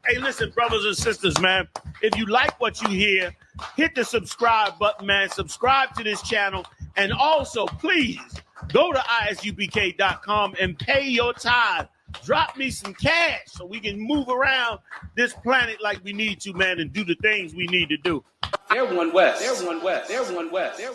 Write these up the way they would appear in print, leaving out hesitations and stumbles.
Hey, listen, brothers and sisters, man, if you like what you hear, hit the subscribe button, man. Subscribe to this channel. And also, please, go to isubk.com and pay your tithe. Drop me some cash so we can move around this planet like we need to, man, and do the things we need to do. They're one West. They're one West. They're one West. They're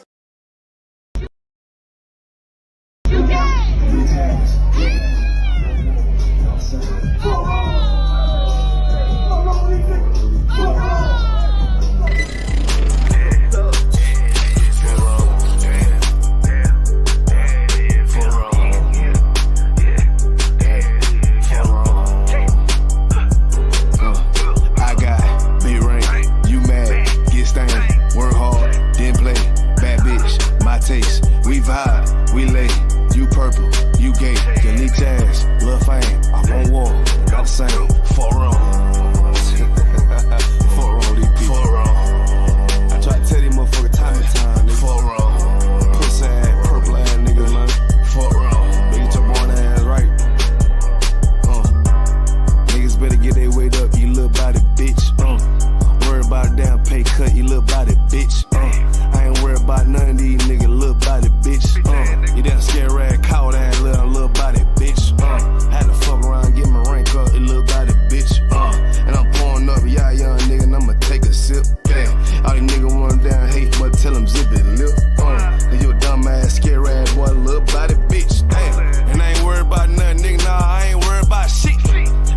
we vibe, we lay, you purple, you gay, your leech ass, lil' fame, I'm on war, not the same, for wrong. For wrong, DP. For wrong. I try to tell these motherfuckers time to time, nigga. For wrong. Pussy ass, purple ass niggas, man. For wrong. Get your born ass right. Niggas better get their weight up, you little body bitch. Worry about a damn pay cut, you little body bitch. I ain't worried about none of these niggas, little body bitch. You damn scared rag, coward ass little body bitch. Had to fuck around, get my rank up, you little body bitch. And I'm pouring up, y'all young nigga, and I'ma take a sip. Yeah. All these niggas want down hate, but tell them zip it lip. Cause you a dumb ass, scared ass boy, little body bitch. Damn. And I ain't worried about nothing, nigga, nah, I ain't worried about shit.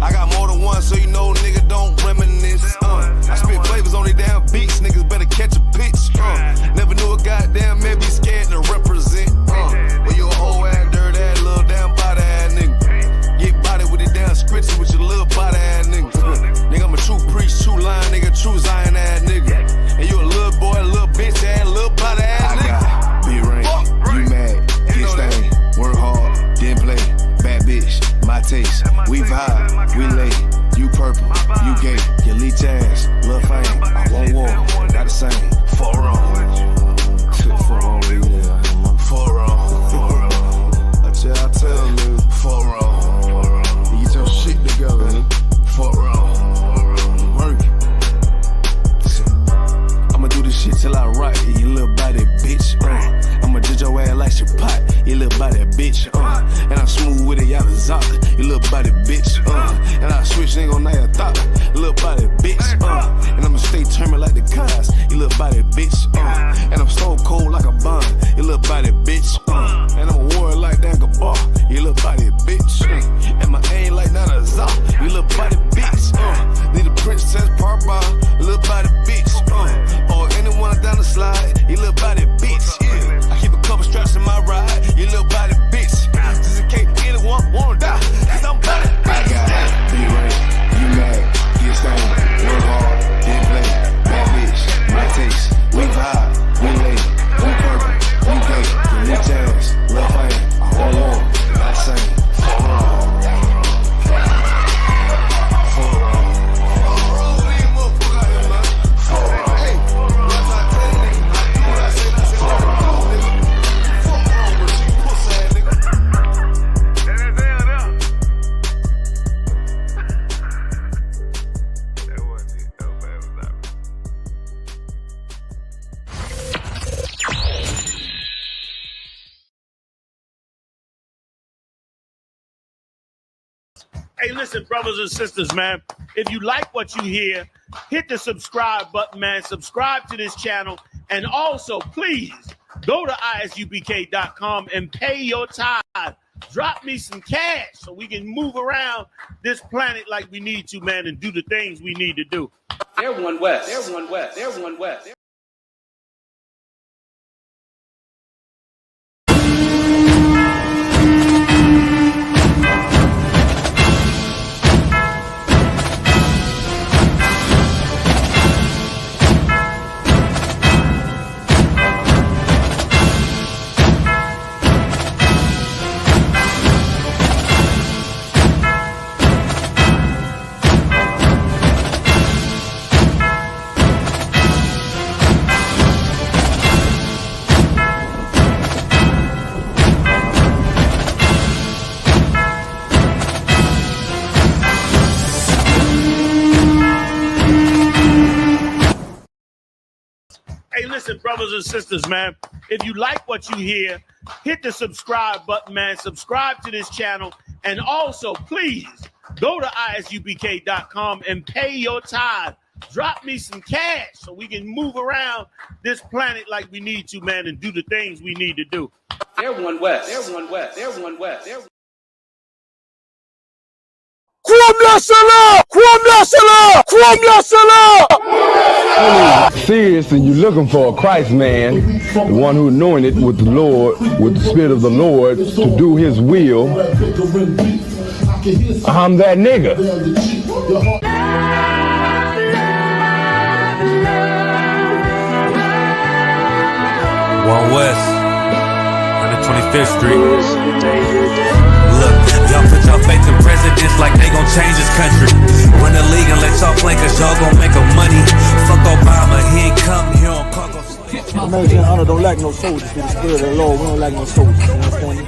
I got more than one, so you know, nigga, don't reminisce. I spit flavors on these damn beats, niggas better catch a pitch. Never knew a goddamn man be scared to represent. But you a whole ass, dirt ass, little damn body ass nigga. Get body with it damn scripture with your little body ass nigga. Nigga, I'm a true priest, true lion, nigga, true Zion ass nigga. And you a little boy, a little bitch ass, little body ass nigga. I got big ring, you mad, get stained, work hard, then play, bad bitch, my taste. We vibe, we lay, you purple, you gay, your leech ass, lil' fame, I won't war, not the same, for wrong. For wrong, yeah, for wrong. I tell you, for wrong. You get your shit together, nigga. For wrong. Work it. I'ma do this shit till I rock it, you little body bitch. I'ma judge your ass like your pot, you little body bitch. And I'm smooth with it, y'all the zock, you little body bitch. And I switch, ain't gon' your thought, little body bitch. And I'ma stay turning like the cars, you little body bitch. And I'm so cold like a bond, you little body bitch. And I'm a warrior like Dan Gabar, you little body bitch. And my aim like not a zop, you little body bitch. Need a princess part bar, little body bitch. Or anyone down the slide, you little body bitch. Yeah. I keep a couple straps in my ride, you little body bitch. Just in case anyone wanna die, cause I'm body bitch. I got be right, you mad, get stained, work hard, then play, bad bitch, my taste. We vibe, we lay, we purple, we gay, you leech ass, lil' fame, I won't war, not the same, for wrong. For wrong. Hey, listen, brothers and sisters, man, if you like what you hear, hit the subscribe button, man. Subscribe to this channel. And also, please, go to isubk.com and pay your tithe. Drop me some cash so we can move around this planet like we need to, man, and do the things we need to do. They're one West. They're one West. They're one West. brothers and sisters, man, if you like what you hear, hit the subscribe button, man. Subscribe to this channel. And also, please go to isubk.com and pay your tithe. Drop me some cash so we can move around this planet like we need to, man, and do the things we need to do. They're one West. They're one West. They're one West. They're Serious and you're looking for a Christ man, the one who anointed with the Lord, with the Spirit of the Lord to do his will, I'm that nigga. One West, 125th Street. Look, y'all put your faith in presidents like they gon' change this country. Run the league and let y'all play cause y'all gon' make a money. Fuck Obama, he ain't come here on cargo. Man, Yahanna don't like no soldiers. Through the Spirit of the Lord, we don't like no soldiers. You understand me?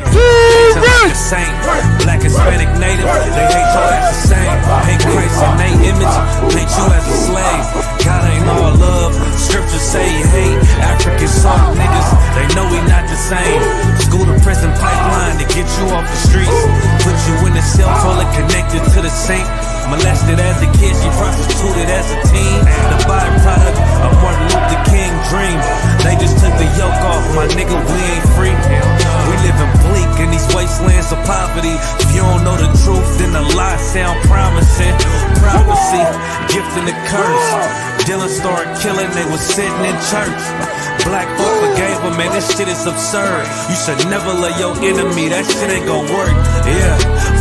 Like a saint, black, Hispanic, native, they hate y'all as the same. Hate Christ in they image, paint you as a slave. God ain't all love, scriptures say you hate African soft niggas, they know we not the same. School to prison pipeline to get you off the streets. Put you in the cell, totally connected to the saint. Molested as a kid, she prostituted as a teen. The byproduct of Martin Luther King dream. They just took the yoke off, my nigga, we ain't free. We living bleak in these wastelands of poverty. If you don't know the truth, then the lies sound promising. Prophecy, gift and the curse. Dylan started killing, they was sitting in church. Black folk forgave him, man, this shit is absurd. You should never love your enemy, that shit ain't gon' work. Yeah,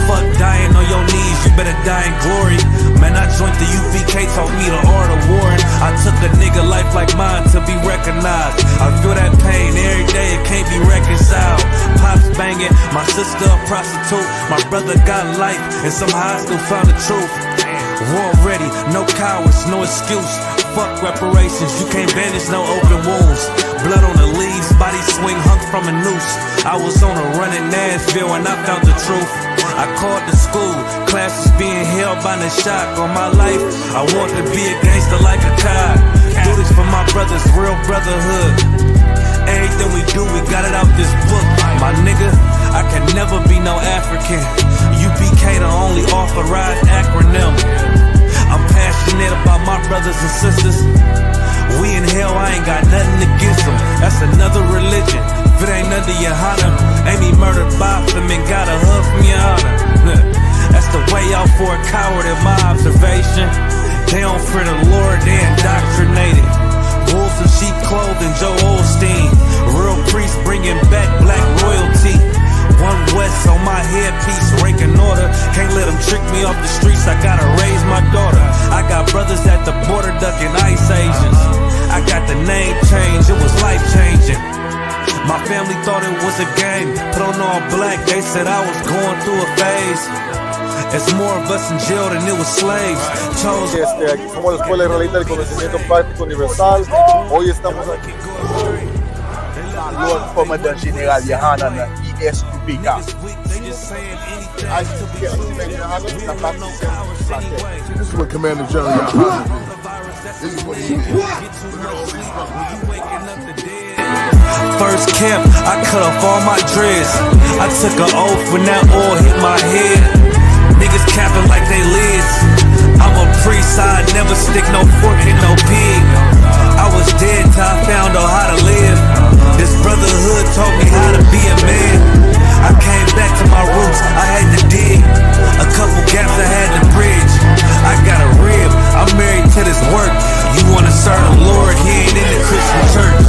fuck dying on your knees, you better die in glory. Man, I joined the UPK, taught me the art of warring. I took a nigga life like mine to be recognized. I feel that pain every day, it can't be reconciled. Pops banging, my sister a prostitute. My brother got life, and somehow I still found the truth. War ready, no cowards, no excuse. Fuck reparations, you can't bandage no open wounds. Blood on the leaves, body swing hung from a noose. I was on a run in Nashville and I found the truth. I called the school, classes being held by the shock on my life. I want to be a gangster like a cop. Do this for my brothers, real brotherhood. Everything we do, we got it out this book. My nigga, I can never be no African. UPK the only authorized acronym. I'm passionate about my brothers and sisters. We in hell, I ain't got nothing against them. That's another religion. If it ain't under Yahanna, Amy murdered Botham and got a hug from Yahanna. That's the way out for a coward in my observation. They don't fear the Lord, they indoctrinated. Wolves in sheep clothing, Joe Osteen. Real priests bringing back black royalty. One West on my headpiece, rank and order. Can't let them trick me off the streets, I gotta raise my daughter. I got brothers at the border ducking ICE agents. I got the name change, it was life changing. My family thought it was a game. Put on all black, they said I was going through a phase. It's more of us in jail than it was slaves. Chose. Aquí somos la Escuela Israelita del Conocimiento Práctico Universal. Hoy estamos aquí. Lord Commandant General Yahanna na ISUPK. This is what Commander General Yahanna did. This is what he did. First camp, I cut off all my dreads. I took an oath when that oil hit my head. Niggas capping like they lids. I'm a priest, I never stick no fork in no pig. I was dead till I found out how to live. This brotherhood taught me how to be a man. I came back to my roots, I had to dig. A couple gaps I had to bridge. I got a rib, I'm married to this work. You wanna serve the Lord, he ain't in the Christian church.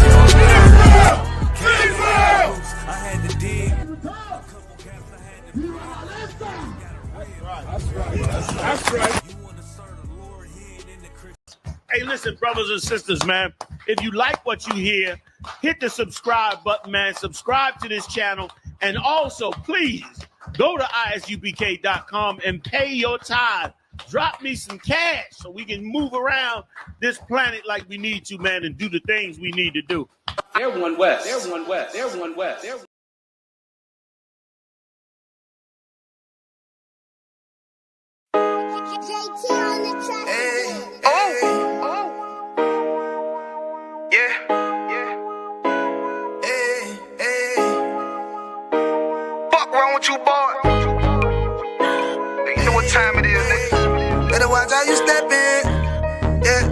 I had to dig. That's right. Hey, listen, brothers and sisters, man. If you like what you hear, hit the subscribe button, man. Subscribe to this channel. And also, please, go to isubk.com and pay your tithe. Drop me some cash so we can move around this planet like we need to, man, and do the things we need to do. They're one West. They're one West. They're one West. They're Hey, hey, oh, yeah, yeah. want you, boy. You know what time it is, nigga. Better watch how you step in. Yeah.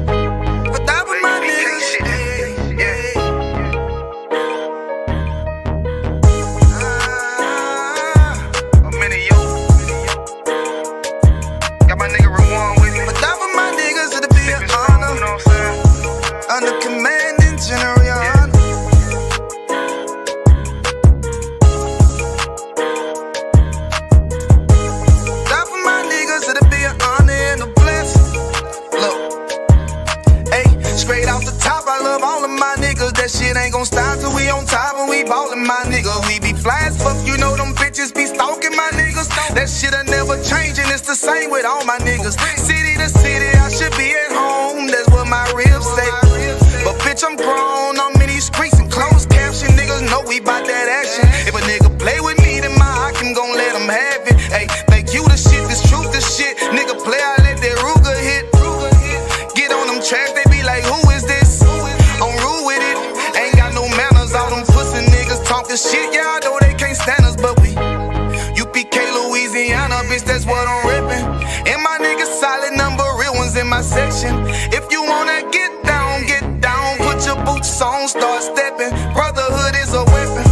But that was my niggas. Yeah. I'm in it, yo. Got my nigga Rewan with me. But that was my niggas, it'll be an honor. You know what I'm saying? Under commanding General Yahanna. That for my niggas, it'll be an honor and a blessing. Look, hey, straight off the top, I love all of my niggas. That shit ain't gon' stop till we on top and we ballin', my nigga. We be fly as fuck, you know them bitches be stalking my niggas. That shit'll never change and it's the same with all my niggas. City to city, I should be at home. That's what my ribs say. But bitch, I'm grown, I'm in these streets and closed caption. Niggas know we bout that action. If a nigga play with me, then my hock can gon' let him have it. Hey, think you the shit, this truth the shit. Nigga play, I let that Ruger hit. Get on them tracks, they be like, who is this? I'm rude with it, ain't got no manners. All them pussy niggas talking shit, yeah, I know they can't stand us, but we UPK, Louisiana, bitch, that's what I'm rippin'. And my niggas solid number, real ones in my section. If you wanna get down, put your boots on, start stepping. Brotherhood is a weapon.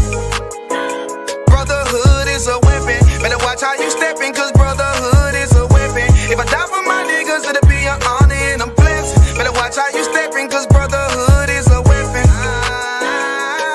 Brotherhood is a weapon. Better watch how you steppin', cause brotherhood is a weapon. If I die for my niggas, it'll be an honor and a blessing. Better watch how you steppin', cause brotherhood is a weapon.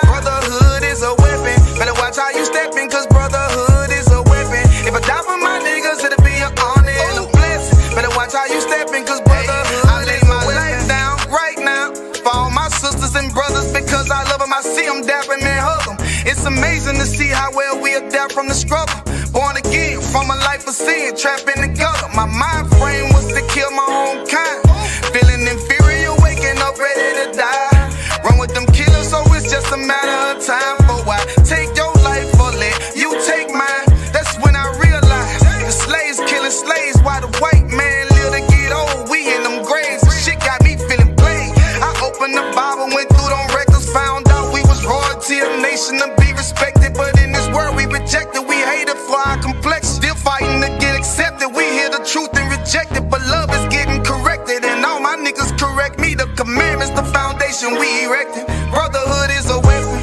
Brotherhood is a weapon. Better watch how you steppin', cause brotherhood is a weapon. If I die for my niggas, it'll be an honor and a blessing. Better watch how you steppin', cause brotherhood I lay my life down right now for all my sisters and brothers, because I love them. I see them dapping and hug them. It's amazing to see how well we adapt from the struggle. Born again from a life of sin, trapped in the gutter. My mind frame was to kill my own kind. Feeling inferior, waking up ready to die. Run with them killers, so it's just a matter of time. For why take your life or let you take mine? That's when I realized the slaves killing slaves while the white man live to get old. We in them graves, shit got me feeling played. I opened the Bible, went through them records, found out we was royalty, a nation to be respected. But in this world we rejected, we hated for our complexion. Still fighting to get accepted, we hear the truth and reject it. But love is getting corrected, and all my niggas correct me. The commandments, the foundation we erected. Brotherhood is a weapon.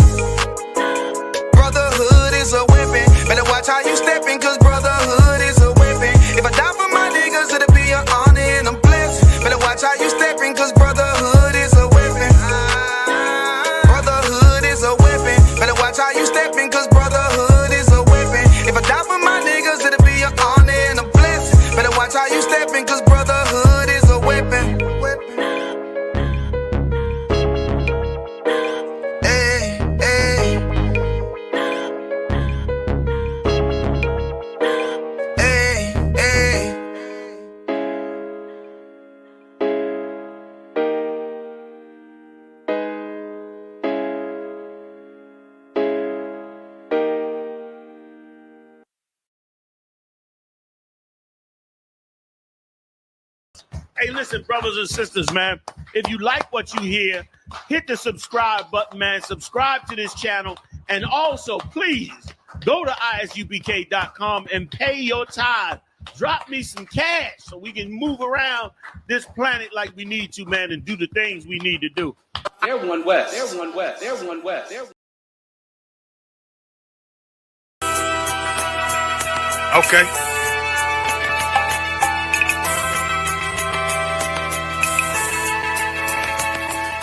Brotherhood is a weapon. Better watch how you steppin', cause brotherhood is a weapon. If I die for my niggas, it'll be an honor and a blessing. Better watch how you steppin', cause brotherhood is a weapon. Brotherhood is a weapon. Better watch how you steppin', cause brotherhood is a weapon. If I die for my niggas, it'll be an honor and a blessing. Better watch how you steppin', cause brotherhood is a weapon. Hey, hey. Hey, hey. Hey, listen, brothers and sisters, man. If you like what you hear, hit the subscribe button, man. Subscribe to this channel. And also, please, go to isupk.com and pay your tithe. Drop me some cash so we can move around this planet like we need to, man, and do the things we need to do. They're one West. They're one West. They're one West. They're Okay.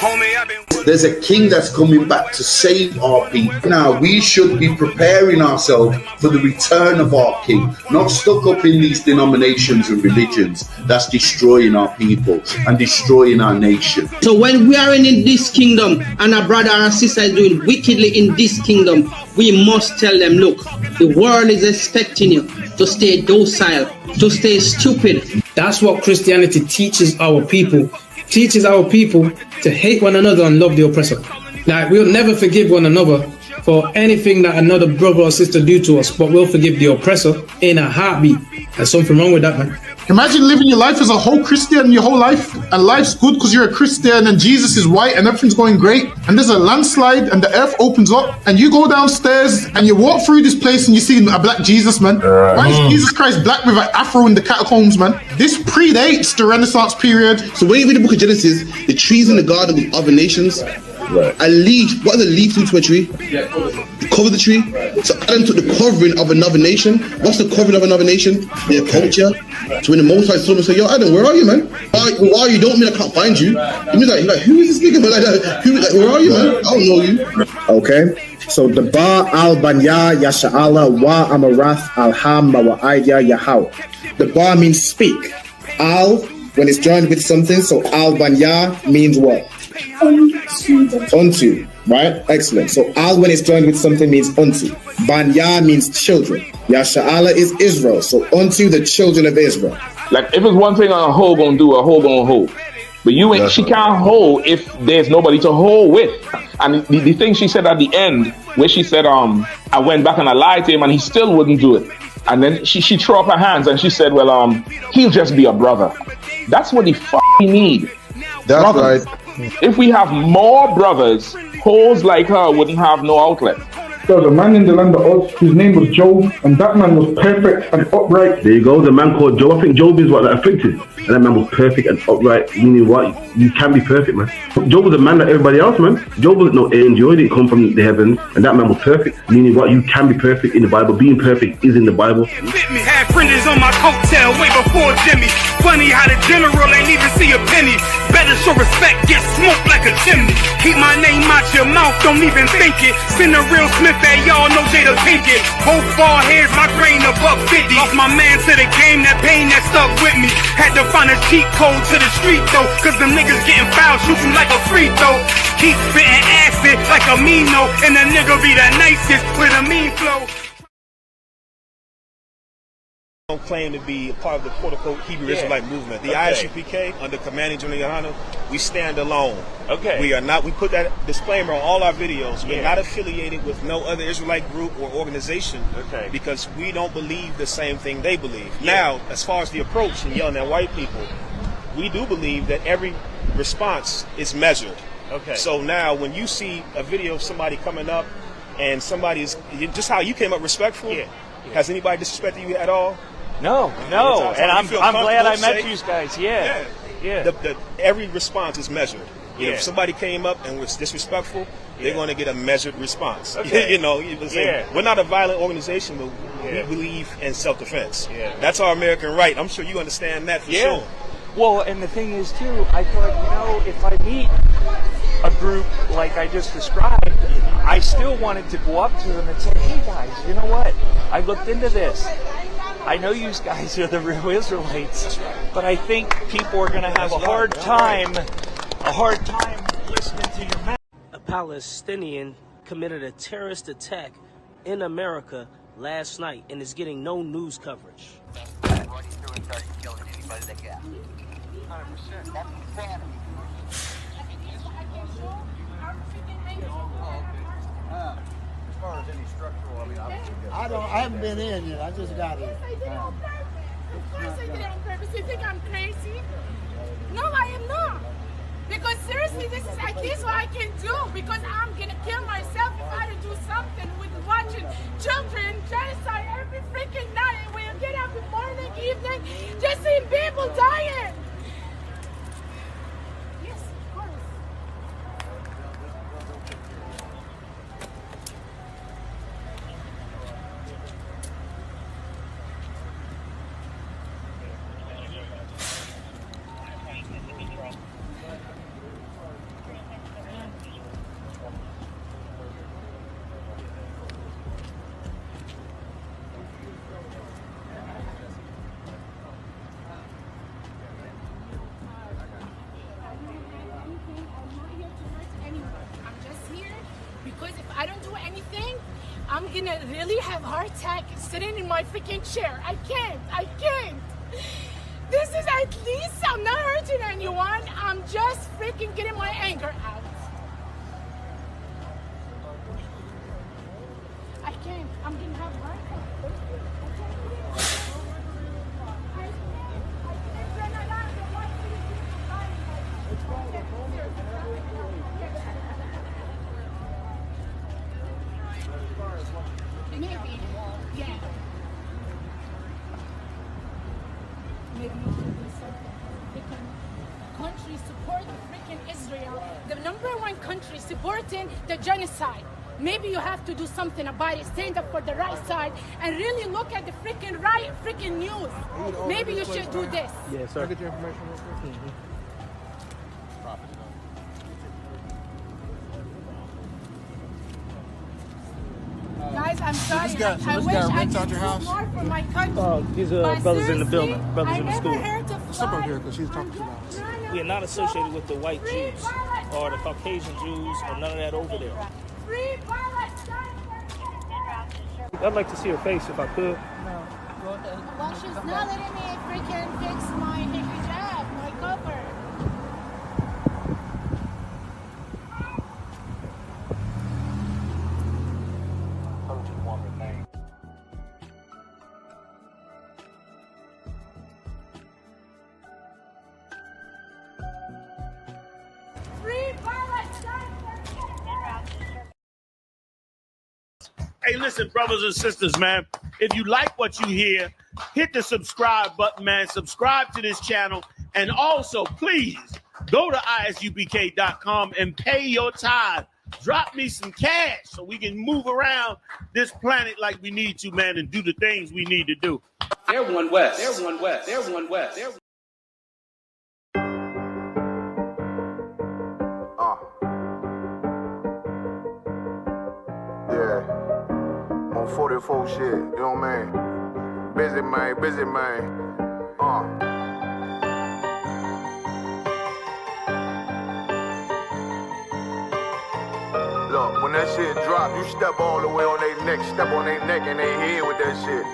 Homie, I've been... There's a king that's coming back to save our people. Now, we should be preparing ourselves for the return of our king, not stuck up in these denominations and religions that's destroying our people and destroying our nation. So when we are in this kingdom and our brother and sister is doing wickedly in this kingdom, we must tell them, look, the world is expecting you to stay docile, to stay stupid. That's what Christianity teaches our people. Teaches our people to hate one another and love the oppressor. Like, we'll never forgive one another for anything that another brother or sister do to us, but we'll forgive the oppressor in a heartbeat. There's something wrong with that, man. Imagine living your life as a whole Christian your whole life, and life's good because you're a Christian and Jesus is white and everything's going great, and there's a landslide and the earth opens up and you go downstairs and you walk through this place and you see a black Jesus, man. Why is Jesus Christ black with an afro in the catacombs, man? This predates the Renaissance period. So when you read the book of Genesis, the trees in the garden with other nations, a leaf, what are the leaf do to a tree? Cover the tree. So Adam took the covering of another nation. What's the covering of another nation? Their culture. So when the Most High saw him, say, "Yo, Adam, where are you, man? Where are you? Don't mean I can't find you." He means like, who is this nigga? Like that. Where are you, man? I don't know you. Okay. So the Ba al Banya Yasha'ala wa Amarath al Ham wa Aidya Yahaw. The Ba means speak. Al, when it's joined with something, so al Banya means what? Unto, right? Excellent. So al when it's joined with something means unto. Banya means children. Yasha'ala is Israel. So unto the children of Israel. Like if it's one thing a hoe gonna do, a hoe gonna hold. But you ain't, she can't hold if there's nobody to hold with. And the thing she said at the end, where she said, I went back and I lied to him and he still wouldn't do it. And then she threw up her hands and she said, well, he'll just be a brother. That's what he need. That's brothers. right. If we have more brothers, hoes like her wouldn't have no outlet. There was a man in the land of Oz, his name was Job, and that man was perfect and upright. There you go, the man called Job. I think Job is what, like, afflicted. And that man was perfect and upright, meaning what? You can be perfect, man. Job was a man like everybody else, man. Job wasn't no angel, he didn't come from the heavens. And that man was perfect, meaning what? You can be perfect in the Bible. Being perfect is in the Bible. Had friends on my coattail way before Jimmy. Funny how the general ain't even see a penny. Better show respect, get smoked like a chimney. Keep my name out your mouth, don't even think it. Send a real Smith that y'all know Jada Pinkett. Both ball heads, my grain above 50. Lost my man to the game, that pain that stuck with me. Had to find a cheat code to the street though, cause them niggas getting fouled, shoot you like a free throw. Keep spitting acid like a Mino, and the nigga be the nicest with a mean flow. Don't claim to be a part of the quote-unquote Hebrew Israelite movement. The ISUPK, under commanding General Yahanna, we stand alone. Okay. We are not. We put that disclaimer on all our videos. We're not affiliated with no other Israelite group or organization. Okay. Because we don't believe the same thing they believe. Now, as far as the approach and yelling at white people, we do believe that every response is measured. Okay. So now, when you see a video of somebody coming up and somebody's just how you came up respectful. Has anybody disrespected you at all? No, and I'm glad I met you guys. Yeah. Every response is measured. You know, if somebody came up and was disrespectful, they're going to get a measured response. Okay. We're not a violent organization, but we believe in self-defense. That's our American right. I'm sure you understand that for sure. Well, and the thing is too, I thought, if I meet a group like I just described, I still wanted to go up to them and say, hey guys, you know what? I looked into this. I know you guys are the real Israelites, but I think people are going to have a hard time listening to your message. A Palestinian committed a terrorist attack in America last night and is getting no news coverage. As far as any structural, I haven't been in yet. I just got here. Of course I did it on purpose. You think I'm crazy? No, I am not. Because seriously, this is what I can do. Because I'm gonna kill myself if I don't do something with watching children genocide every freaking night. And we'll get up in morning, evening, just seeing people dying. Yes, of course. Because if I don't do anything, I'm gonna really have a heart attack sitting in my freaking chair. I can't. This is at least, I'm not hurting anyone. I'm just freaking getting my anger out. I can't. I'm gonna have a heart attack. Maybe, yeah. Maybe you should do something. Freaking country support freaking Israel, the #1 country supporting the genocide. Maybe you have to do something about it. Stand up for the right side and really look at the freaking right freaking news. Maybe you should do this. Yes, sir. Can I get your information real quick? Guys, I'm sorry. this guy I wish I rents could out do your house? more for my country. These are But brothers in the building, seriously, brothers in the I school. never heard to Step over fly. here because she's talking too loud. We are not associated with the white Jews or the Caucasian Jews or none of that over there. Free Palestine. I'd like to see her face if I could. Well, she's not letting me freaking fix my hijab, my cover. Free Palestine. Hey, listen, brothers and sisters, man. If you like what you hear, hit the subscribe button, man. Subscribe to this channel. And also, please, go to isupk.com and pay your tithe. Drop me some cash so we can move around this planet like we need to, man, and do the things we need to do. They're one West. They're one West. They're one West. They're Yeah, on 44 shit, you know what I mean? Busy man, busy man. Look, when that shit drop, you step all the way on their neck, step on their neck and they head with that shit.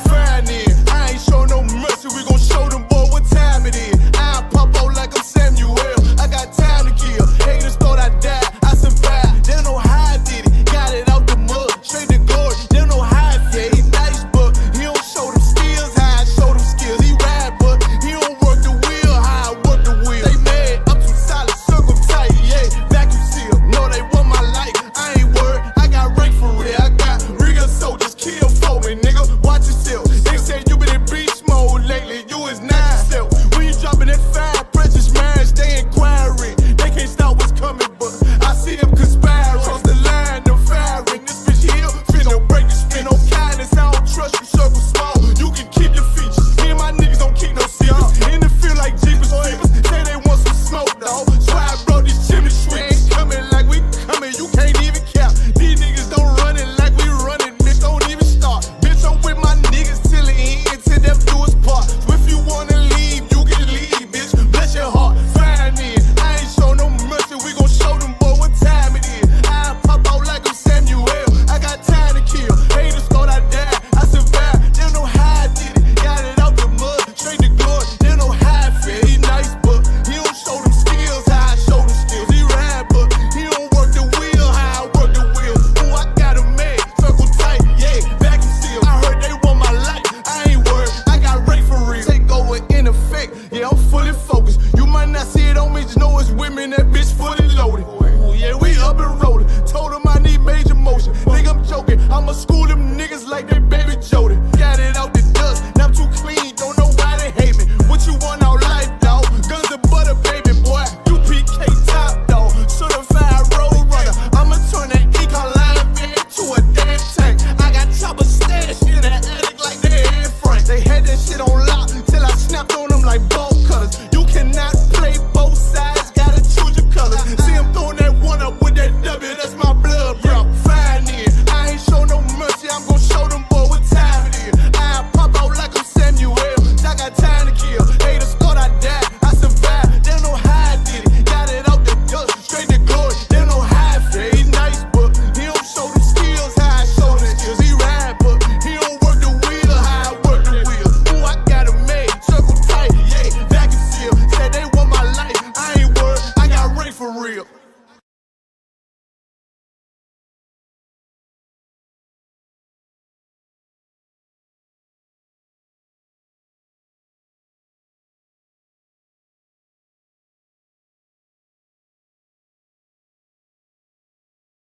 Friday, I ain't show no mercy, we gon' show them boy what time it is. I pop out like I'm Samuel, I got time to kill. Haters thought I died, I survived. They don't know how I did it, got it out the mud, straight to glory. They don't know how I feel, he nice but he don't show them skills, how I show them skills. He ride but he don't work the wheel, how I work the wheel. They mad, I'm too solid, circle tight, yeah, vacuum seal. No, they want my life, I ain't worried, I got rank for real. I got real soldiers, kill for me, nigga, watch yourself. They say you been in beast mode lately, you is not yourself. When you dropping that fire, precious marriage, they inquiring. They can't stop what's coming, but I see them conspiring. Cross the line, them firing. This bitch here, finna break the spin. No kindness, I don't trust you, circle small. You can keep your features. Me and my niggas don't keep no secrets. In the field like Jeepers Creepers, say they want some smoke, dawg. So I brought these chimney sweeps. Coming like we coming, you can't even cap. These niggas don't run it like we running, bitch, don't even start. Bitch, I'm with my niggas till the end, till death do us part. So if you wanna leave, you can leave, bitch. Bless your heart, find in. I ain't show no mercy, we gon' show them boy what time it is. I pop out like I'm Samuel, I got time to kill. Haters thought I died, I survived. They don't know how I did it, got it out the mud, straight to glory. They don't know how I feel. He nice, but he don't show them skills, how I show them skills. He ride, but he don't work the wheel, how I work the wheel. Ooh, I got him made, circle tight, yeah, vacuum seal. I heard they want my life, I ain't worried, I got rate for real. Take over in effect, yeah, I'm fully focused. You might not see it on me, just know it's women, that bitch fully loaded. Ooh, yeah, we up and rolling. Told him I need major motion. Think I'm joking, I'ma school them niggas like they baby Jody. Got it out the dust, now I'm too clean, don't know why they hate me. What you want out life, dawg? Guns and butter, baby boy. You PK top, dawg. Certified road runner. I'ma turn that econ line van to a damn tank. I got chopper stash in that attic like they Anne Frank. They had that shit on lock till I snapped on them like bolt cutters. You cannot play both sides, gotta choose your colors. See him throwing that one up with that W, that's my blood, bro. Fine in. I ain't show no mercy,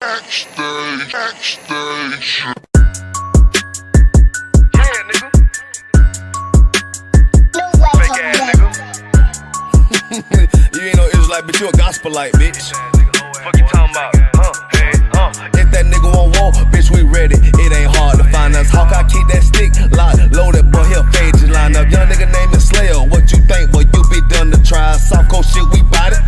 You ain't no Israelite, but you a gospelite, bitch. Fuck you talking about? If that nigga won't walk, bitch, we ready. It ain't hard to find us. How can I keep that stick locked, loaded, boy, he'll fade just line up. Young nigga name is Slayer. What you think, boy? You be done to try. Soft coast shit, we bout it.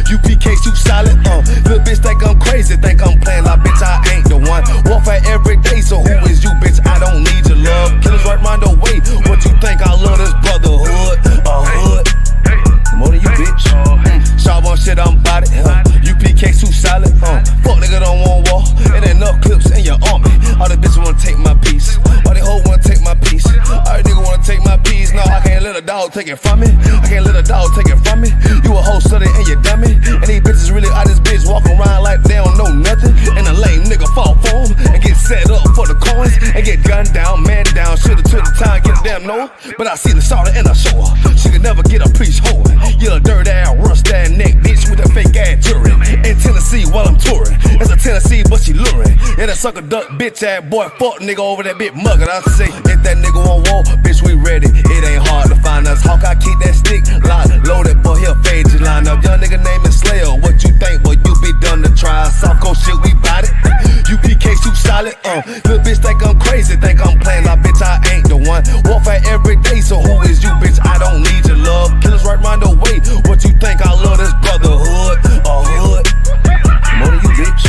UPK, you solid. Little bitch think I'm crazy, think I'm playing like bitch, I ain't the one. Warfare every day, so who is you, bitch? I don't need your love. Killers right round the way. What you think? I love this brotherhood. Hood. More than you, bitch. Sharp on shit, I'm bout it. UPK too solid. Fuck nigga don't want war. It ain't enough clips in your army. All the bitches wanna take my piece. All they hoes wanna take my piece. All the nigga wanna take my piece. No, I can't let a dog take it from me. I can't let a dog take it from me. You a hoe study and you dummy. And these bitches really out this bitch walking around like they don't know nothing. And a lame nigga fall for them and get set up for the coins and get gunned down, man down. Shoulda took the time, get a damn no. But I see the sorrow and I show her. She could never get a piece whole. You a dirt ass, rust ass neck bitch with a fake ass jewelry. In Tennessee while I'm touring. It's a Tennessee, but she luring. Yeah, that sucker duck bitch ass boy, fuck nigga over that bit mugger. I say, if that nigga won't walk, bitch, we ready. It ain't hard to find us. How can I keep that stick locked, loaded, boy, he'll fade just line up. Young nigga name is Slayer. What you think, boy? You be done to try. Soft coast shit, we bout it. UPK, you solid. Little bitch think I'm crazy, think I'm playing like bitch, I ain't the one. Warfare every day, so who is you, bitch? I don't need your love. Killers right round the way. What you think? I love this brotherhood. Hood. More than you, bitch.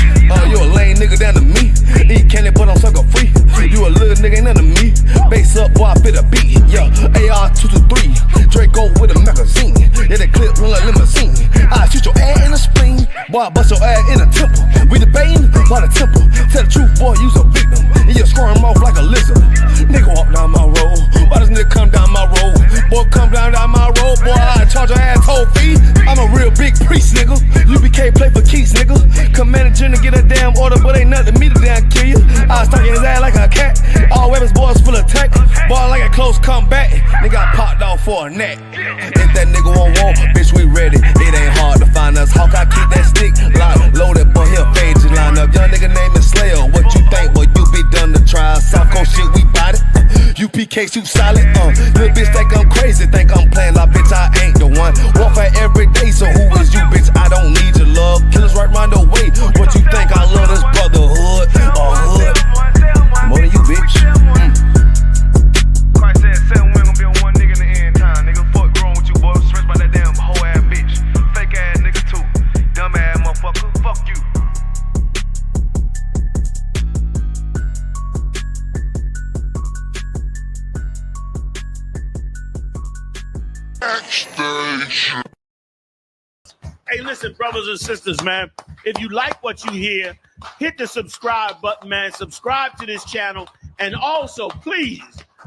You a lame nigga down to me. Eat candy, but I'm sucker free. You a little nigga, ain't none of me. Base up, boy, I fit a beat. Yeah, AR-223. Draco with a magazine. Yeah, that clip run like limousine. I shoot your ass in the spleen. Boy, I bust your ass in the temple. We debating by the temple. Tell the truth, boy, you's a victim. And you squirm off like a lizard. Nigga walk down my road. Why does nigga come down my road? Boy, come down my road. Boy, I charge your ass toll fee. I'm a real big priest, nigga. UBK play for keys, nigga. Command a general get a damn order, but ain't nothing to me to damn kill you. I stuck in his ass like a cat. All weapons, boys full of tech. Boy, like a close comeback. Nigga, I popped off for a neck. If that nigga won't walk, bitch, we ready. It ain't hard to find us. How can I keep that stick locked, loaded, boy, he'll fade just line up. Young nigga name is Slayer. What you think, boy? You be done to try. Soft coast shit, we bout it. UPK, you solid. Little bitch think I'm crazy, think I'm playing like bitch, I ain't the one. Warfare every day, so who is you, bitch? I don't need your love. Killers right round the way. What you think? I love this brotherhood. Hood. More than you, bitch. Christ said 7 women gonna be on one nigga in the end time. Nigga, fuck wrong with you, boy. Stressed by that damn hoe ass bitch. Fake ass nigga too. Dumb ass motherfucker. Fuck you. Hey, listen, brothers and sisters, man. If you like what you hear, hit the subscribe button, man. Subscribe to this channel. And also, please,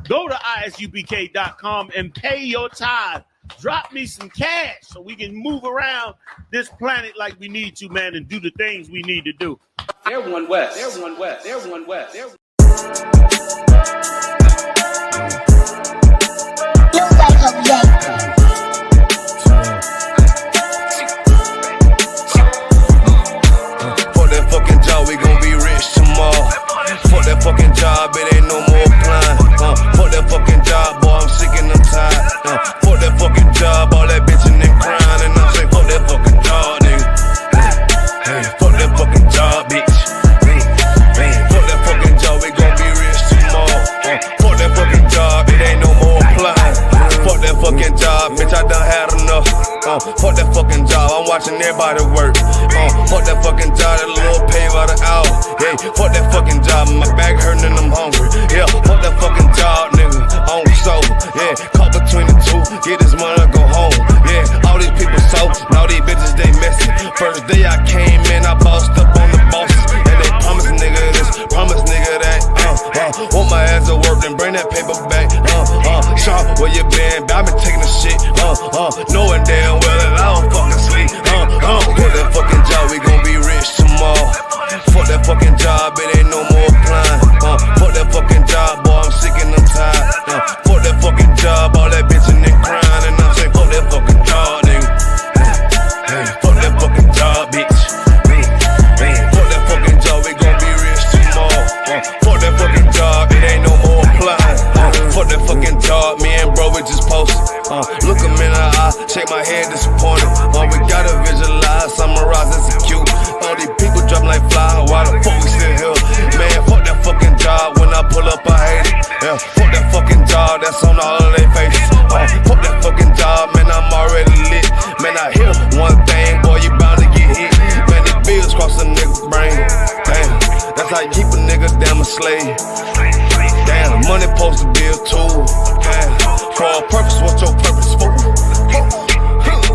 go to isupk.com and pay your tithe. Drop me some cash so we can move around this planet like we need to, man, and do the things we need to do. They're one West. They're one West. They're one West. They're Fuck that fucking job, we gon' be rich tomorrow. Fuck that fucking job, it ain't no more applying. Fuck that fucking job, boy, I'm sick and I'm tired. Fuck that fucking job, all that bitching and crying. And I'm saying, fuck that fucking job, nigga. Hey, fuck that fucking job, bitch. Fuck that fucking job, we gon' be rich tomorrow. Fuck that fucking job, it ain't no more applying. Fuck that fucking job, bitch, I done had enough. Fuck that fucking job, I'm watching everybody work. Fuck that fucking job, that little pay by the hour. Yeah, fuck that fucking job, my back hurting and I'm hungry. Yeah, fuck that fucking job, nigga, on soul. Yeah, caught between the two, get this money, go home. Yeah, all these people so, all these bitches, they messy. First day I came in, I bossed up on the bosses. And they promised nigga this, promised nigga that. Want my ass to work, then bring that paper back. Sharp, where you been? I been taking the shit. Knowing damn well that I don't fucking sleep. Fuck that fucking job, we gon' be rich tomorrow. Fuck that fucking job, it ain't no more applying. Fuck that fucking job, boy, I'm sick and I'm tired. Fuck that fucking job, all that bitching and crying. And I'm saying, fuck that fucking job, nigga. Fuck that fucking job, bitch. Fuck that fucking job, I keep a nigga damn a slave. Damn, money supposed to be a tool. Damn, for a purpose, what's your purpose for?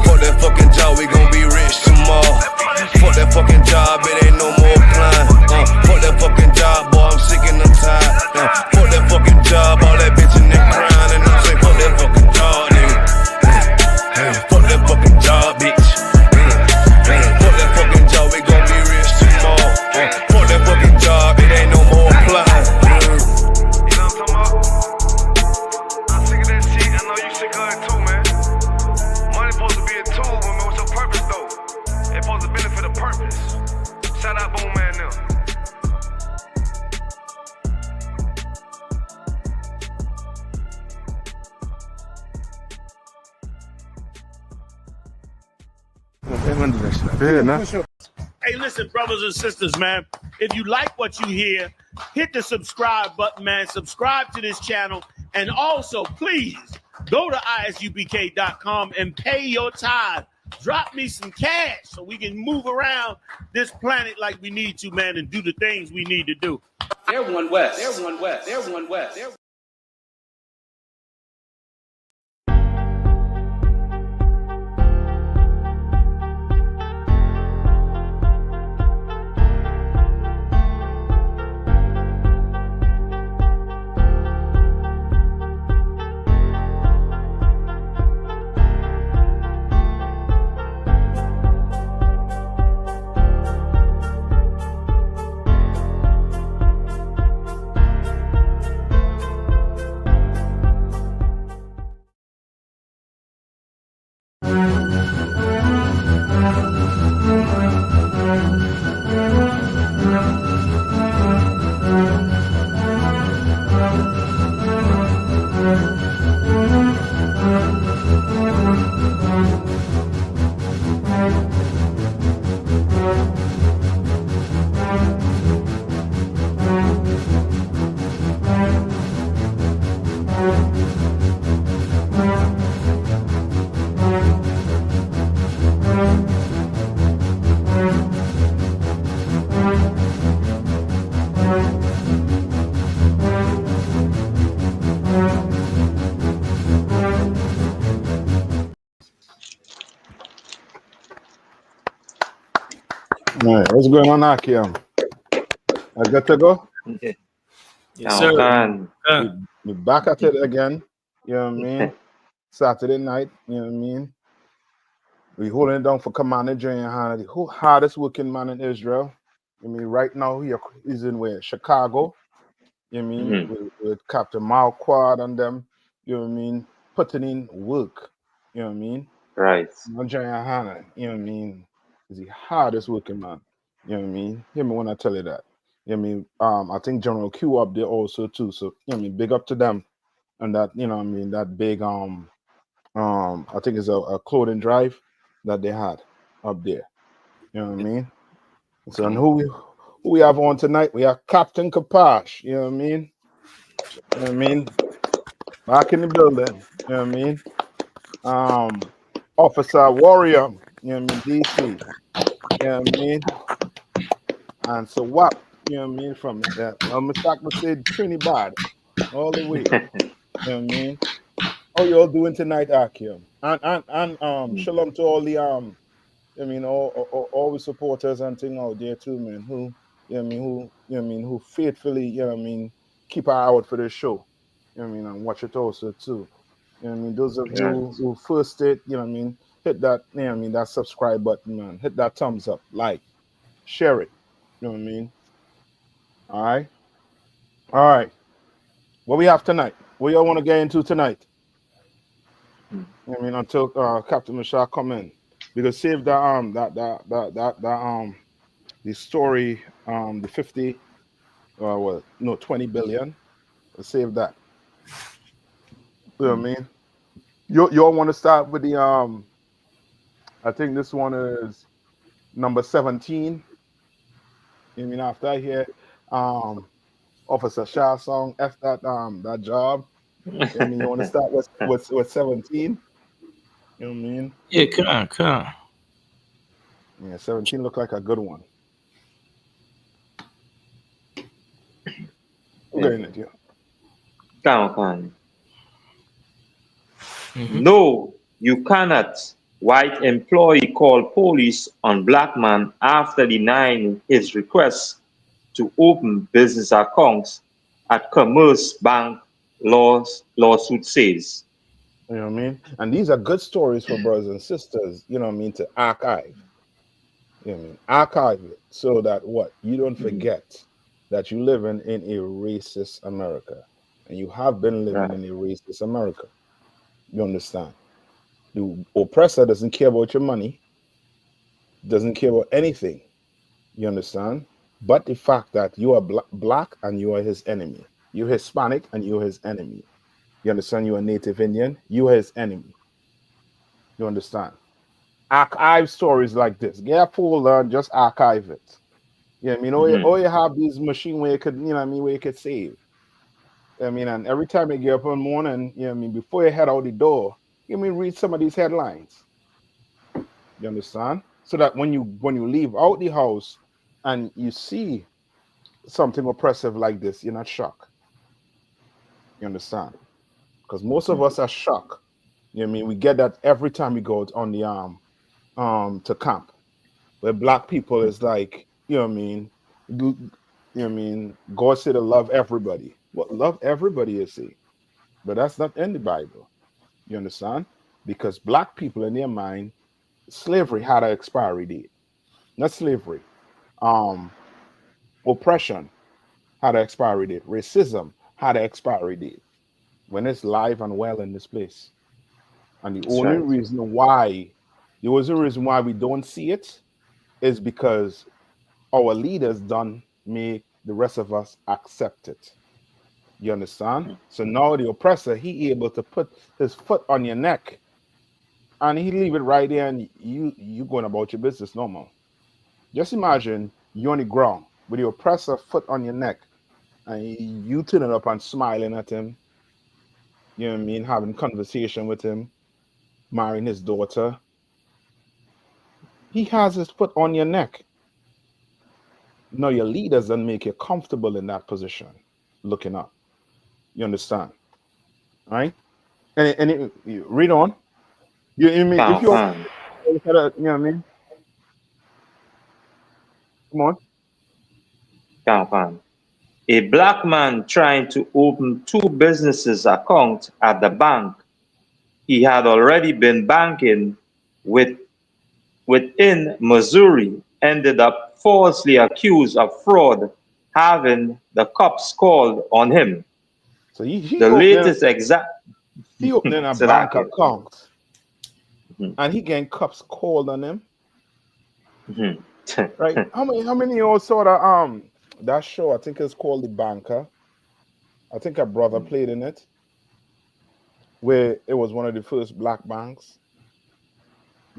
Fuck that fucking job, we gon' be rich tomorrow. Fuck that fucking job, it ain't no more applying. Fuck that fucking job, boy, I'm sick and I'm tired. Fuck that fucking job, all that bitchin' and crying. And I'm saying, fuck that fucking job, nigga. Fuck that fucking job, bitch. Fuck that fucking job, we gon' be rich tomorrow. Fuck that fucking job, it ain't no more applying. Shout out Boom Man now. Hey, listen, brothers and sisters, man. If you like what you hear, hit the subscribe button, man. Subscribe to this channel. And also, please, go to isupk.com and pay your tithe. Drop me some cash so we can move around this planet like we need to, man, and do the things we need to do. They're one West. They're one West. They're one West. They're All right, what's going on, Akim? I got to go? Yes, sir. We back at it again. You know what I mean? Saturday night, you know what I mean? We holding it down for Commander Yahanna, the hardest working man in Israel. I mean, right now he's in where? Chicago. You know what I mean? With Captain Marquardt and them, you know what I mean? Putting in work. You know what I mean? Right. Yahanna, you know what I mean? Is the hardest working man. You know what I mean? Hear me when I tell you that. You know what I mean? I think General Q up there also too. So you know what I mean, big up to them. And that, you know what I mean, that big I think it's a clothing drive that they had up there. You know what I mean? So and who we have on tonight? We have Captain Kapash, you know what I mean? You know what I mean? Back in the building, you know what I mean? Officer Warrior, you know what I mean, DC. You know what I mean? And so what, you know what I mean, from that. I'm gonna say Trinidad all the way. You know what I mean? How y'all doing tonight, Akim? And shalom to all the I mean all the supporters and thing out there too, man, who you know what I mean, who faithfully, you know what I mean, keep our eye out for this show. You know what I mean, and watch it also too. You know what I mean? Those of you who first did, you know what I mean, hit that, you know what I mean, that subscribe button, man. Hit that thumbs up, like, share it. You know what I mean? All right. All right. What we have tonight? What y'all want to get into tonight? You know what I mean, until Captain Michelle come in. Because save that the story, the 50 20 billion. Save that. You know what I mean? You all want to start with the I think this one is number 17. You know what I mean, after I hear Officer Shah song, F that job. You know what I mean, you want to start with 17? You know what I mean? Yeah, come on. Yeah, 17 look like a good one. going it, yeah. Come. No, you cannot. White employee called police on black man after denying his request to open business accounts at Commerce Bank, lawsuit says. You know what I mean? And these are good stories for brothers and sisters, you know what I mean, to archive. You know what I mean? Archive it so that what? You don't forget that you live in a racist America. And you have been living in a racist America. You understand? The oppressor doesn't care about your money, doesn't care about anything. You understand? But the fact that you are black and you are his enemy. You're Hispanic and you're his enemy. You understand? You're a Native Indian, you are his enemy. You understand? Archive stories like this. Get a folder and just archive it. You know what I mean? Or you have these machine where you could, you know what I mean, where you could save. I mean, and every time you get up in the morning, you know what I mean, before you head out the door, you know what I mean, read some of these headlines. You understand? So that when you leave out the house and you see something oppressive like this, you're not shocked. You understand? Because most of us are shocked. You know what I mean? We get that every time we go on the to camp. Where black people is like, you know what I mean? You know what I mean? God said to love everybody. What love everybody is see? But that's not in the Bible. You understand? Because black people in their mind, slavery had an expiry date. Not slavery. Oppression had an expiry date. Racism had an expiry date. When it's live and well in this place. And the only reason why we don't see it is because our leaders don't make the rest of us accept it. You understand? So now the oppressor, he able to put his foot on your neck and he leave it right there and you going about your business normal. Just imagine you on the ground with the oppressor foot on your neck and you turning up and smiling at him. You know what I mean? Having conversation with him, marrying his daughter. He has his foot on your neck. No, your leaders don't make you comfortable in that position, looking up. You understand? Right? And you read on. You mean if you you know what I mean? Come on. A black man trying to open two businesses account at the bank he had already been banking within Missouri ended up falsely accused of fraud, having the cops called on him. So he the latest exact he opening a bank account and he getting cops called on him. Right? How many you sort of that show? I think it's called The Banker. I think a brother played in it, where it was one of the first black banks.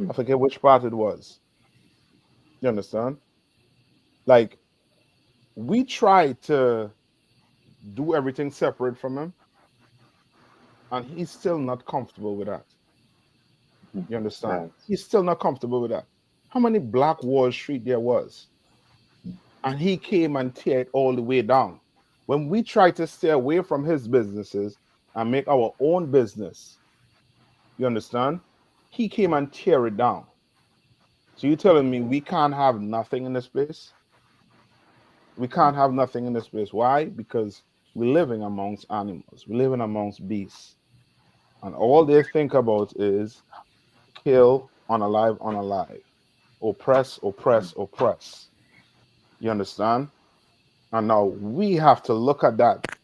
I forget which part it was. You understand? Like we tried to do everything separate from him, and he's still not comfortable with that. You understand? He's still not comfortable with that. How many Black Wall Street there was? And he came and tear it all the way down. When we try to stay away from his businesses and make our own business, you understand? He came and tear it down. So you're telling me we can't have nothing in this place? We can't have nothing in this place. Why? Because we're living amongst animals. We're living amongst beasts. And all they think about is kill, unalive. Oppress. You understand? And now we have to look at that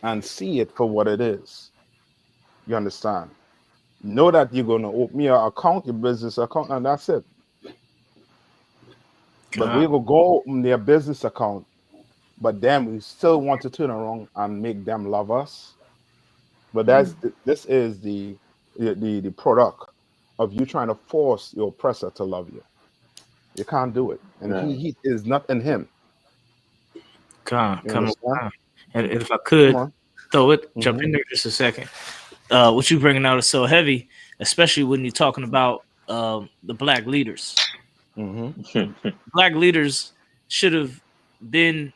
and see it for what it is. You understand? Know that you're going to open your account, your business account, and that's it. But we will go open their business account, but then we still want to turn around and make them love us. But this is the product of you trying to force your oppressor to love you. You can't do it, and he is not in him. Come on. And if I could jump in there just a second. What you bringing out is so heavy, especially when you're talking about the black leaders. Black leaders should have been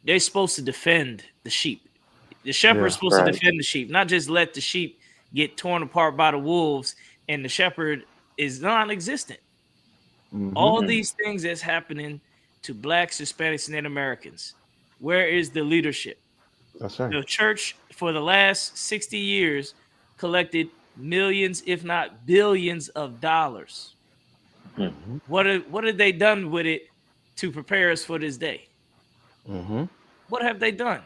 they're supposed to defend the sheep. The shepherd is supposed to defend the sheep, not just let the sheep get torn apart by the wolves, and the shepherd is non-existent. All these things that's happening to blacks, Hispanics, and Native Americans. Where is the leadership? That's right. The church for the last 60 years collected millions, if not billions, of dollars. What have they done with it to prepare us for this day? What have they done?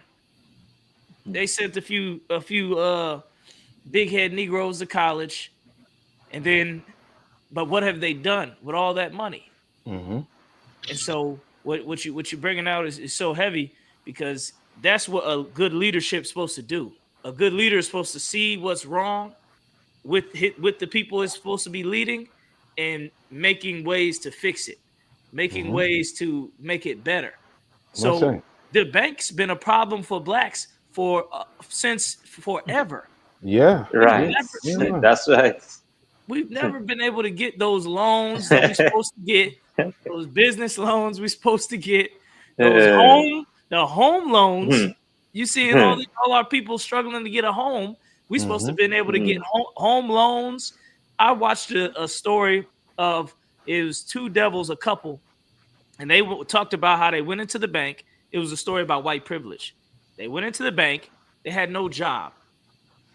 They sent a few big head Negroes to college, and then, but what have they done with all that money? And so what you're bringing out is so heavy, because that's what a good leadership is supposed to do. A good leader is supposed to see what's wrong with the people it's supposed to be leading, and making ways to fix it, making ways to make it better. That's So right. the bank's been a problem for blacks for since forever. Yeah. Right. Yeah. That's right. We've never been able to get those loans that we're supposed to get, those business loans we're supposed to get, those the home loans. You seeing all our people struggling to get a home. We're supposed to have been able to get home loans. I watched a story of, it was two devils, a couple, and they talked about how they went into the bank. It was a story about white privilege. They went into the bank. They had no job,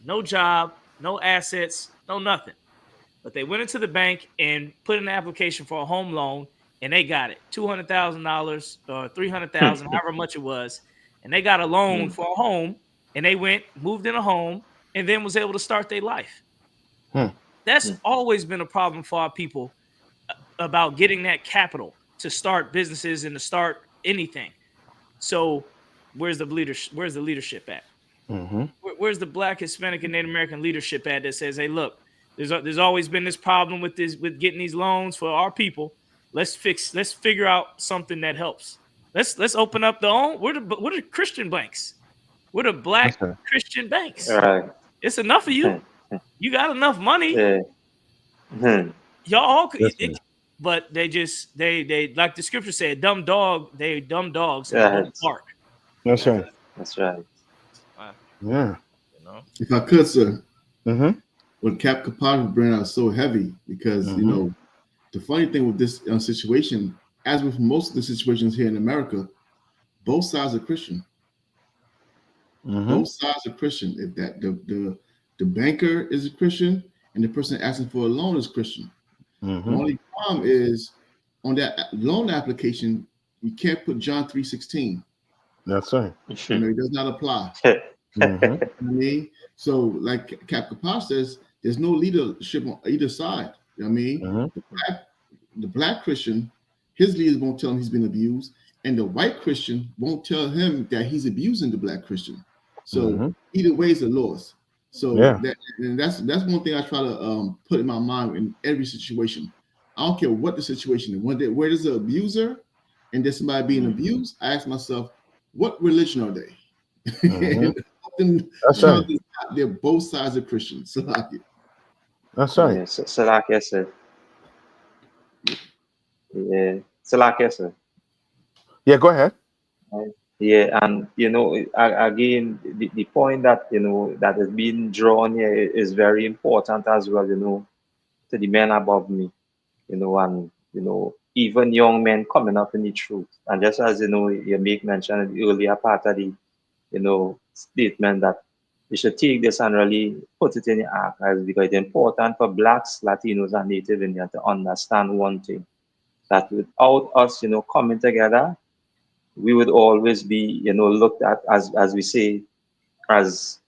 no assets, no nothing. But they went into the bank and put in an application for a home loan, and they got it, $200,000 or $300,000, however much it was, and they got a loan for a home. And they moved in a home, and then was able to start their life. That's always been a problem for our people, about getting that capital to start businesses and to start anything. So where's the leadership at? Where's the Black, Hispanic, and Native American leadership at that says, hey, look, there's always been this problem with getting these loans for our people. Let's figure out something that helps. Let's open up we're the Christian banks. We're the Black Christian banks. Right. It's enough of you. You got enough money. Y'all, but they like the scripture said, dumb dogs and won't bark. That's right. That's right. Yeah. If I could, sir. What Cap Capone bringing out is so heavy, because you know, the funny thing with this situation, as with most of the situations here in America, both sides are Christian. Both sides are Christian. If that the banker is a Christian and the person asking for a loan is Christian. The only problem is, on that loan application, you can't put John 3:16. That's right. You know, it does not apply. You know what I mean? So, like Cap Capone says, there's no leadership on either side. You know what I mean? The black Christian, his leaders won't tell him he's been abused, and the white Christian won't tell him that he's abusing the black Christian. So either way is a loss. So that's one thing I try to put in my mind in every situation. I don't care what the situation is. Where there's an abuser and there's somebody being abused, I ask myself, what religion are they? That's right. They're both sides of Christians. So that's right. Yeah, so like I said. Yeah. So like I said. Yeah, go ahead. Yeah, and you know, again, the point that that is being drawn here is very important as well, to the men above me, and even young men coming up in the truth. And just as you make mention in the earlier part of the statement that you should take this and really put it in the archives, because it's important for Blacks, Latinos, and Native Indians to understand one thing, that without us, coming together, we would always be, looked at as we say, as,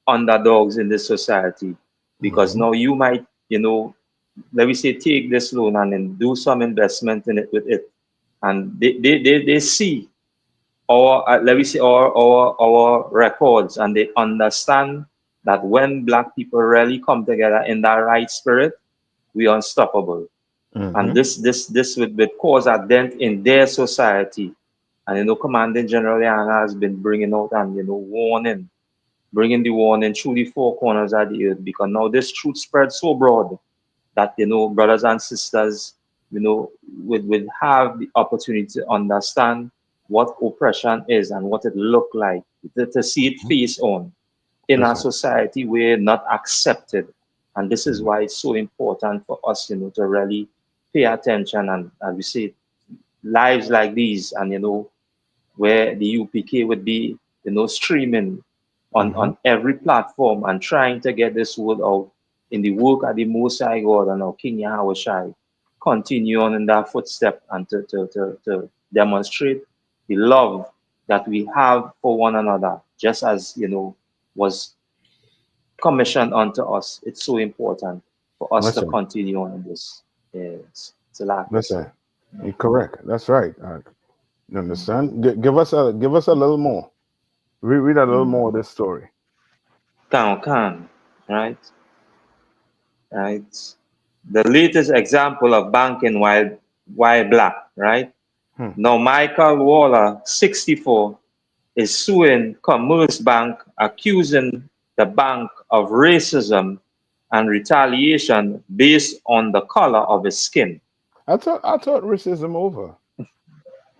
underdogs in this society. Because now you might, let me say, take this loan and then do some investment in it with it. And they see our, let me say, our records, and they understand that when Black people really come together in that right spirit, we are unstoppable. And this would cause a dent in their society. And Commanding General Yahanna has been bringing out and bringing the warning through the four corners of the earth, because now this truth spread so broad that brothers and sisters would have the opportunity to understand what oppression is and what it look like, to see it face on in our society. We're not accepted. And this is why it's so important for us, to really pay attention and, as we say, lives like these, and where the UPK would be, streaming on every platform and trying to get this word out in the work of the Most High God and our King Yahweh Shai. Continue on in that footstep and to demonstrate the love that we have for one another, just as was commissioned unto us. It's so important for us to Listen, continue on in this. Yes, it's a lot. listen. You're correct. That's right. You understand? Give us a little more. Read a little more of this story. Can, right? Right. The latest example of banking while black, right? Now Michael Waller, 64, is suing Commerce Bank, accusing the bank of racism and retaliation based on the color of his skin. I thought racism over.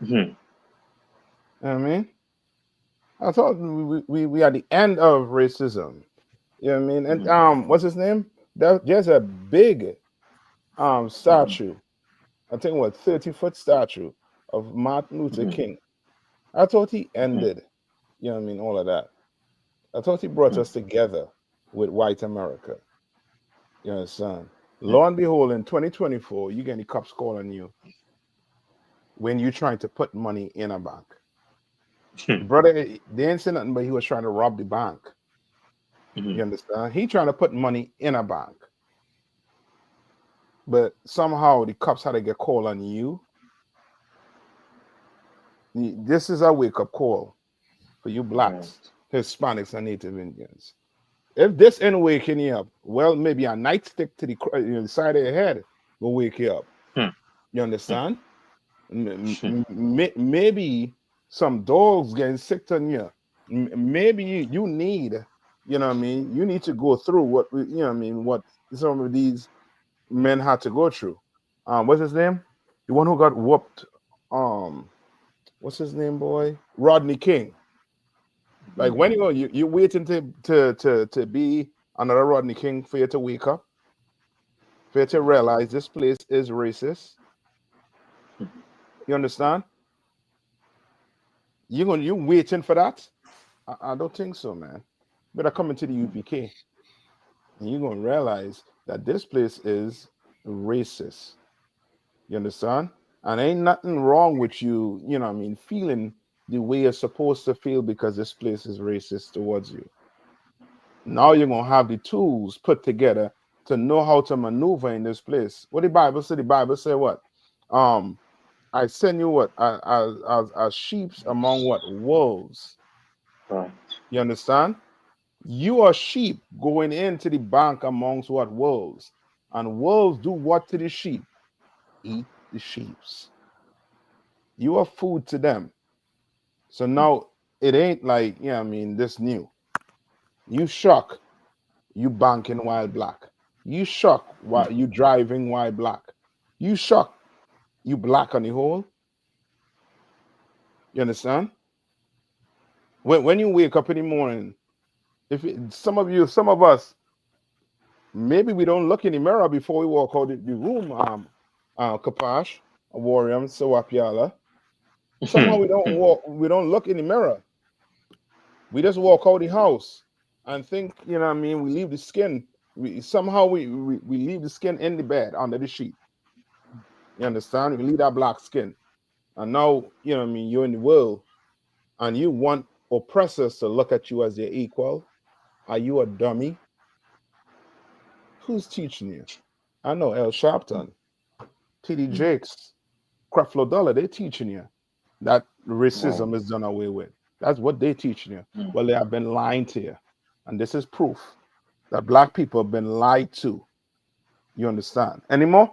Mm-hmm. You know what I mean? I thought we at the end of racism. You know what I mean? And what's his name? There's a big statue. I think 30-foot statue of Martin Luther King. I thought he ended, you know what I mean, all of that. I thought he brought us together with white America. You understand? Lo and behold, in 2024, you get the cops calling you when you're trying to put money in a bank. Brother, they didn't say nothing, but he was trying to rob the bank. You understand? He trying to put money in a bank. But somehow the cops had to get called on you. This is a wake-up call for you blacks, Hispanics, and Native Indians. If this ain't waking you up, well, maybe a nightstick to the side of your head will wake you up. You understand? Maybe some dogs getting sick on you. Maybe you need, you know what I mean? You need to go through what, you know what I mean, what some of these men had to go through. What's his name? The one who got whooped. What's his name, boy? Rodney King. Like when you waiting to be another Rodney King for you to wake up, for you to realize this place is racist. You understand? You waiting for that? I don't think so, man. Better come into the UPK, and you're gonna realize that this place is racist. You understand? And ain't nothing wrong with you, you know what I mean, feeling the way you're supposed to feel because this place is racist towards you. Now you're gonna have the tools put together to know how to maneuver in this place. What the Bible say? The Bible say what? I send you what? As sheep among what? Wolves. Right. You understand? You are sheep going into the bank amongst what? Wolves. And wolves do what to the sheep? Eat the sheeps. You are food to them. So now it ain't like, you know what I mean, this new. You shock, you banking while black. You shock while you driving while black. You shock, you black on the whole. You understand? When you wake up in the morning, some of us, maybe we don't look in the mirror before we walk out the room, Kapash, Warrior, Sawapiala. Somehow we don't look in the mirror. We just walk out the house and think, you know what I mean, we leave the skin. We leave the skin in the bed under the sheet. You understand? We leave that black skin. And now, you know what I mean, you're in the world and you want oppressors to look at you as their equal. Are you a dummy? Who's teaching you? I know El Sharpton, TD Jakes, Creflo Dollar, they're teaching you that racism is done away with. That's what they're teaching you. Well, they have been lying to you. And this is proof that black people have been lied to. You understand? Any more?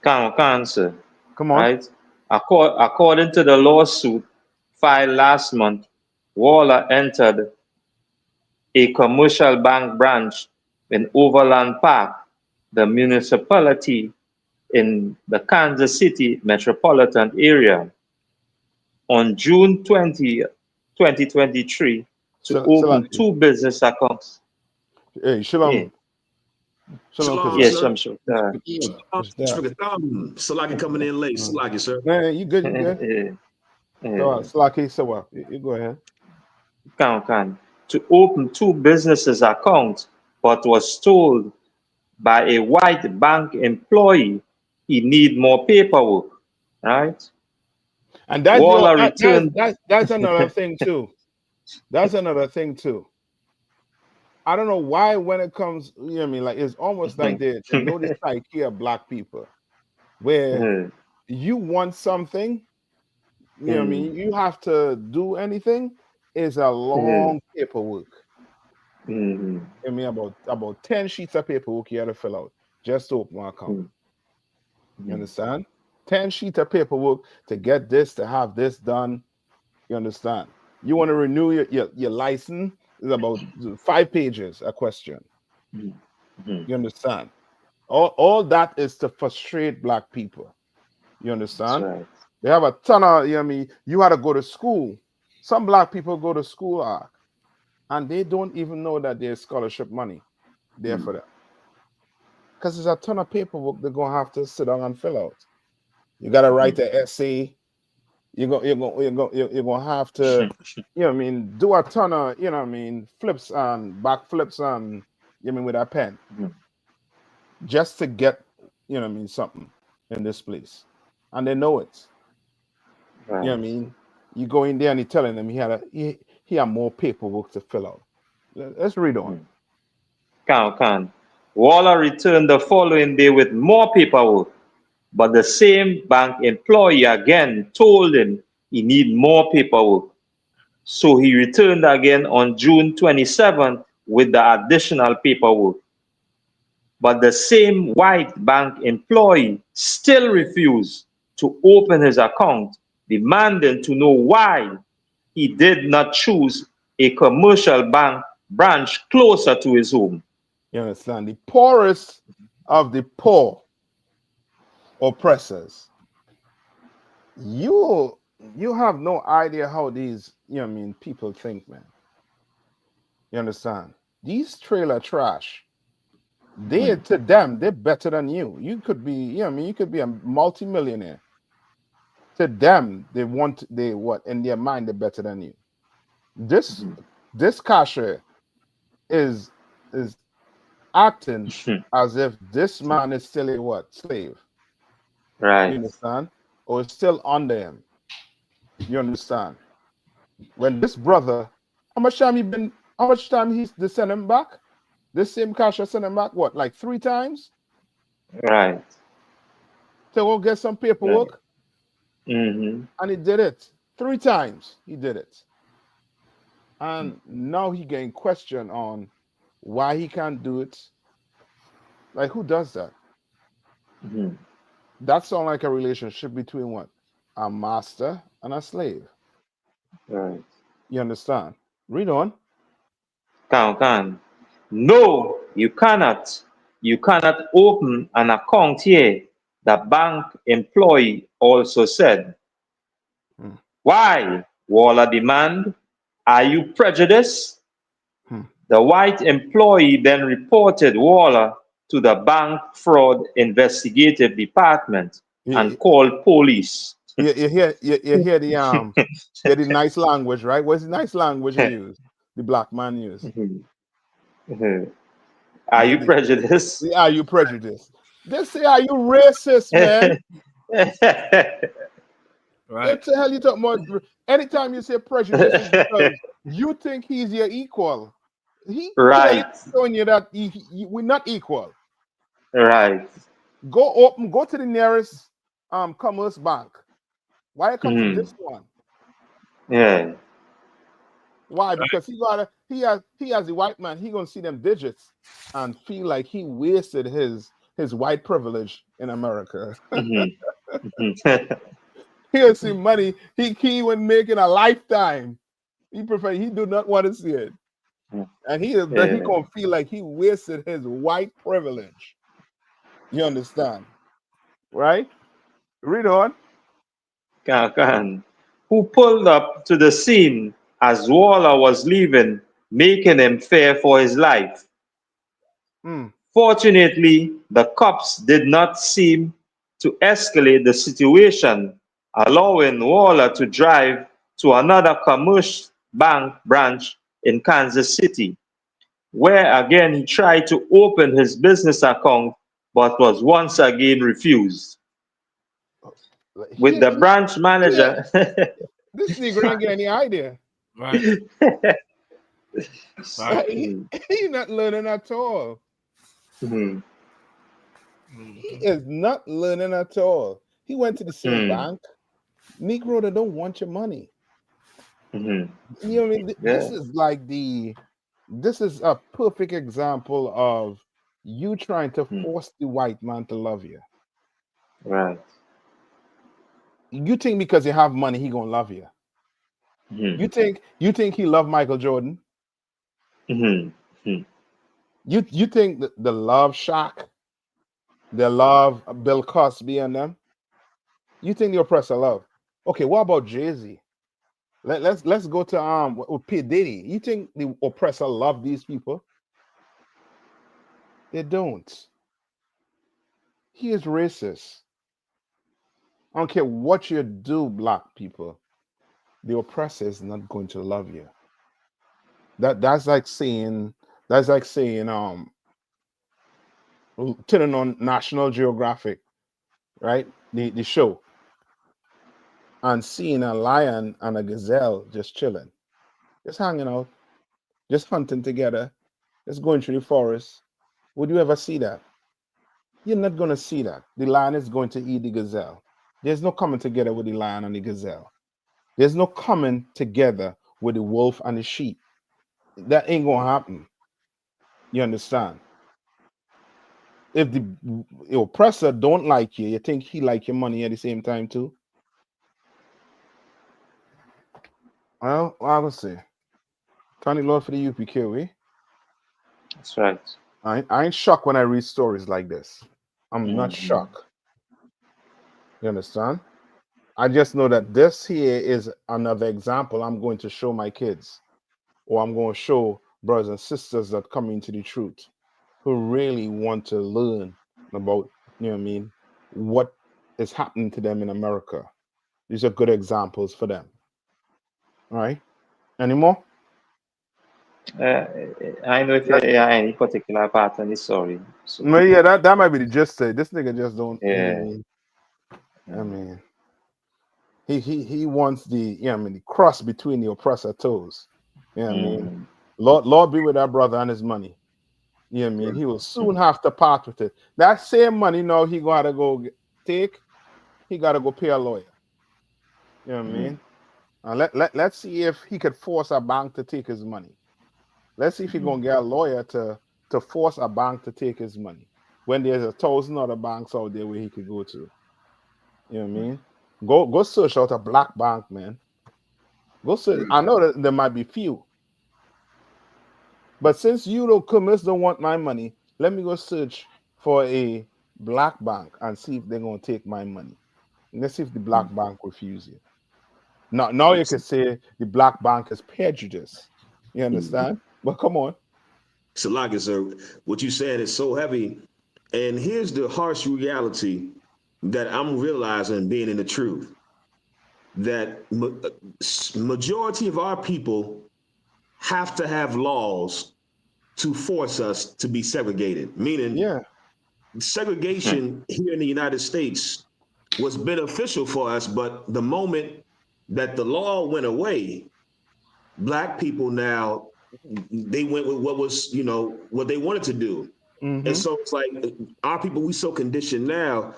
Can, sir. Come on. Right? According to the lawsuit filed last month, Waller entered a commercial bank branch in Overland Park, the municipality in the Kansas City metropolitan area. on June 20, 2023 to open Salaki. 2 business accounts. Hey, Shalom. Shalom, Shalom, Yes, Kazak. sir. I'm sure. What's that? Salaki coming in late. Salaki, sir. Man, you good? You good? So, Salaki, so what? You go ahead. Can to open 2 businesses accounts, but was told by a white bank employee he need more paperwork. Right? And that's Waller returned. that's another thing too. That's another thing too. I don't know why when it comes, you know what I mean, like it's almost like they know the psyche of black people, where you want something, you know what I mean, you have to do anything, is a long paperwork. I mean, about 10 sheets of paperwork you have to fill out just to open one account. You understand? 10 sheets of paperwork to get this, to have this done. You understand? You want to renew your license, is about 5 pages a question. You understand? All that is to frustrate black people. You understand? That's right. They have a ton of, you know what I mean? You had to go to school. Some black people go to school, and they don't even know that there's scholarship money there for them. Because there's a ton of paperwork they're going to have to sit down and fill out. You got to write an essay. You're going to have to, you know what I mean, do a ton of, you know what I mean, flips and back flips and, you know what I mean, with a pen. Just to get, you know what I mean, something in this place. And they know it. Right. You know what I mean? You go in there and you're telling them he had more paperwork to fill out. Let's read on. Can. Waller returned the following day with more paperwork, but the same bank employee again told him he need more paperwork. So he returned again on June 27th with the additional paperwork. But the same white bank employee still refused to open his account, demanding to know why he did not choose a commercial bank branch closer to his home. You understand? The poorest of the poor oppressors. You have no idea how these, you know what I mean, people think, man. You understand? These trailer trash, to them, they're better than you. You could be, you know what I mean, you could be a multimillionaire. To them, in their mind, they're better than you. This cashier is acting as if this man is still a what? Slave. Right. You understand? Or is still under him. You understand? When this brother, how much time he's to send him back? This same cashier sent him back, what, like 3 times? Right. To go get some paperwork. Mm-hmm. And he did it 3 times. He did it. And now he getting questioned on why he can't do it. Like, who does that? That sounds like a relationship between what? A master and a slave. Right. You understand? Read on. Can. No, you cannot. You cannot open an account here, the bank employee also said. Why? Waller demand. Are you prejudiced? The white employee then reported Waller to the Bank Fraud Investigative Department and called police. You hear the nice language, right? What's the nice language he used? The black man used. Are you prejudiced? Are you prejudiced? They say, are you racist, man? Right. What the hell you talking about? Anytime you say prejudice, it's because you think he's your equal. He clearly showing you that we're not equal. Right. Go to the nearest commerce bank. Why come to this one? Yeah. Why? Because he has the white man, he gonna see them digits and feel like he wasted his white privilege in America. He'll see money he would make in a lifetime. He do not want to see it. And he gonna feel like he wasted his white privilege. You understand? Right? Read on. Can. who pulled up to the scene as Waller was leaving, making him fear for his life. Fortunately, the cops did not seem to escalate the situation, allowing Waller to drive to another commercial bank branch in Kansas City, where again he tried to open his business account but was once again refused. With the branch manager. This nigga ain't get any idea. Right. He not learning at all. Mm-hmm. He is not learning at all. He went to the same bank. Negro, they don't want your money. You know what I mean? This is like this is a perfect example of you trying to force the white man to love you. Right. You think because you have money, he gonna love you. You think he loved Michael Jordan? You think the love Shaq, the love Bill Cosby and them? You think the oppressor love? Okay, what about Jay-Z? Let's go to P. Diddy. You think the oppressor love these people? They don't. He is racist. I don't care what you do, black people. The oppressor is not going to love you. That's like saying turning on National Geographic, right? The show, and seeing a lion and a gazelle just chilling, just hanging out, just hunting together, just going through the forest. Would you ever see that? You're not going to see that. The lion is going to eat the gazelle. There's no coming together with the lion and the gazelle. There's no coming together with the wolf and the sheep. That ain't going to happen. You understand? If the oppressor don't like you, you think he like your money at the same time too? Well, I would say, thank the Lord for the UPK. That's right. I ain't shocked when I read stories like this. I'm not shocked. You understand? I just know that this here is another example I'm going to show my kids, or I'm going to show brothers and sisters that come into the truth, who really want to learn about, you know what I mean, what is happening to them in America. These are good examples for them. All right? Any more? I know if you have any particular part on this story. So. No, yeah, that might be the gist. This nigga just don't. Yeah. You know what I mean? I mean, he wants the the cross between the oppressor toes. You know what I mean? Lord be with that brother and his money. You know what I mean? He will soon have to part with it. That same money now he gotta go take. He gotta go pay a lawyer. You know what I mean? And let's see if he could force a bank to take his money. Let's see if he's gonna get a lawyer to force a bank to take his money when there's 1,000 other banks out there where he could go to. You know what I mean? Go search out a black bank, man. Go search. I know that there might be few, but since you commerce don't want my money, let me go search for a black bank and see if they're gonna take my money. And let's see if the black bank refuse you. Now you can say the black bank is prejudice. You understand? But come on. Salaka, sir, what you said is so heavy. And here's the harsh reality that I'm realizing being in the truth. That majority of our people have to have laws to force us to be segregated. Meaning, segregation here in the United States was beneficial for us, but the moment that the law went away, black people now, they went with what was, what they wanted to do. And so it's like our people, we so conditioned now,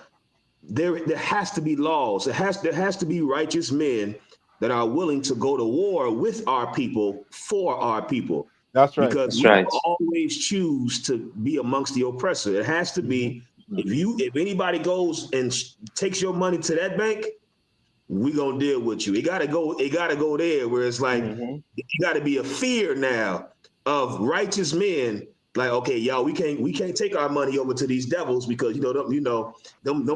there has to be laws. There has to be righteous men that are willing to go to war with our people for our people. That's right. Because we don't always choose to be amongst the oppressor. It has to be, if anybody goes and takes your money to that bank, we gonna deal with you. It gotta go there where it's like you gotta be a fear now of righteous men. Like, okay, y'all, we can't take our money over to these devils because them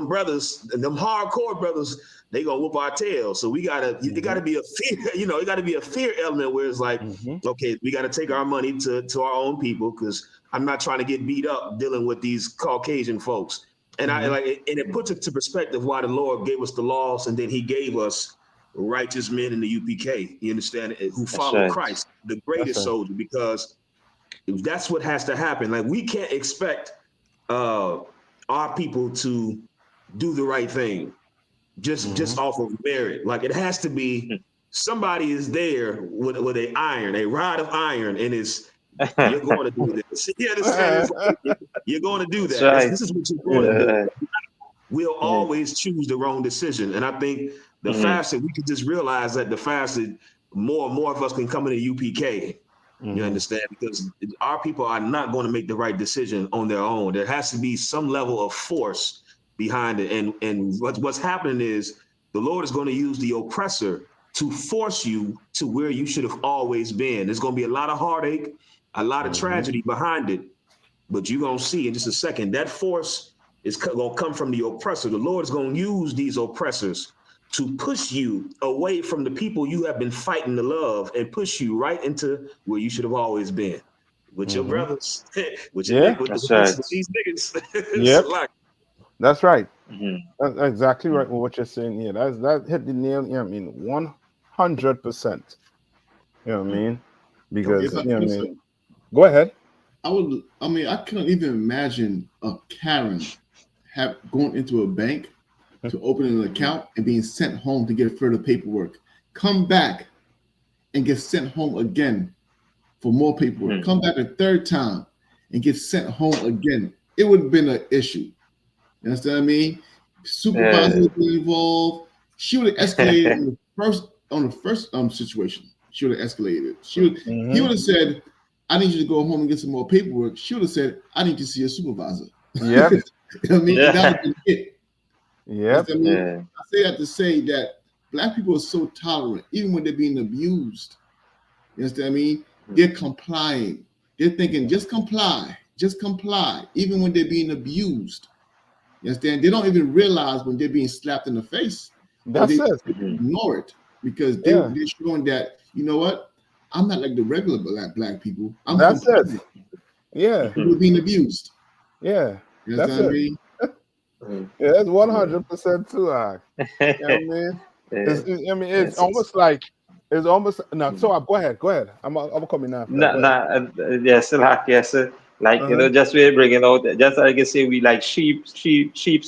brothers, them hardcore brothers, they gonna whoop our tails. So we gotta, it gotta be a fear, it gotta be a fear element where it's like, okay, we gotta take our money to our own people because I'm not trying to get beat up dealing with these Caucasian folks. And it puts it to perspective why the Lord gave us the laws, and then He gave us righteous men in the UPK. You understand? Who follow Christ, the greatest soldier, because that's what has to happen. Like we can't expect our people to do the right thing just off of merit. Like it has to be somebody is there with a rod of iron, and you're going to do this. You understand? It's like, you're going to do that. This is what you're going to do. We'll always choose the wrong decision. And I think the faster we could just realize that, the faster more and more of us can come into UPK. You understand? Because our people are not going to make the right decision on their own. There has to be some level of force behind it. And what's happening is the Lord is going to use the oppressor to force you to where you should have always been. There's going to be a lot of heartache, a lot of tragedy behind it. But you're going to see in just a second, that force is going to come from the oppressor. The Lord is going to use these oppressors to push you away from the people you have been fighting to love and push you right into where you should have always been. With your brothers, with your niggas, with these niggas. Yep. That's right. That's exactly right with what you're saying here. That hit the nail, 100%. You know what I mean? Because, go ahead. I couldn't even imagine a Karen going into a bank to open an account and being sent home to get further paperwork. Come back and get sent home again for more paperwork. Come back a third time and get sent home again. It would have been an issue. You understand what I mean? Supervisor would be involved. She would have escalated on the first situation. She would have escalated. He would have said, I need you to go home and get some more paperwork. She would have said, I need to see a supervisor. Yeah. You know what I mean? That would have been it. Yeah. I say that to say that Black people are so tolerant, even when they're being abused. You understand what I mean? They're complying. They're thinking, just comply, even when they're being abused. You understand? They don't even realize when they're being slapped in the face. That's it. They ignore it because they're showing that, you know what? I'm not like the regular Black people. I'm it. Yeah. We're being abused. Yeah. You That's understand it. me? Yeah, that's 100% too high. You know what I mean? It's almost like no. So go ahead. I'm coming now. Yes, just we're bringing out, just like I say, we like sheep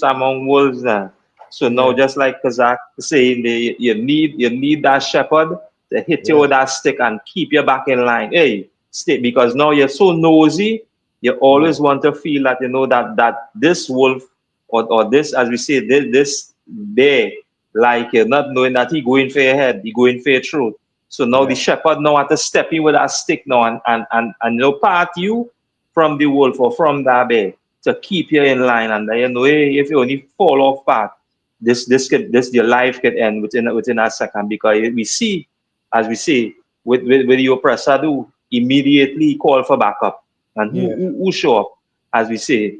among wolves now. So now, just like Kazak saying, you need that shepherd to hit you with that stick and keep you back in line. Hey, stay, because now you're so nosy. You always want to feel that that this wolf or this, as we say, this bear, like you're not knowing that he going for your head, he going for your throat. So now the shepherd now have to step in with that stick now and part you from the wolf or from that bear to keep you in line. And if you only fall off path, your life could end within a second, because we see, as we say, with the oppressor do immediately call for backup. And who show up, as we say,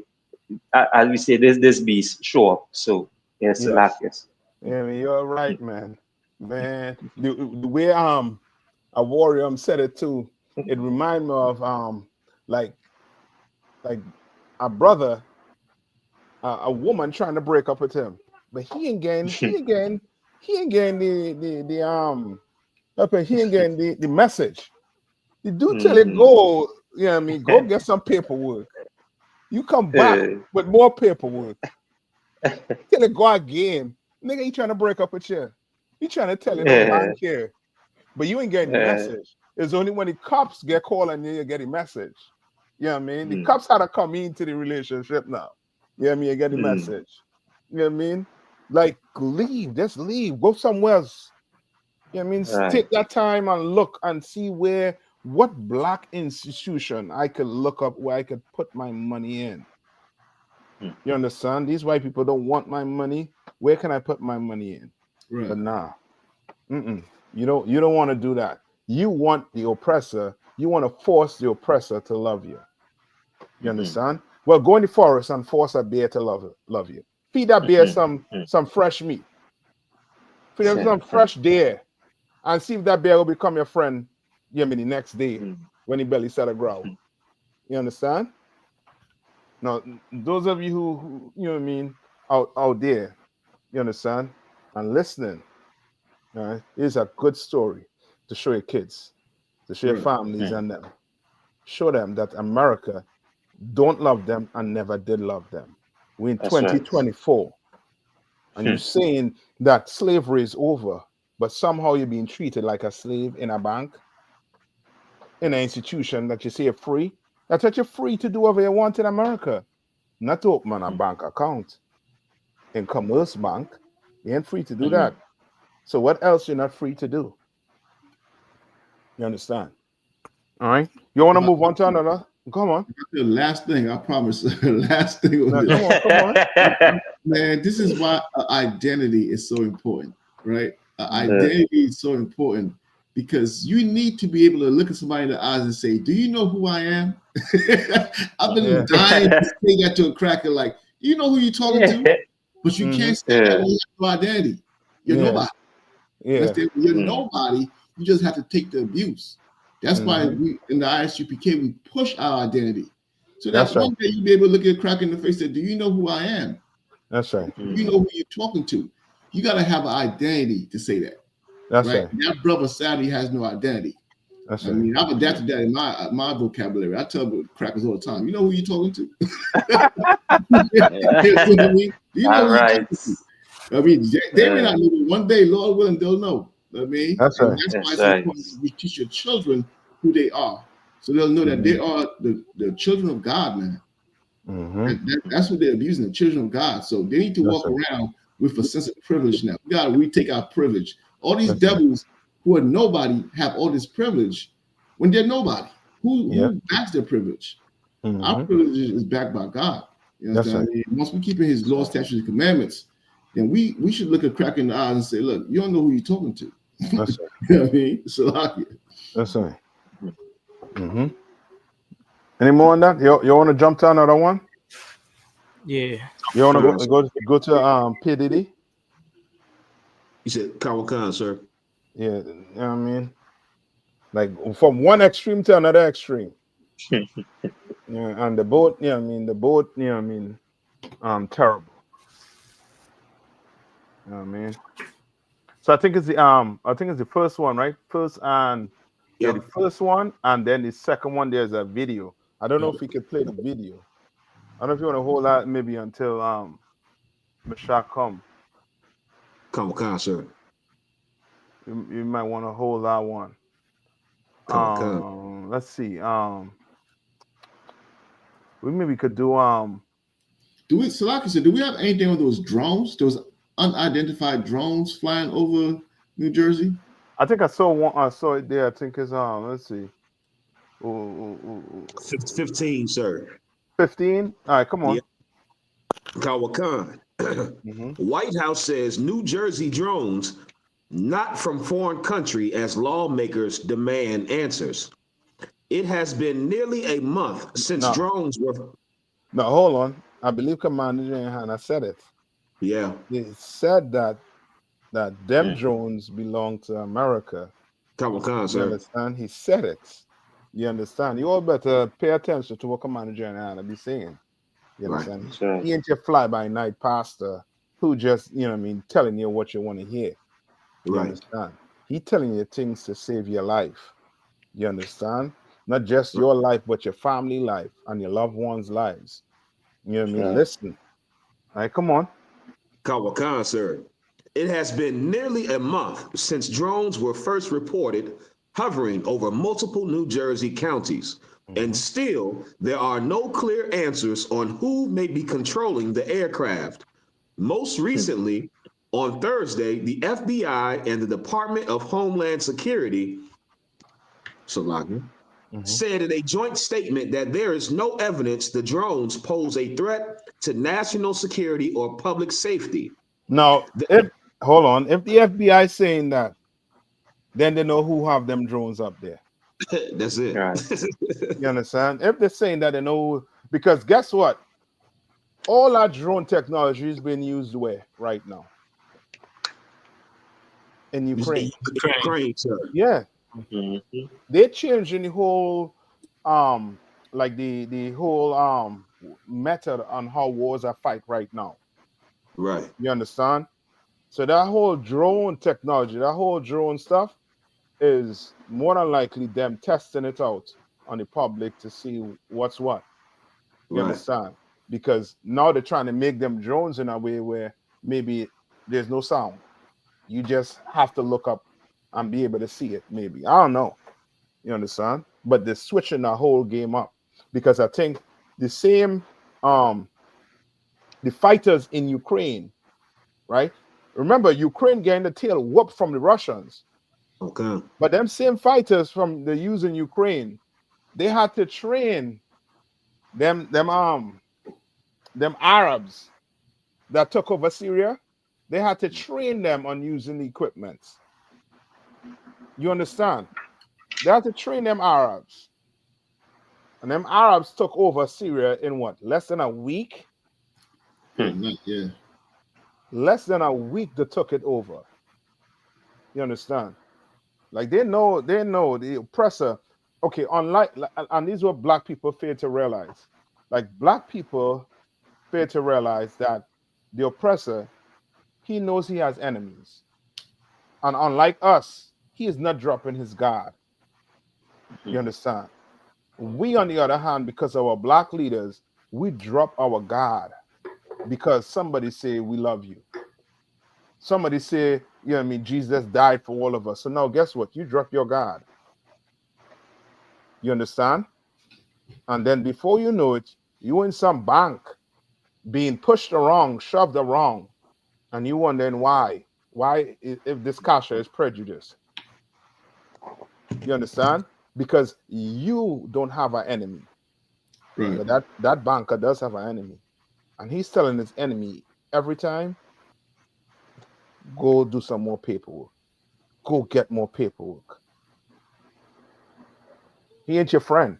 this beast show up. So yes. Yeah, you're right, man. The way a warrior said it too, it reminded me of like a brother, a woman trying to break up with him, but he ain't getting the message. The dude tell it go, go get some paperwork. You come back with more paperwork. Tell it go again. Nigga, he trying to break up with you. He trying to tell you no man care. But you ain't getting the message. It's only when the cops get called and you get the message. You know what I mean? The cops had to come into the relationship now. You know what I mean? You get the message. You know what I mean? Like, leave. Just leave. Go somewhere else. You know what I mean? Take that time and look and see what Black institution I could look up where I could put my money in. You understand? These white people don't want my money. Where can I put my money in? Right. But nah. You don't want to do that. You want the oppressor. You want to force the oppressor to love you. You understand? Well, go in the forest and force a bear to love you. Feed that bear some fresh meat. Feed them some fresh deer, and see if that bear will become your friend. You know, the next day when he belly start to growl. You understand? Now, those of you who you know what I mean out there, you understand, and listening, all right, here's a good story to show your kids, to show your Right. families, and them. Show them that America don't love them and never did love them. We're in That's right. 2024, and you're saying that slavery is over, but somehow you're being treated like a slave in a bank, in an institution that you say you're free. That's that you're free to do whatever you want in America. Not to open a bank account in Commerce Bank. You ain't free to do that. So what else you're not free to do? You understand? All right. You want to move on to another? Come on. The last thing, I promise. Last thing on Now, this. come on. Man, this is why identity is so important, right? Identity is so important because you need to be able to look at somebody in the eyes and say, "Do you know who I am?" I've been dying to say that to a cracker, like, "You know who you're talking to," but you can't say that when you have no identity. You're nobody. You're nobody. You just have to take the abuse. That's why we in the ISUPK we push our identity, so that one day you'll be able to look at a cracker in the face and say, "Do you know who I am?" That's right. You know who you're talking to. You got to have an identity to say that. That's right. That brother Saudi has no identity. That's I right. mean, I've adapted that in my vocabulary. I tell crackers all the time, "You know who you're talking to?" You know what I mean? Do you know who you're talking to? I mean, they may not know, but one day, Lord willing, they'll know. I mean, that's right. That's why it's important we teach your children who they are, so they'll know that they are the children of God, man. That's what they're abusing, the children of God. So they need to walk around with a sense of privilege now. We gotta retake our privilege. All these devils who are nobody have all this privilege when they're nobody. Who backs their privilege? Our privilege is backed by God. You know what I mean? Once we keep in His law, statutes, and commandments, then we should look a crack in the eyes and say, "Look, you don't know who you're talking to." That's right. You know what I mean? So that's right. Any more on that? You want to jump to another one? Yeah. You want to go to P Diddy? You said Kawakan, sir. Yeah, you know what I mean, like from one extreme to another extreme. Yeah, and the boat, you know what I mean, terrible. You know what I mean? So I think it's the first one, right? First and the first one, and then the second one there's a video. I don't know if we could play the video. I don't know if you want to hold that maybe until Mashak come. Kawakan, sir. You might want to hold that one. Let's see. We maybe could do do we, Salaki said, do we have anything with those drones? Those unidentified drones flying over New Jersey? I think I saw one. I saw it there. I think it's let's see. 15, sir. 15? All right, come on. Yeah. Kawakan. White House says New Jersey drones not from foreign country as lawmakers demand answers. It has been nearly a month since drones were. No, hold on. I believe Commander Yahanna said it. Yeah. He said that them drones belong to America. Kawakan, sir. You understand? He said it. You understand? You all better pay attention to what Commander Yahanna be saying. You understand? Right. He ain't your fly-by-night pastor who just, you know what I mean, telling you what you want to hear. You understand? He telling you things to save your life. You understand? Not just your life, but your family life and your loved ones' lives. You know what I mean? Listen. All right, come on. Kawakan, sir. It has been nearly a month since drones were first reported hovering over multiple New Jersey counties. And still, there are no clear answers on who may be controlling the aircraft. Most recently, on Thursday, the FBI and the Department of Homeland Security said in a joint statement that there is no evidence the drones pose a threat to national security or public safety. Now, hold on. If the FBI is saying that, then they know who have them drones up there. That's it. You understand? If they're saying that, they know, because guess what? All our drone technology is being used where right now? in Ukraine. Ukraine, sir. Yeah. Mm-hmm. They're changing the whole like the whole method on how wars are fight right now. Right. You understand? So that whole drone technology, that whole drone stuff is more than likely them testing it out on the public to see what's what. You Right. understand? Because now they're trying to make them drones in a way where maybe there's no sound. You just have to look up and be able to see it, maybe. I don't know. You understand? But they're switching the whole game up. Because I think the same the fighters in Ukraine, right? Remember, Ukraine getting the tail whooped from the Russians. Okay. But them same fighters from the using Ukraine, they had to train them Arabs that took over Syria. They had to train them on using the equipment. You understand? They had to train them Arabs. And them Arabs took over Syria in what? Less than a week? Yeah. Less than a week they took it over. You understand? Like they know the oppressor. Okay, unlike and these are what black people fail to realize. Like black people fail to realize that the oppressor, he knows he has enemies. And unlike us, he is not dropping his guard. You understand? We, on the other hand, because of our black leaders, we drop our guard because somebody say we love you. Somebody say, you know what I mean, Jesus died for all of us. So now guess what? You drop your guard. You understand? And then before you know it, you in some bank being pushed around, shoved around, and you wondering why. Why if this kasha is prejudice? You understand? Because you don't have an enemy. Right. But that banker does have an enemy. And he's telling his enemy every time, go do some more paperwork. Go get more paperwork. He ain't your friend.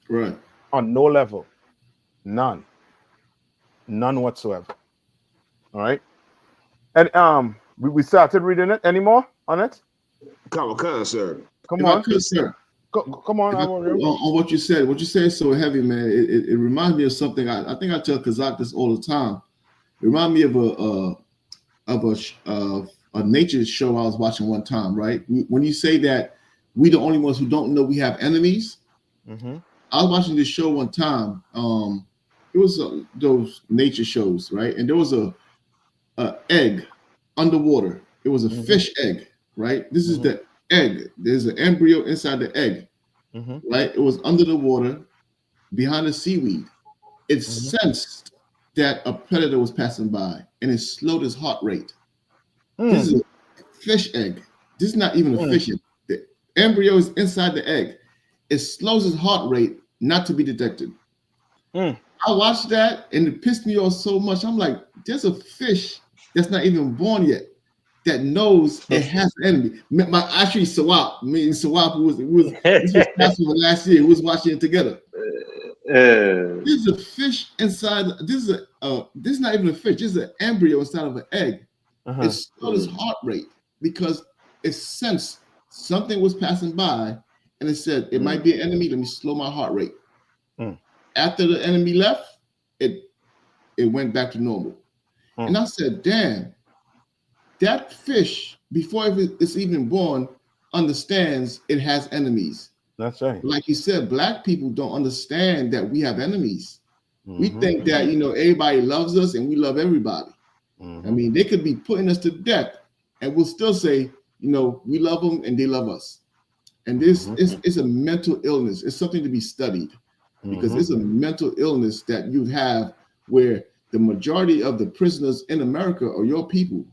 Right. On no level. None. None whatsoever. All right. And we started reading it anymore on it? Come on, sir. Come If on. I could, sir. Come on, on what you said. What you said is so heavy, man. It reminds me of something. I think I tell Kazak this all the time. It reminds me of a nature show I was watching one time. Right, when you say that we the only ones who don't know we have enemies. Mm-hmm. I was watching this show one time. It was those nature shows, right? And there was a egg underwater. It was a fish egg, right? This is the egg. There's an embryo inside the egg, right? It was under the water, behind the seaweed. It sensed that a predator was passing by, and it slowed its heart rate. This is a fish egg. This is not even a fish egg. The embryo is inside the egg. It slows its heart rate not to be detected. I watched that, and it pissed me off so much. I'm like, there's a fish that's not even born yet that knows it has an enemy. Actually, Sawap, this was Passover last year. We was watching it together. There's a fish inside. This is not even a fish. This is an embryo inside of an egg. It slowed its heart rate because it sensed something was passing by, and it said it might be an enemy. Let me slow my heart rate. After the enemy left, it went back to normal. And I said, damn, that fish, before it's even born, understands it has enemies. That's right. Like you said, black people don't understand that we have enemies. We think that, everybody loves us and we love everybody. I mean, they could be putting us to death and we'll still say, we love them and they love us. And this is a mental illness. It's something to be studied because it's a mental illness that you have where the majority of the prisoners in America are your people.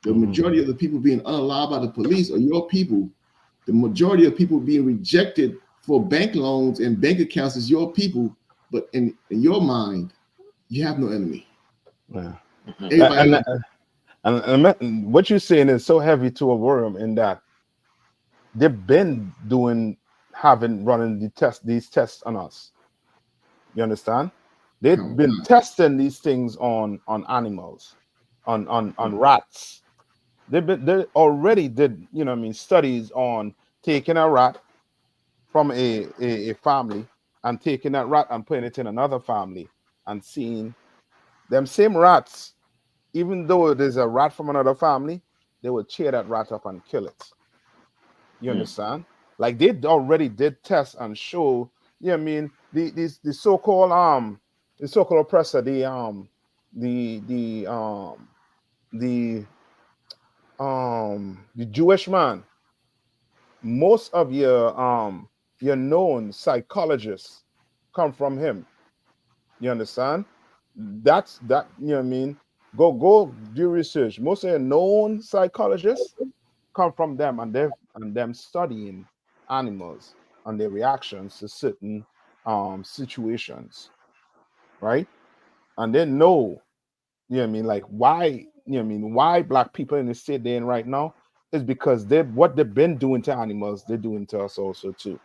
The majority of the people being unallowed by the police are your people. The majority of people being rejected for bank loans and bank accounts is your people. But in your mind, you have no enemy. Yeah. And what you're saying is so heavy to a worm in that they've been running these tests on us. You understand? They've been testing these things on animals, on rats. They already did, you know what I mean, studies on taking a rat from a family and taking that rat and putting it in another family and seeing them same rats, even though there's a rat from another family, they would cheer that rat up and kill it. You understand? Like they already did tests and show, you know what I mean, the so-called oppressor, the the um the Jewish man, most of your known psychologists come from him. You understand? That's that, you know what I mean? Go do research. Most of your known psychologists come from them, and them studying animals and their reactions to certain situations, right? And they know, you know what I mean, like why, you know what I mean, why black people in the state they're in right now is because they what they've been doing to animals, they're doing to us also too.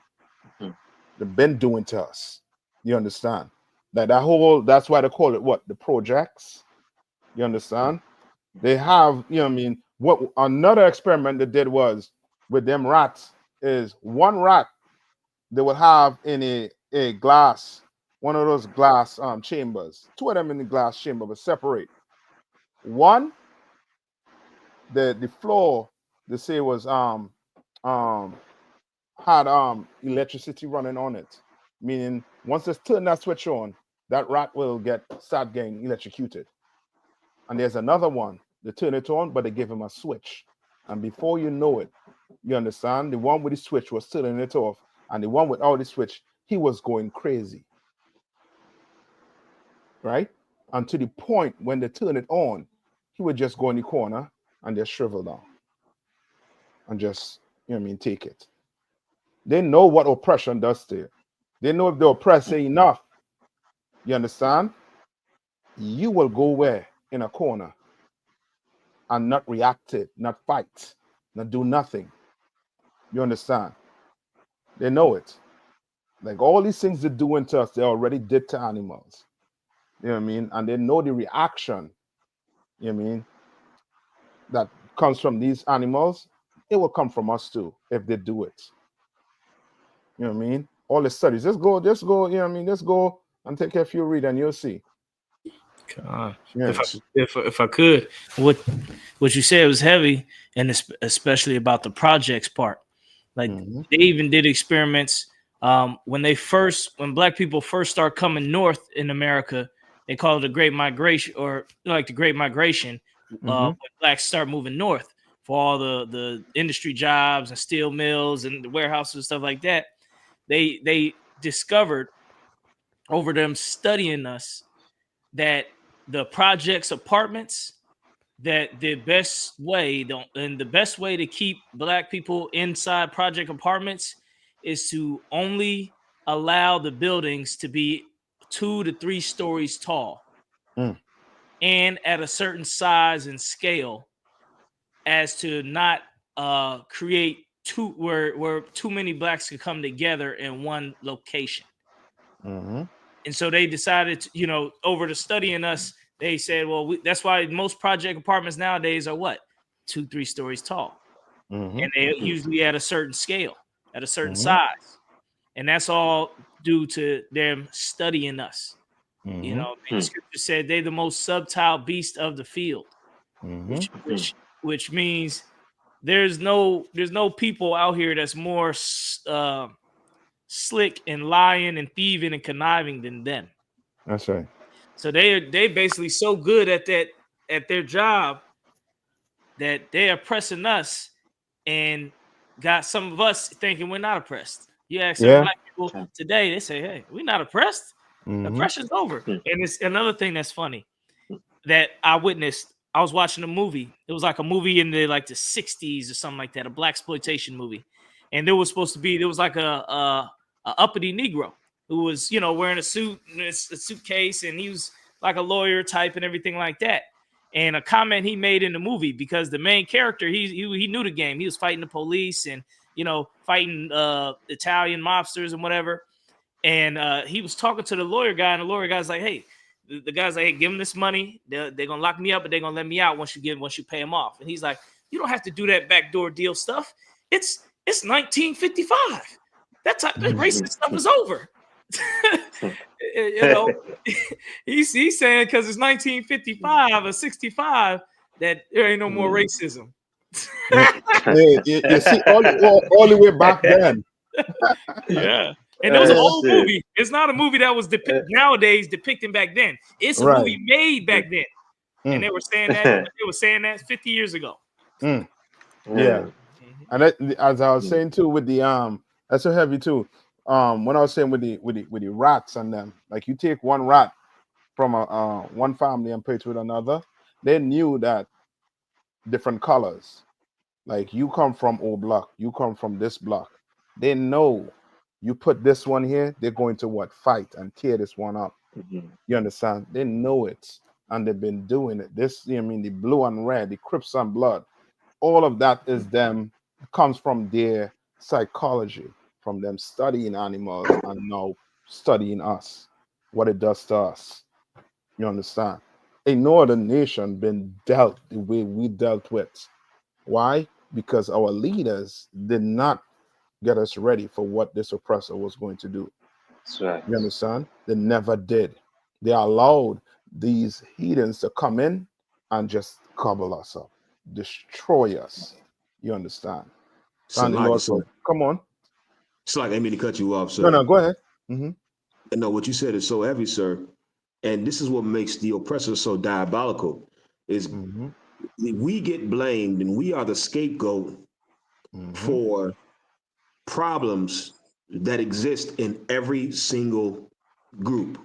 They've been doing to us. You understand? That whole, that's why they call it what? The projects. You understand? They have, you know what I mean? What another experiment they did was with them rats is one rat they would have in a glass, one of those glass chambers, two of them in the glass chamber, but separate. One, the floor they say was um had electricity running on it, meaning once they turn that switch on, that rat will start getting electrocuted. And there's another one, they turn it on, but they give him a switch, and before you know it, you understand, the one with the switch was turning it off, and the one without the switch, he was going crazy, right? And to the point when they turn it on, he would just go in the corner and just shrivel down and just, you know what I mean, take it. They know what oppression does to you. They know if they oppress you enough, you understand, you will go where? In a corner and not react it, not fight, not do nothing. You understand? They know it. Like all these things they're doing to us, they already did to animals. You know what I mean? And they know the reaction, you know what I mean, that comes from these animals. It will come from us too if they do it. You know what I mean? All the studies. Just go, you know what I mean? Just go and take a few read and you'll see. Yes. If I could, what you said was heavy, and especially about the projects part. Like they even did experiments when black people first start coming north in America. They call it the Great Migration, or like the Great Migration. When blacks start moving north for all the industry jobs and steel mills and the warehouses and stuff like that, they discovered over them studying us that the projects apartments, that the best way to keep black people inside project apartments is to only allow the buildings to be 2 to 3 stories tall and at a certain size and scale, as to not create where too many blacks could come together in one location. And so they decided to, over to studying us, they said, well, that's why most project apartments nowadays are what? 2-3 stories tall. And they usually at a certain scale, at a certain size. And that's all due to them studying us. The scripture said they're the most subtle beast of the field, which means there's no people out here that's more slick and lying and thieving and conniving than them. That's right. So they basically so good at their job that they are oppressing us and got some of us thinking we're not oppressed. You ask some black people today, they say, hey, we're not oppressed. Oppression's over. And it's another thing that's funny that I witnessed. I was watching a movie. It was like a movie in the 60s or something like that, a blaxploitation movie. And there was like a uppity Negro who was, wearing a suit and a suitcase, and he was like a lawyer type and everything like that. And a comment he made in the movie, because the main character, he knew the game. He was fighting the police and, fighting Italian mobsters and whatever. And he was talking to the lawyer guy, and the lawyer guy's like, hey, the guy's like, hey, give him this money. They're going to lock me up, but they're going to let me out once you pay him off. And he's like, You don't have to do that backdoor deal stuff. It's 1955. That racist stuff is over. You know, he's saying because it's 1955 or 65 that there ain't no more racism. You see, all the way back then. Yeah. And it was an old movie. It's not a movie that was nowadays depicting back then. It's a movie made back then. And they were saying that 50 years ago. Yeah. And that, as I was saying too, with the that's so heavy too. When I was saying with the rats and them, like you take one rat from a one family and put it with another, they knew that different colors. Like you come from O block, you come from this block. They know you put this one here, they're going to fight and tear this one up. You understand? They know it, and they've been doing it. This, I mean, the blue and red, the Crips and blood, all of that is them, comes from their psychology, from them studying animals and now studying us, what it does to us. You understand? Ain't no other nation been dealt the way we dealt with. Why? Because our leaders did not get us ready for what this oppressor was going to do. That's right. You understand? They never did. They allowed these heathens to come in and just gobble us up, destroy us. You understand? So And the like, Lord said, come on. It's like, I didn't mean to cut you off, sir. No, go ahead. Mm-hmm. And no, what you said is so heavy, sir. And this is what makes the oppressor so diabolical, is we get blamed and we are the scapegoat for problems that exist in every single group.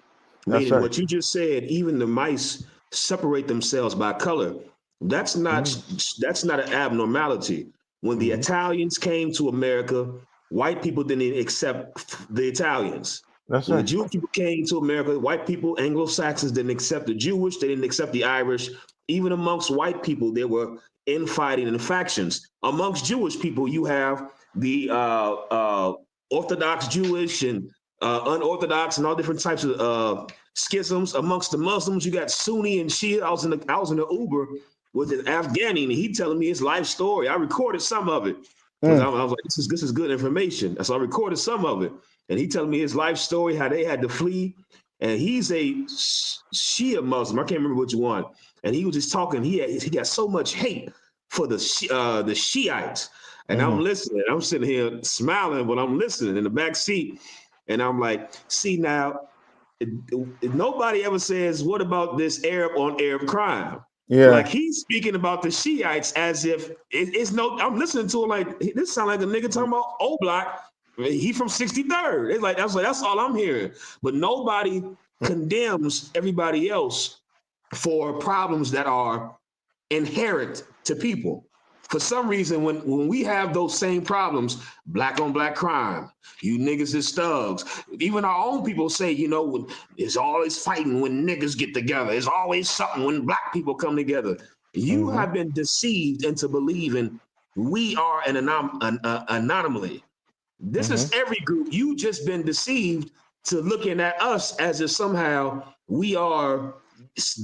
That's Meaning right. what you just said, even the mice separate themselves by color. That's not an abnormality. When the Italians came to America, white people didn't accept the Italians. That's when right. the Jewish people came to America, white people, Anglo-Saxons, didn't accept the Jewish, they didn't accept the Irish. Even amongst white people, there were infighting and factions. Amongst Jewish people, you have the Orthodox Jewish and unorthodox and all different types of schisms. Amongst the Muslims, you got Sunni and Shia. I was in the Uber with an Afghani, and he telling me his life story. I recorded some of it because I was like, this is good information. So I recorded some of it, and he telling me his life story, how they had to flee. And he's a Shia Muslim. I can't remember which one. And he was just talking. He got so much hate for the Shiites. And I'm listening. I'm sitting here smiling, but I'm listening in the back seat. And I'm like, see now, nobody ever says, what about this Arab on Arab crime? Yeah. Like he's speaking about the Shiites as if it's no, I'm listening to it like, this sound like a nigga talking about O-Block. He from 63rd. It's like, that's all I'm hearing. But nobody condemns everybody else for problems that are inherent to people. For some reason, when we have those same problems, black on black crime, you niggas is thugs. Even our own people say, when it's always fighting when niggas get together. It's always something when black people come together. You have been deceived into believing we are an anomaly. This is every group. You just been deceived to looking at us as if somehow we are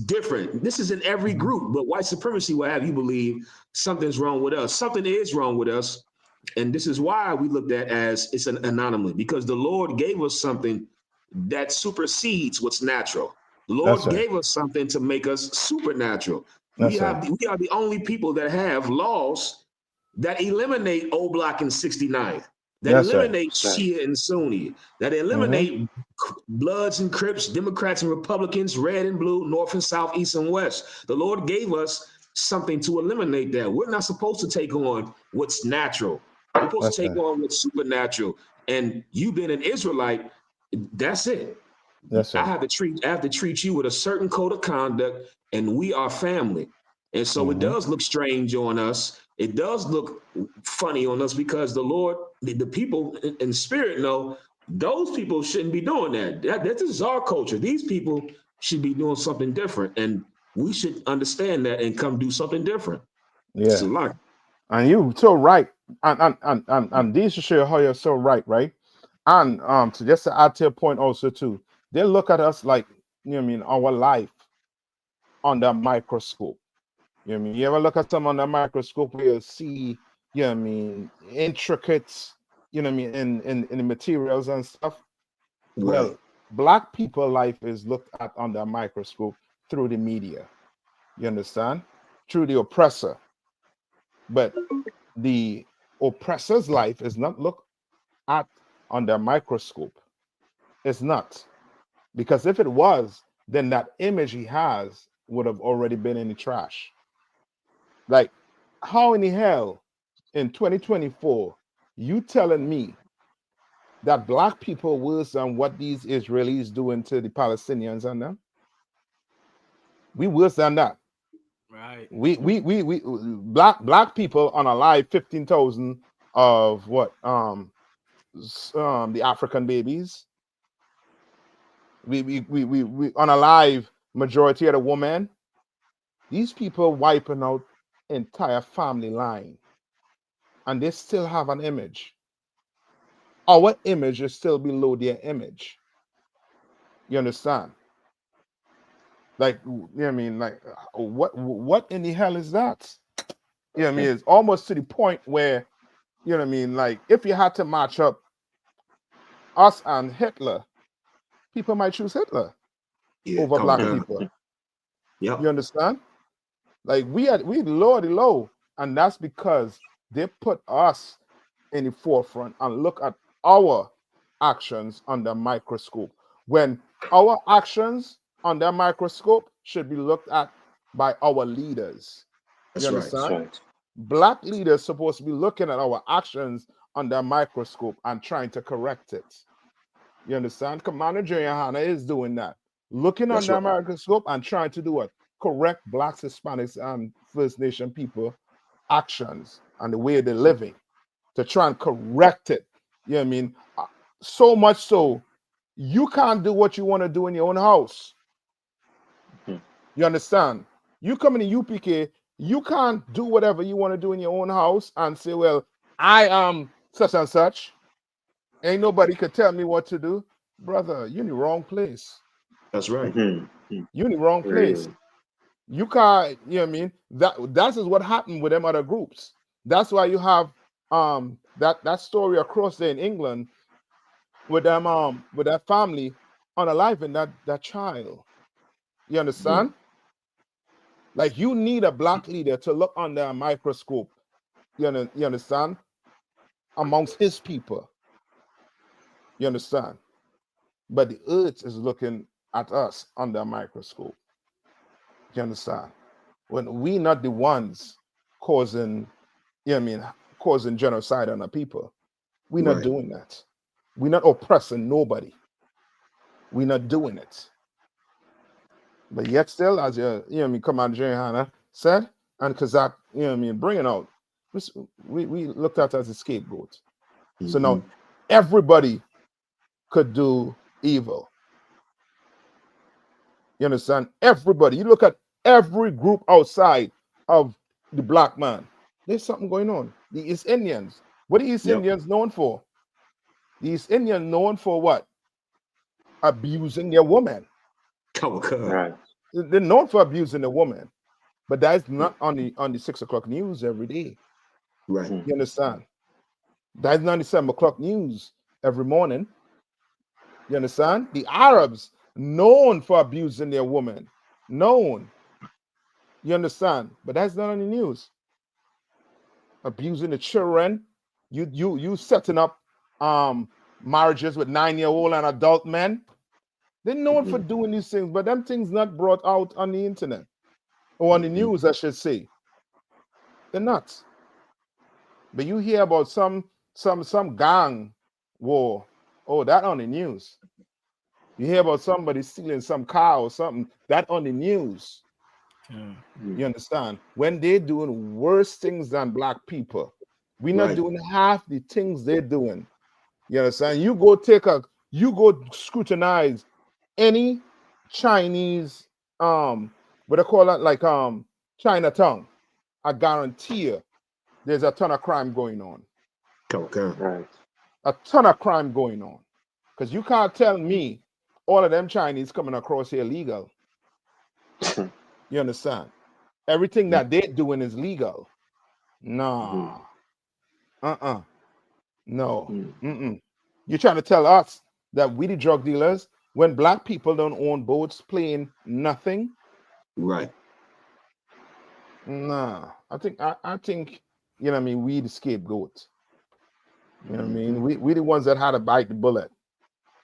different. This is in every group, but white supremacy will have you believe something's wrong with us. Something is wrong with us. And this is why we looked at as it's an anomaly, because the Lord gave us something that supersedes what's natural. The Lord gave us something to make us supernatural. We are the only people that have laws that eliminate O-Block and 69th, that eliminate Shia and Sunni, that eliminate Bloods and Crips, Democrats and Republicans, red and blue, North and South, East and West. The Lord gave us something to eliminate that. We're not supposed to take on what's natural. We're supposed to take on what's supernatural. And you being an Israelite, that's it. I have to treat you with a certain code of conduct, and we are family. And so it does look strange on us. It does look funny on us because the Lord, the people in spirit know those people shouldn't be doing that. This is our culture. These people should be doing something different, and we should understand that and come do something different. Yeah. It's a lot. And you so right. And these should show how you're so right, right? And so just to add to your point also too, they look at us like, our life under a microscope. You know what I mean? You ever look at some on the microscope where you see, you know what I mean, intricate, you know what I mean, in the materials and stuff? Well, black people life is looked at under a microscope through the media. You understand? Through the oppressor. But the oppressor's life is not looked at under a microscope. It's not. Because if it was, then that image he has would have already been in the trash. Like, how in the hell in 2024 you telling me that black people worse than what these Israelis doing to the Palestinians and them? We worse than that. Right. We black people unalive 15,000 of what the African babies. We unalive majority of the women. These people wiping out entire family line, and they still have an image. Our image is still below their image. You understand? Like, you know what I mean? Like, what in the hell is that? You know what I mean? It's almost to the point where, you know what I mean? Like, if you had to match up us and Hitler, people might choose Hitler over black people. Yep. You understand? Like, we low the low, and that's because they put us in the forefront and look at our actions under microscope, when our actions under a microscope should be looked at by our leaders. That's You right. understand? That's right. Black leaders supposed to be looking at our actions under a microscope and trying to correct it. You understand? Commander Yahanna is doing that, looking That's under a right. microscope and trying to do what? Correct blacks, Hispanics, and First Nation people actions and the way they're living, to try and correct it. You know what I mean? So much so, you can't do what you want to do in your own house. You understand? You come in the UPK, you can't do whatever you want to do in your own house and say, well, I am such and such. Ain't nobody could tell me what to do. Brother, you're in the wrong place. That's right. You're in the wrong place. You can't, you know what I mean? That is what happened with them other groups. That's why you have that story across there in England with them with that family unaliving that child. You understand? Like, you need a black leader to look under a microscope. You understand? Amongst his people. You understand? But the earth is looking at us under a microscope. You understand? When we not the ones causing, you know what I mean, causing genocide on our people. We're not doing that. We're not oppressing nobody. We're not doing it. But yet still, as you know what I mean, Commander Yahanna said, and Kazak, you know what I mean, bringing out, we looked at it as a scapegoat. So now everybody could do evil. You understand? Everybody. You look at every group outside of the black man. There's something going on. The East Indians. What are the East Indians known for? The East Indians known for what? Abusing their woman. Right. They're known for abusing the woman. But that's not on the 6 o'clock news every day. Right. You understand? That's not the 7 o'clock news every morning. You understand? The Arabs known for abusing their woman. Known. You understand? But that's not on the news. Abusing the children. You setting up marriages with 9-year-old and adult men. They're known for doing these things, but them things not brought out on the internet or on the news, I should say. They're not. But you hear about some gang war. Oh, that on the news. You hear about somebody stealing some car or something. That on the news. You understand? When they're doing worse things than black people, we're not doing half the things they're doing. You understand? You go scrutinize any Chinese what they call that, like Chinatown. I guarantee you there's a ton of crime going on. Right. A ton of crime going on. Because you can't tell me all of them Chinese coming across here legal. You understand? everything that they're doing is legal. Nah. No. You're trying to tell us that we the drug dealers when black people don't own boats, plane, nothing? Right. Nah. I think, you know what I mean, we the scapegoat. You know what I mean? We the ones that had to bite the bullet.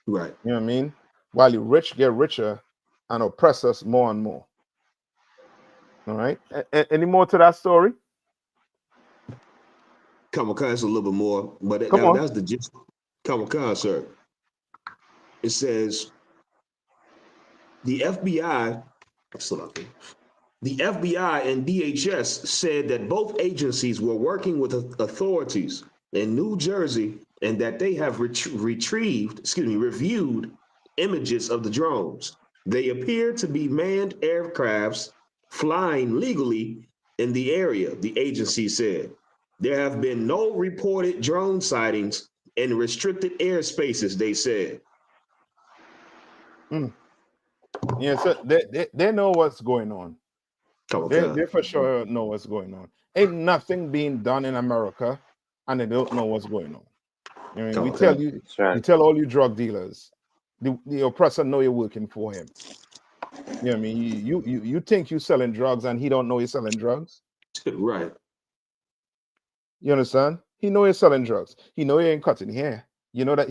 Right. You know what I mean? While the rich get richer and oppress us more and more. All right. Any more to that story? Kamikaze a little bit more, but Come on. that's the gist. Kamikaze, sir. It says the FBI, the FBI and DHS said that both agencies were working with authorities in New Jersey and that they have reviewed images of the drones. They appear to be manned aircrafts flying legally in the area, the agency said. There have been no reported drone sightings in restricted airspaces, they said. Yeah, so they know what's going on. They for sure know what's going on. Ain't nothing being done in America, and they don't know what's going on. I mean, we tell you, we tell all you drug dealers, the oppressor know you're working for him. You know what I mean? You think you selling drugs, and he don't know you're selling drugs. Right. You understand? He know you're selling drugs. He know you ain't cutting hair. You know that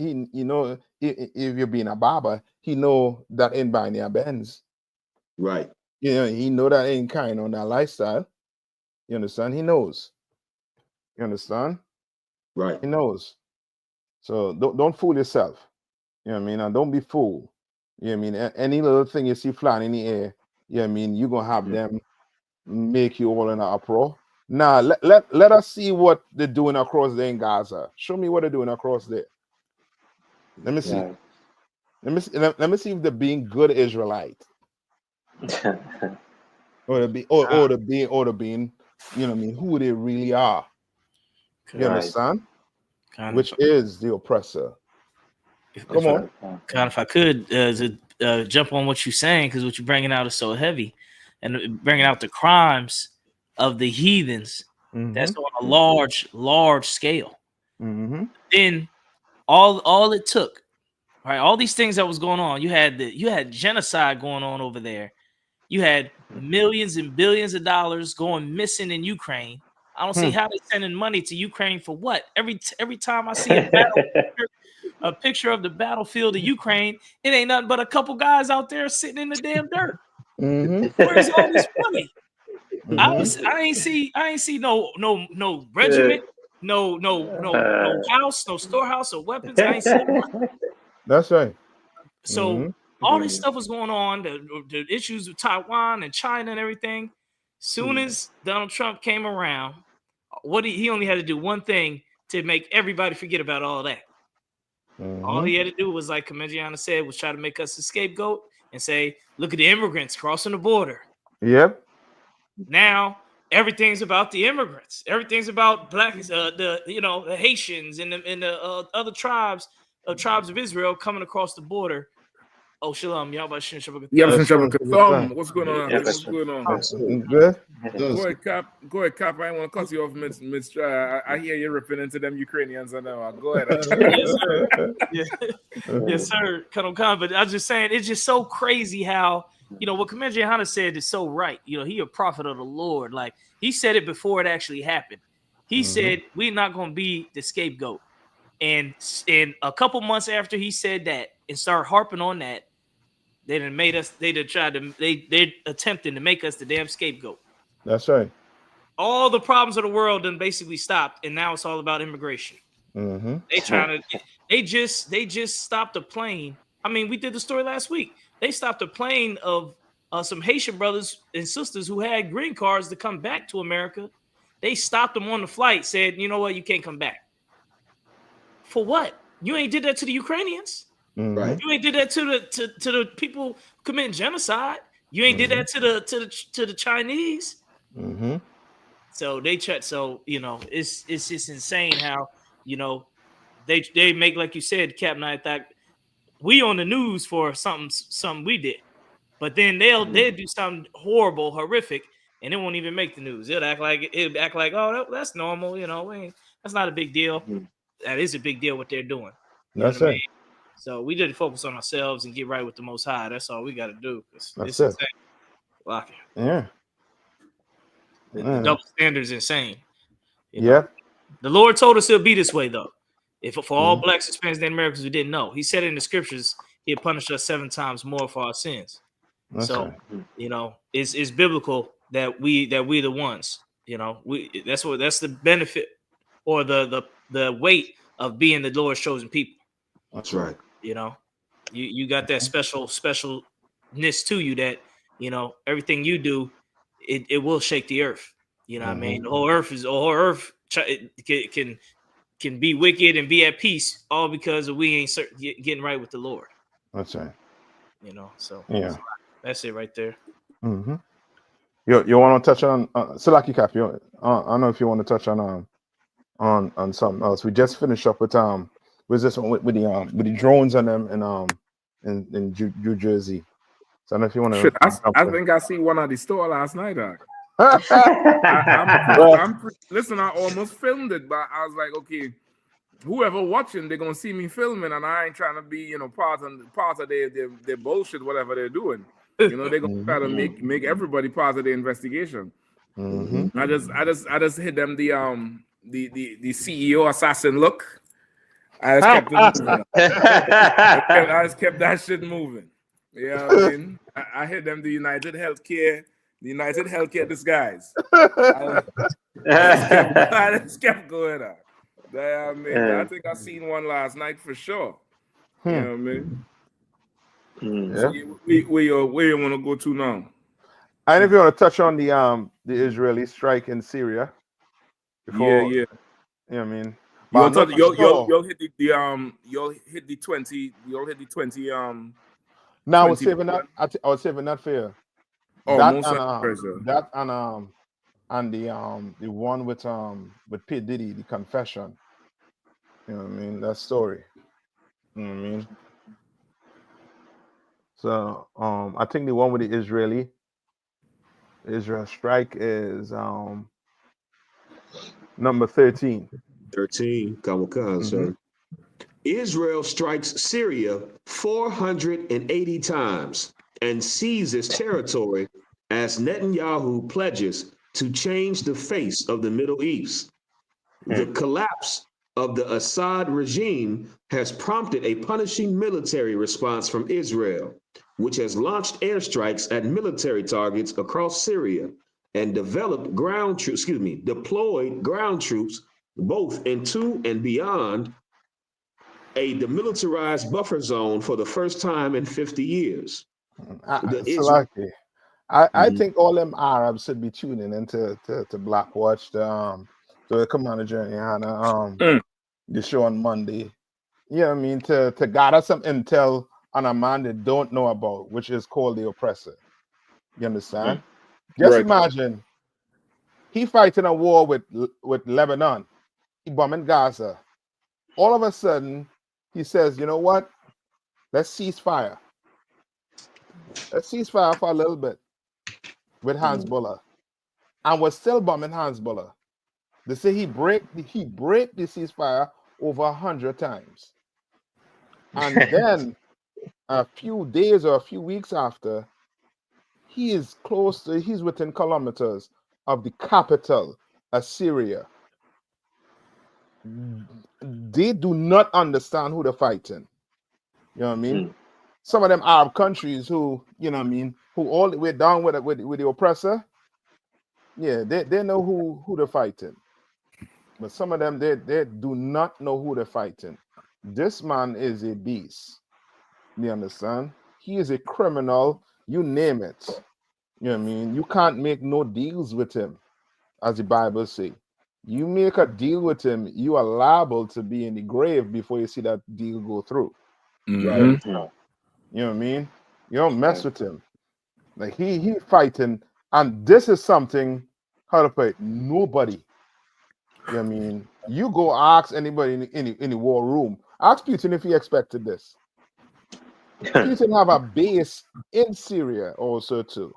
if you're being a barber, he know that ain't buying your Benz. Right. You know, he know that ain't kind on that lifestyle. You understand? He knows. You understand? Right. He knows. So don't fool yourself. You know what I mean? And don't be fooled. You know what I mean? Any little thing you see flying in the air, you know what I mean? You're gonna have them make you all in an uproar. Now let us see what they're doing across there in Gaza. Show me what they're doing across there. Let me see. Let me see if they're being good Israelite. or they're being, you know what I mean, who they really are. You understand? Which is the oppressor. Come on. God, if I could jump on what you're saying, because what you're bringing out is so heavy, and bringing out the crimes of the heathens. That's on a large scale. Then all it took, right? All these things that was going on. You had genocide going on over there. You had millions and billions of dollars going missing in Ukraine. I don't see how they're sending money to Ukraine for what. Every time I see a picture of the battlefield of Ukraine, it ain't nothing but a couple guys out there sitting in the damn dirt. Where's all this money? I ain't see no regiment, no house, no storehouse of weapons. I ain't see nothing. That's right. So all this stuff was going on, the issues with Taiwan and China and everything. Soon as Donald Trump came around, he only had to do one thing to make everybody forget about all that. All he had to do was, like Yahanna said, was try to make us a scapegoat and say, look at the immigrants crossing the border. Yep. Now everything's about the immigrants. Everything's about blacks, the Haitians and the other tribes of Israel coming across the border. Oh, shalom, y'all about to what's going on? What's going on? Good. Go ahead, Cap. I ain't want to cut you off mid. I hear you ripping into them Ukrainians and now. Go ahead. Yes, sir. Yes, sir. But I was just saying, it's just so crazy how what Commander Yahanna said is so right. He a prophet of the Lord. Like he said it before it actually happened. He said we're not going to be the scapegoat. And a couple months after he said that and started harping on that, they done made us. They're attempting to make us the damn scapegoat. That's right. All the problems of the world done basically stopped, and now it's all about immigration. They trying to. They just stopped a plane. I mean, we did the story last week. They stopped a plane of some Haitian brothers and sisters who had green cards to come back to America. They stopped them on the flight. Said, you know what, you can't come back. For what? You ain't did that to the Ukrainians. Right. You ain't did that to the people committing genocide. You ain't did that to the Chinese. So they check. So it's just insane how they make, like you said, Captain. I thought we on the news for something we did, but then they'll do something horrible, horrific, and it won't even make the news. It'll act like oh, that's normal. You know, that's not a big deal. That is a big deal what they're doing. You know That's what I it. mean? So we just focus on ourselves and get right with the Most High. That's all we got to do. It's That's insane. it. Lock it. Yeah. The double standard is insane. You know? Yeah. The Lord told us it'll be this way, though. If for all Mhm. blacks, Hispanics, and Americans who didn't know, He said in the scriptures He'll punish us 7 times more for our sins. That's So, right. you know, it's biblical that we the ones. You know, that's the benefit or the weight of being the Lord's chosen people. That's right. You know, you got that specialness to you that, you know, everything you do, it will shake the earth. You know what I mean? The whole earth can be wicked and be at peace, all because we ain't getting right with the Lord. That's right. You know, so Yeah. that's it right there. Mm-hmm. You want to touch on Silaki Cap? I don't know if you want to touch on something else. We just finished up with this one with the drones and them in New Jersey. So I don't know if you want to. Shit, I think I see one at the store last night, dog. Listen, I almost filmed it, but I was like, okay, whoever watching, they're gonna see me filming, and I ain't trying to be, you know, part of their bullshit, whatever they're doing. You know, they're gonna try to make everybody part of the investigation. Mm-hmm. I just hit them the CEO assassin look. I just kept it moving. I just kept that shit moving. You know what I mean? I hit them the United Healthcare disguise. I just kept going on. I mean, I think I seen one last night for sure. You know what I mean? So where you want to go to now? And if you want to touch on the Israeli strike in Syria, before, yeah. You know what I mean? You'll hit the 20. You'll hit the 20. No, I was saving that. I was saving that for you. Oh, That most and the one with P. Diddy, the confession. You know what I mean? That story. You know what I mean? So I think the one with the Israel strike is number 13. 13, kamikaze. Israel strikes Syria 480 times and seizes territory as Netanyahu pledges to change the face of the Middle East. The collapse of the Assad regime has prompted a punishing military response from Israel, which has launched airstrikes at military targets across Syria and deployed ground troops both into and beyond a demilitarized buffer zone for the first time in 50 years. I think all them Arabs should be tuning into to Black Watch, the Commander Journey, Yahanna, the show on Monday. You know what I mean? To gather some intel on a man they don't know about, which is called the oppressor. You understand? Just imagine he fighting a war with Lebanon, he bombing Gaza. All of a sudden, he says, you know what? Let's cease fire. Let's cease fire for a little bit with Hezbollah. And we're still bombing Hezbollah. They say he break the ceasefire over 100 times. And then a few days or a few weeks after, he's within kilometers of the capital, Assyria. They do not understand who they're fighting. You know what I mean? Some of them Arab countries who, you know what I mean, who all the way down with the oppressor, yeah, they know who they're fighting. But some of them, they do not know who they're fighting. This man is a beast. You understand? He is a criminal, you name it. You know what I mean? You can't make no deals with him, as the Bible say. You make a deal with him, you are liable to be in the grave before you see that deal go through. Right? You know what I mean? You don't mess with him. Like he fighting, and this is something, how to put it, nobody. You know what I mean? You go ask anybody in the war room. Ask Putin if he expected this. Putin have a base in Syria also too.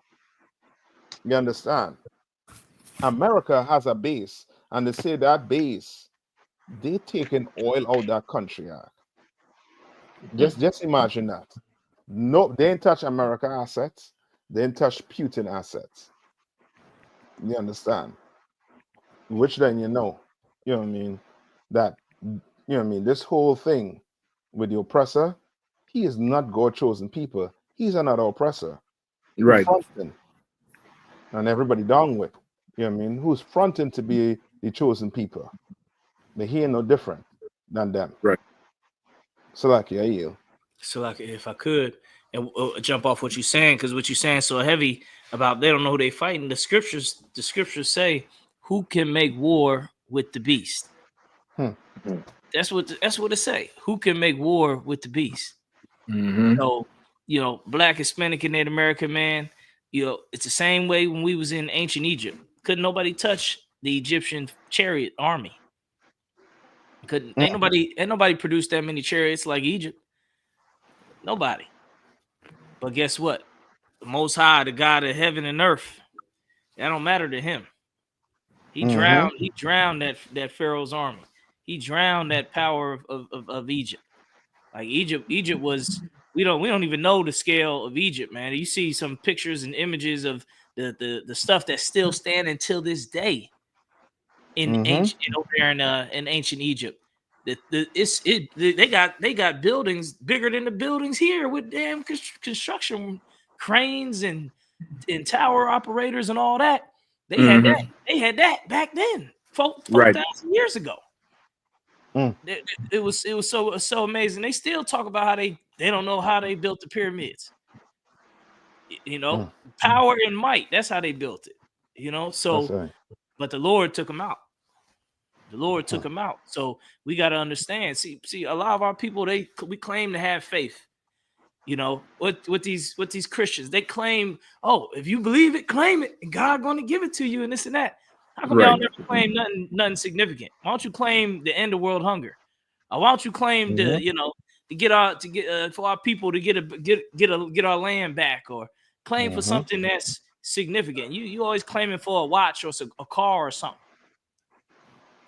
You understand? America has a base, and they say that base, they taking oil out that country. Just imagine that. No, they ain't touch America assets. They ain't touch Putin assets. You understand? Which then you know what I mean, that what I mean, this whole thing with the oppressor, he is not God chosen people. He's another oppressor. Right. Fronting, and everybody down with. You know what I mean? Who's fronting to be the chosen people. But he ain't no different than them. Right. So like yeah, you. So like if I could and jump off what you're saying, because what you're saying so heavy about they don't know who they fighting. The scriptures say, who can make war with the beast? That's what it say. Who can make war with the beast? Mm-hmm. So, Black, Hispanic, and Native American, man, it's the same way when we was in ancient Egypt. Couldn't nobody touch the Egyptian chariot army. Ain't nobody produced that many chariots like Egypt. Nobody. But guess what? The Most High, the God of heaven and earth, that don't matter to him. He drowned that Pharaoh's army. He drowned that power of Egypt. Like Egypt was, we don't even know the scale of Egypt, man. You see some pictures and images of the stuff that's still standing till this day in ancient Egypt. They got buildings bigger than the buildings here with damn construction cranes and tower operators and all that. They had that. They had that back then, 4,000 years ago. It was so amazing. They still talk about how they don't know how they built the pyramids. Power and might. That's how they built it. So, but the Lord took them out. The Lord took them out. So we got to understand. See, a lot of our people, we claim to have faith. With these Christians, they claim, oh, if you believe it, claim it, and God going to give it to you, and this and that. How come y'all never claim nothing significant? Why don't you claim the end of world hunger? Why don't you claim for our people to get our land back, or claim for something that's significant? You always claiming for a watch or a car or something.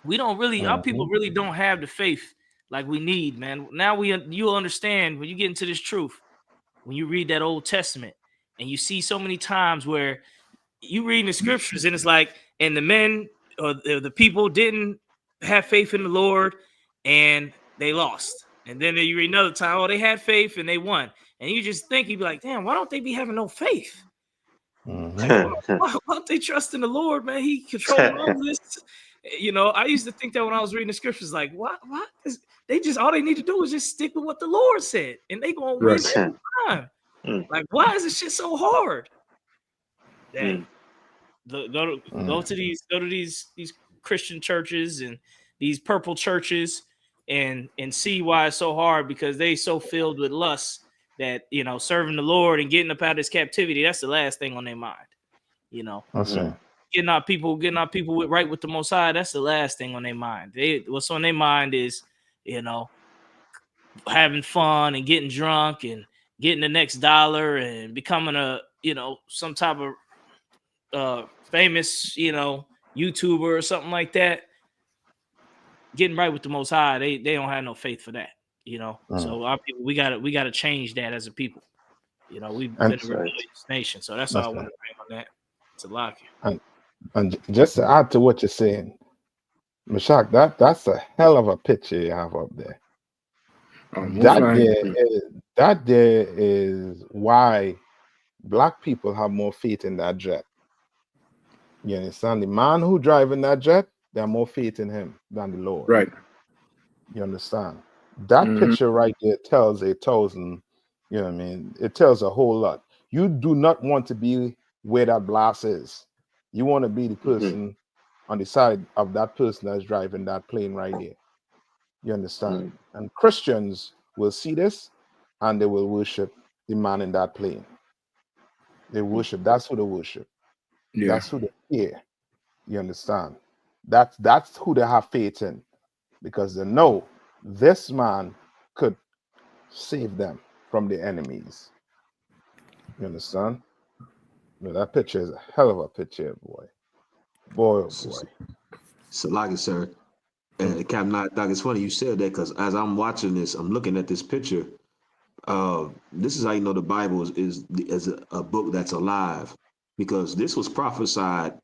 We don't really, our people really don't have the faith like we need, man. Now you'll understand when you get into this truth. When you read that Old Testament and you see so many times where you read the scriptures and it's like, and the men or the people didn't have faith in the Lord and they lost. And then you read another time, oh, they had faith and they won. And you just think, you'd be like, damn, why don't they be having no faith? Like, why don't they trust in the Lord, man? He controls all this. I used to think that when I was reading the scriptures, like, what? They just, all they need to do is just stick with what the Lord said, and they gonna win every time. Like, why is this shit so hard? Dang. Go to these Christian churches and these purple churches and see why it's so hard, because they so filled with lust that serving the Lord and getting up out of this captivity, that's the last thing on their mind. Getting our people with the Most High, that's the last thing on their mind. What's on their mind is having fun and getting drunk and getting the next dollar and becoming some type of famous YouTuber or something like that. Getting right with the Most High, they don't have no faith for that. So our people, we gotta change that as a people. We've been a religious nation, so that's all I want to bring on that. It's a lock. And just to add to what you're saying, Mashak, that's a hell of a picture you have up there. That there is why Black people have more faith in that jet. You understand? The man who driving that jet, they have more faith in him than the Lord. Right. You understand? That picture right there tells 1,000. You know what I mean? It tells a whole lot. You do not want to be where that blast is. You want to be the person on the side of that person that's driving that plane right there. You understand? And Christians will see this and they will worship the man in that plane. They worship. That's who they worship. Yeah. That's who they fear. You understand? That's who they have faith in, because they know this man could save them from the enemies. You understand? No, that picture is a hell of a picture, boy. Boy, oh boy. So like it, sir. And Captain Doc, it's funny you said that because as I'm watching this, I'm looking at this picture. This is how you know the Bible is a book that's alive, because this was prophesied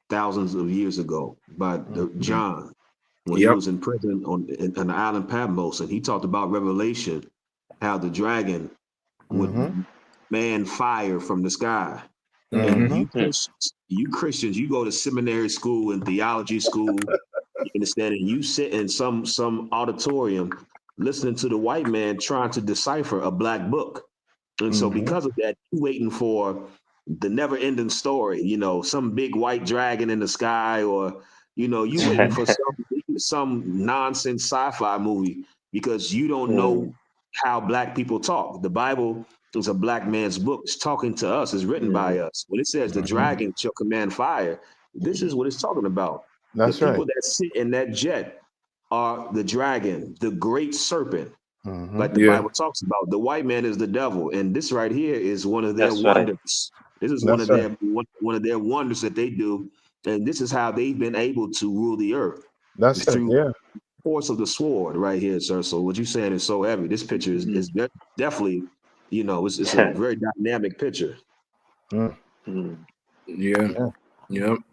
thousands of years ago by John when he was in prison on the island Patmos, and he talked about Revelation, how the dragon would man fire from the sky. And you Christians, you go to seminary school and theology school, you understand, and you sit in some auditorium listening to the white man trying to decipher a black book. And so because of that, you waiting for the never-ending story, you know, some big white dragon in the sky, or, you know, you waiting for some nonsense sci-fi movie because you don't know how black people talk. The Bible is a black man's book. It's talking to us. It's written by us. When it says the dragon shall command fire, this is what it's talking about. That's the people right. that sit in that jet are the dragon, the great serpent, like the Bible talks about. The white man is the devil, and this right here is one of their wonders. This is one of their wonders that they do, and this is how they've been able to rule the earth. That's it's it. through Yeah. force of the sword right here, sir. So what you're saying is so heavy. This picture is definitely, you know, it's a very dynamic picture.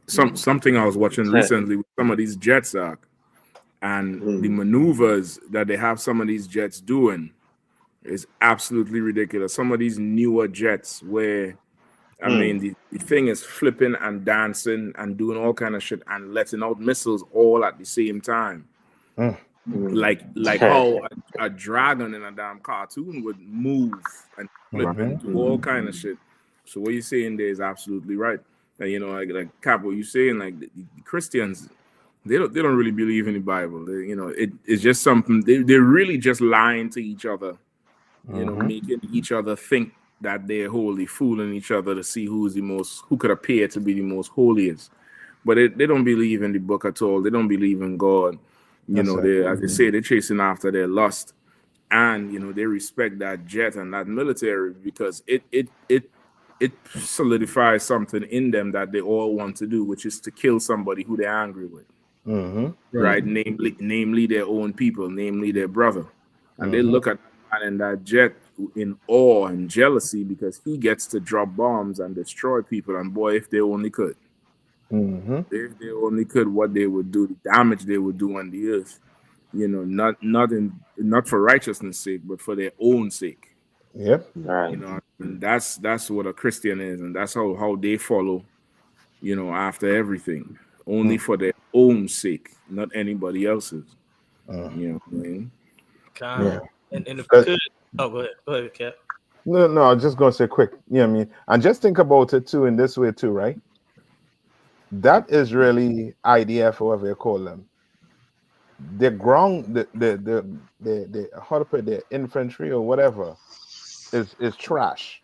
Something I was watching recently with some of these jets, and the maneuvers that they have some of these jets doing is absolutely ridiculous. Some of these newer jets where, I mean, the thing is flipping and dancing and doing all kind of shit and letting out missiles all at the same time. Like how a dragon in a damn cartoon would move and flip and do all kind of shit. So what you're saying there is absolutely right. And you know, like Cap, what you're saying, like the Christians, they don't really believe in the Bible. They, you know, it's just something they're really just lying to each other. You know, making each other think that they're holy, fooling each other to see who could appear to be the most holiest. But they don't believe in the book at all. They don't believe in God. You know, as they say, they're chasing after their lust. And, you know, they respect that jet and that military because it solidifies something in them that they all want to do, which is to kill somebody who they're angry with. Right? Namely their own people, namely their brother. And they look at that man in that jet in awe and jealousy because he gets to drop bombs and destroy people. And boy, if they only could. If they only could, what they would do, the damage they would do on the earth, you know, not for righteousness' sake, but for their own sake. Yep. You know, and that's what a Christian is, and that's how they follow, you know, after everything, only for their own sake, not anybody else's. You know what I mean? And if I could, go ahead, Cap. No, I was just gonna say quick. You know what I mean? And just think about it too in this way too, right? That is really IDF, or whatever you call them. The ground, the how to put it, the infantry or whatever is trash.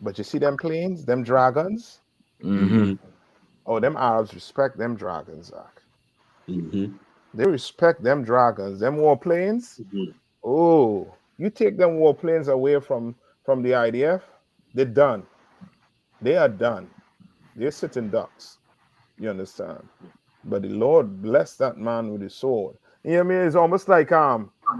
But you see them planes, them dragons. Oh, them Arabs respect them dragons, Zach. They respect them dragons, them warplanes. Oh, you take them warplanes away from the IDF, they're done. They are done. They're sitting ducks. You understand? But the Lord blessed that man with his sword. You know what I mean? It's almost like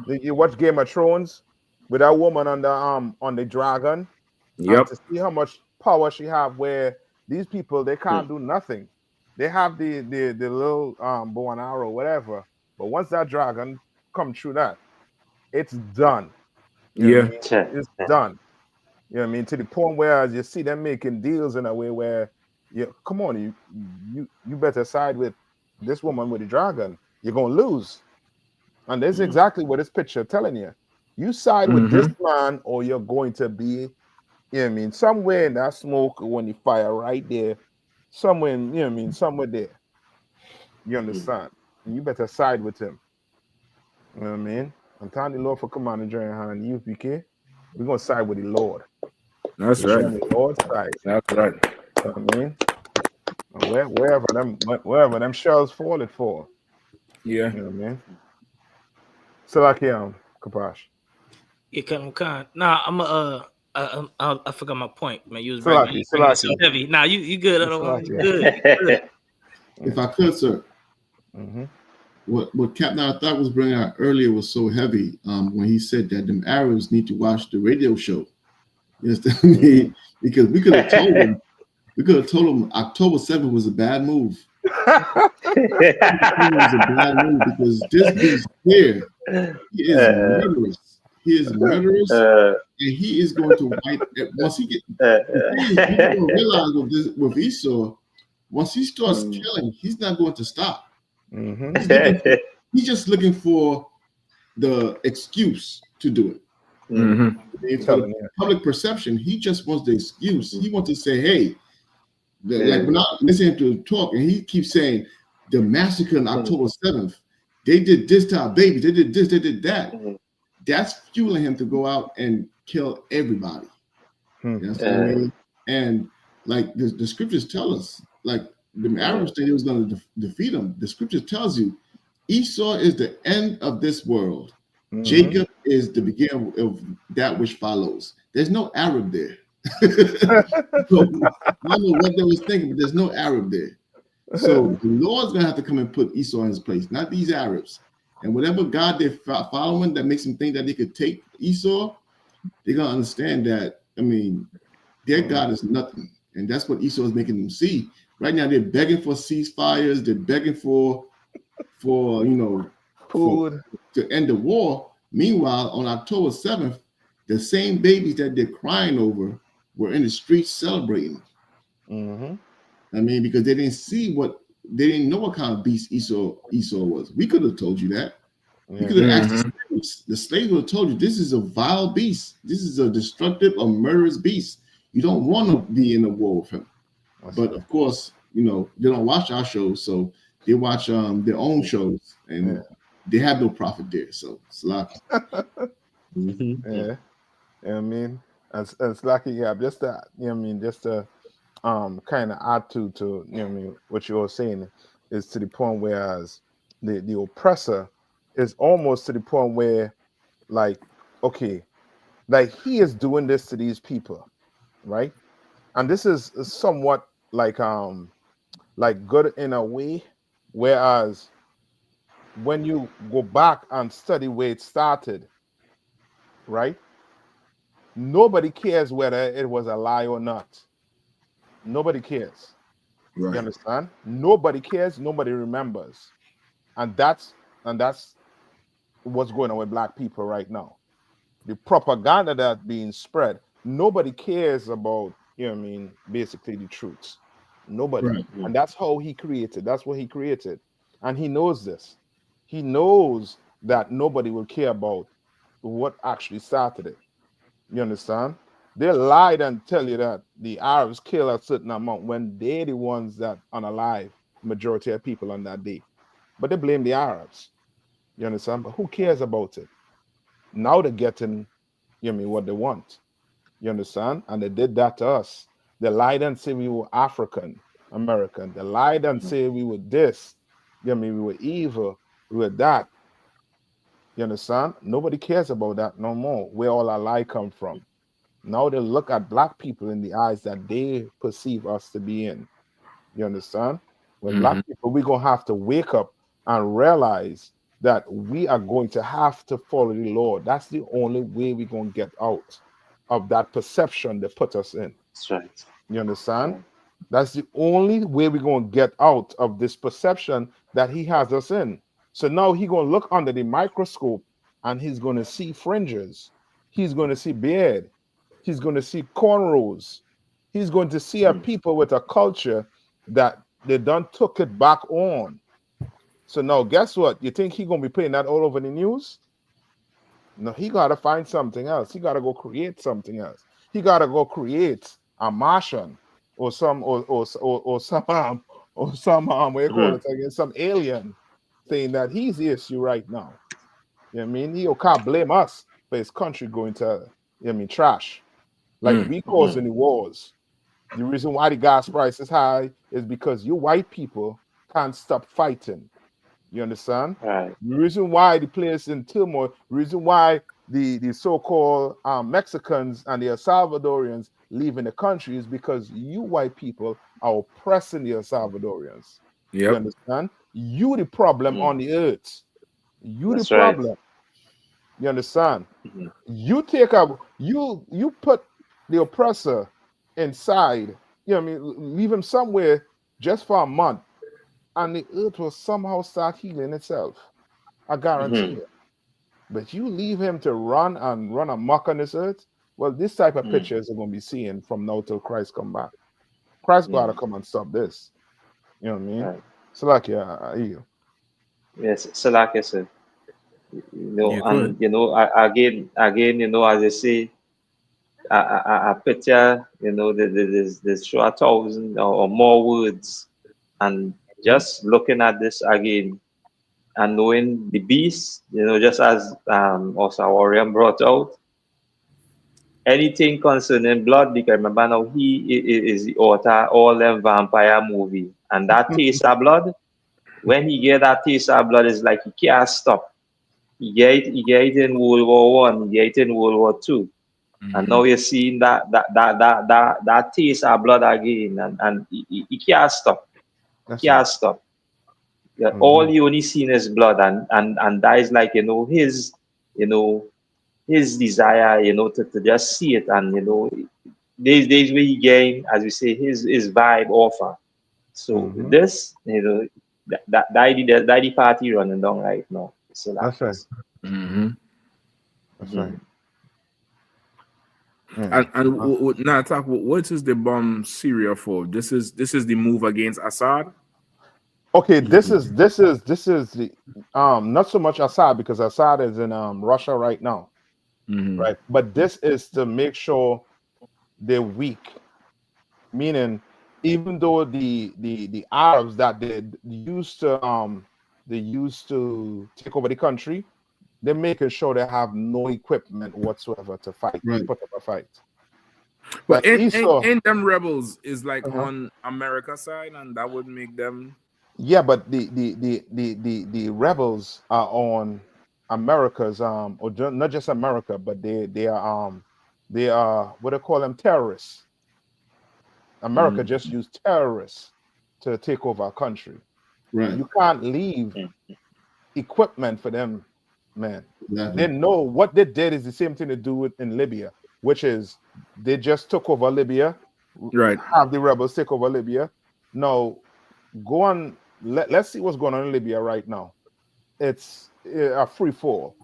you watch Game of Thrones with that woman on the dragon. And to see how much power she have, where these people they can't do nothing. They have the little bow and arrow, whatever. But once that dragon come through that, it's done. You know what I mean? It's done. You know what I mean? To the point where you see them making deals in a way where come on, you better side with this woman with the dragon. You're gonna lose. And that's exactly what this picture telling you. You side with this man, or you're going to be, you know what I mean, somewhere in that smoke when you fire right there, somewhere in, you know what I mean, somewhere there. You understand? And you better side with him. You know what I mean? I'm telling the Lord for Commander Yahanna and UPK, we're gonna side with the Lord. That's right. On the Lord's side. That's right. You know what I mean? And wherever them shells fall, it for. Yeah. You know what I mean? So like Kapash. Yeah, kind. Nah, I'm I forgot my point, man. You was Salaki, bringing it so Salaki. heavy. Nah, you good. Salaki. You good. You good. If I could, sir. What Captain Athak was bringing out earlier was so heavy when he said that them Arabs need to watch the radio show. You understand me? Because we could have told them October 7th was a bad move. It was a bad move because this beast here, he is murderous. He is murderous, and he is going to wipe. Once he get, you don't realize with Esau, once he starts killing, he's not going to stop. He's just looking for the excuse to do it. For the public perception, he just wants the excuse. He wants to say, "Hey," like when I listen to him talk, and he keeps saying, "The massacre on October 7th, they did this to our babies. They did this. They did that." That's fueling him to go out and kill everybody. You know what I mean? And like the scriptures tell us, like the Arabs said it was going to defeat them. The scriptures tells you Esau is the end of this world. Jacob is the beginning of that which follows. There's no Arab there. So, I don't know what they was thinking, but there's no Arab there. So the Lord's gonna have to come and put Esau in his place, not these Arabs. And whatever God they're following that makes them think that they could take Esau, they're gonna understand that. I mean, their God is nothing, and that's what Esau is making them see. Right now, they're begging for ceasefires. They're begging for food to end the war. Meanwhile, on October 7th, the same babies that they're crying over were in the streets celebrating. I mean, because they didn't know what kind of beast Esau was. We could have told you that. We could have asked the slaves. The slaves would have told you this is a vile beast. This is a destructive, a murderous beast. You don't want to be in a war with him. But of course, they don't watch our shows, so they watch their own shows, and they have no profit there. So it's lucky. Yeah, I mean, and it's lucky. Yeah, just that. Just to kind of add to what you were saying is to the point whereas the oppressor is almost to the point where, like, okay, like he is doing this to these people, right? And this is somewhat like good in a way, whereas when you go back and study where it started, right? Nobody cares whether it was a lie or not. Nobody cares. Right. You understand? Nobody cares. Nobody remembers, and that's what's going on with Black people right now. The propaganda that's being spread. Nobody cares about. Basically the truths. Nobody, and that's how he created. That's what he created, and he knows this. He knows that nobody will care about what actually started it. You understand? They lied and tell you that the Arabs kill a certain amount when they're the ones that unalive majority of people on that day. But they blame the Arabs. You understand? But who cares about it? Now they're getting, what they want. You understand? And they did that to us. They lied and say we were African American. They lied and say we were this. We were evil. We were that. You understand? Nobody cares about that no more. Where all our lie come from. Now they look at Black people in the eyes that they perceive us to be in. You understand? When Black people, we're going to have to wake up and realize that we are going to have to follow the Lord. That's the only way we're going to get out of that perception they put us in. That's right. You understand? That's the only way we're going to get out of this perception that he has us in. So now he's going to look under the microscope and he's going to see fringes. He's going to see beard. He's going to see cornrows. He's going to see a people with a culture that they done took it back on. So now guess what? You think he's going to be playing that all over the news? No, he got to find something else. He got to go create something else. He got to go create a Martian or some what you call it again, some alien saying that he's the issue right now. You know what I mean? He can't blame us for his country going to, trash. Like we causing the wars. The reason why the gas price is high is because you white people can't stop fighting. You understand? Right. The reason why the place in turmoil, the reason why the so-called Mexicans and the El Salvadorians leaving the country is because you white people are oppressing the El Salvadorians. You Yep. understand? You the problem on the earth. You the That's right. problem. You understand? You take up you put the oppressor inside. You know what I mean? Leave him somewhere just for a month, and the earth will somehow start healing itself. I guarantee you. But you leave him to run amok on this earth. Well, this type of pictures are going to be seeing from now till Christ come back. Christ got to come and stop this. You know what I mean? Right. So like, yeah, I hear you. Yes, so like I said, you know, Yeah, go and ahead. you know, again, you know, as I say, I picture, you know, there's sure 1,000 or more words, and just looking at this again and knowing the beast, you know, just as also Warrior brought out, anything concerning blood, because remember now is the author all them vampire movie, and that taste of blood, when he get that taste of blood, it's like he can't stop. He get it in World War One, he get it in World War Two. And now you're seeing that taste of blood again, and he can't stop. That's Can't right. stop. Yeah, all you only seen is blood, and that is like, you know, his desire, you know, to just see it, and you know, there's where he gain, as we say, his vibe offer. So this, you know, that the party running down right now. So That's right. That's right. Yeah. And now talk. What is the bomb Syria for? This is the move against Assad. Okay, this is the not so much Assad, because Assad is in Russia right now, right? But this is to make sure they're weak, meaning even though the Arabs that they used to take over the country, they're making sure they have no equipment whatsoever to fight, Right. put up a fight. But That Esau, ain't them rebels is like on America side, and that would make them. yeah, but the rebels are on America's not just America, but they are what they call them, terrorists. America just used terrorists to take over a country. Right. You can't leave equipment for them, man. Exactly. They know what they did is the same thing to do with in Libya, which is they just took over Libya, Right. have the rebels take over Libya. Now go on, let's see what's going on in Libya right now. It's a free fall,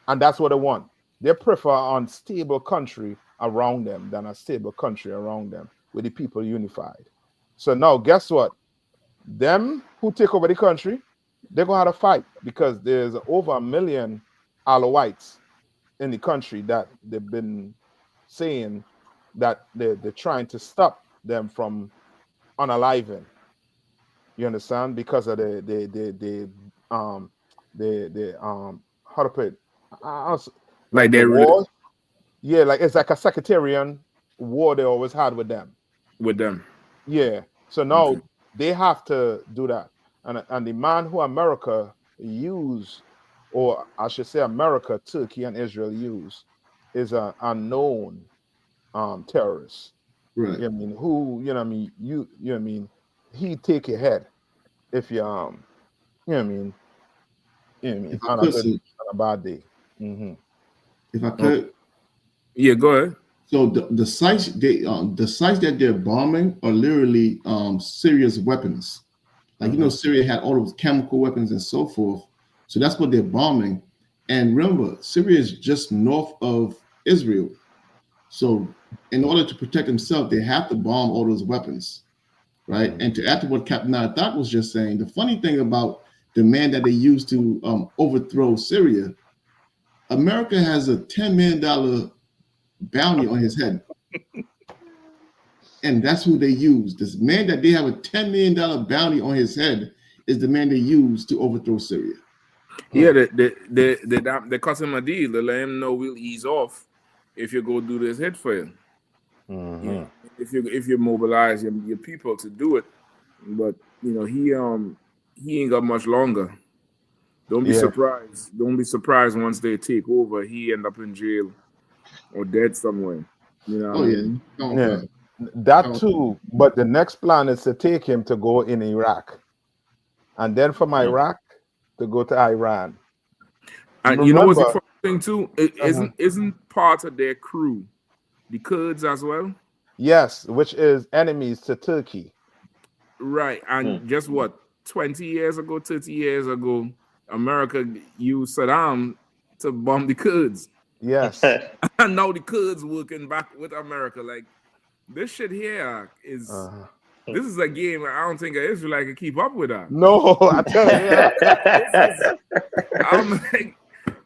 and that's what they want. They prefer an unstable country around them than a stable country around them with the people unified. So now guess what? Them who take over the country, they're gonna have to fight, because there's over 1 million Alawites in the country that they've been saying that they're trying to stop them from unaliving. You understand? Because of the how to put it, Like the they're war. Yeah, like it's like a sectarian war they always had with them. with them. Yeah. So now they have to do that. And the man who America use, or I should say America, Turkey, and Israel use, is an unknown terrorist. Right. You know what I mean? Who, you know what I mean, you know what I mean, he take your head if you you know what I mean, you know what I mean, If I on a could good, see, on a bad day. if I could, yeah, go ahead. So the sites the sites that they're bombing are literally serious weapons. Like, you know, Syria had all those chemical weapons and so forth. So that's what they're bombing. And remember, Syria is just north of Israel. So in order to protect themselves, they have to bomb all those weapons, right? And to add to what Captain Nathak was just saying, the funny thing about the man that they used to overthrow Syria, America has a $10 million bounty on his head. And that's who they use. This man that they have a $10 million bounty on his head is the man they use to overthrow Syria. Yeah, they cut him a deal. They let him know we'll ease off if you go do this hit for him. Yeah, if you mobilize your people to do it, but you know he ain't got much longer. Don't be Yeah. surprised. Don't be surprised once they take over, he end up in jail or dead somewhere. You know what I mean? Yeah. That too. But the next plan is to take him to go in Iraq. And then from Iraq to go to Iran. And you know what's the Remember, funny thing too? It isn't part of their crew the Kurds as well? yes, which is enemies to Turkey. Right. And guess what? 20 years ago, 30 years ago, America used Saddam to bomb the Kurds. Yes. And now the Kurds working back with America. Like, this shit here is this is a game I don't think an Israelite can keep up with that. No, I tell you. I'm like,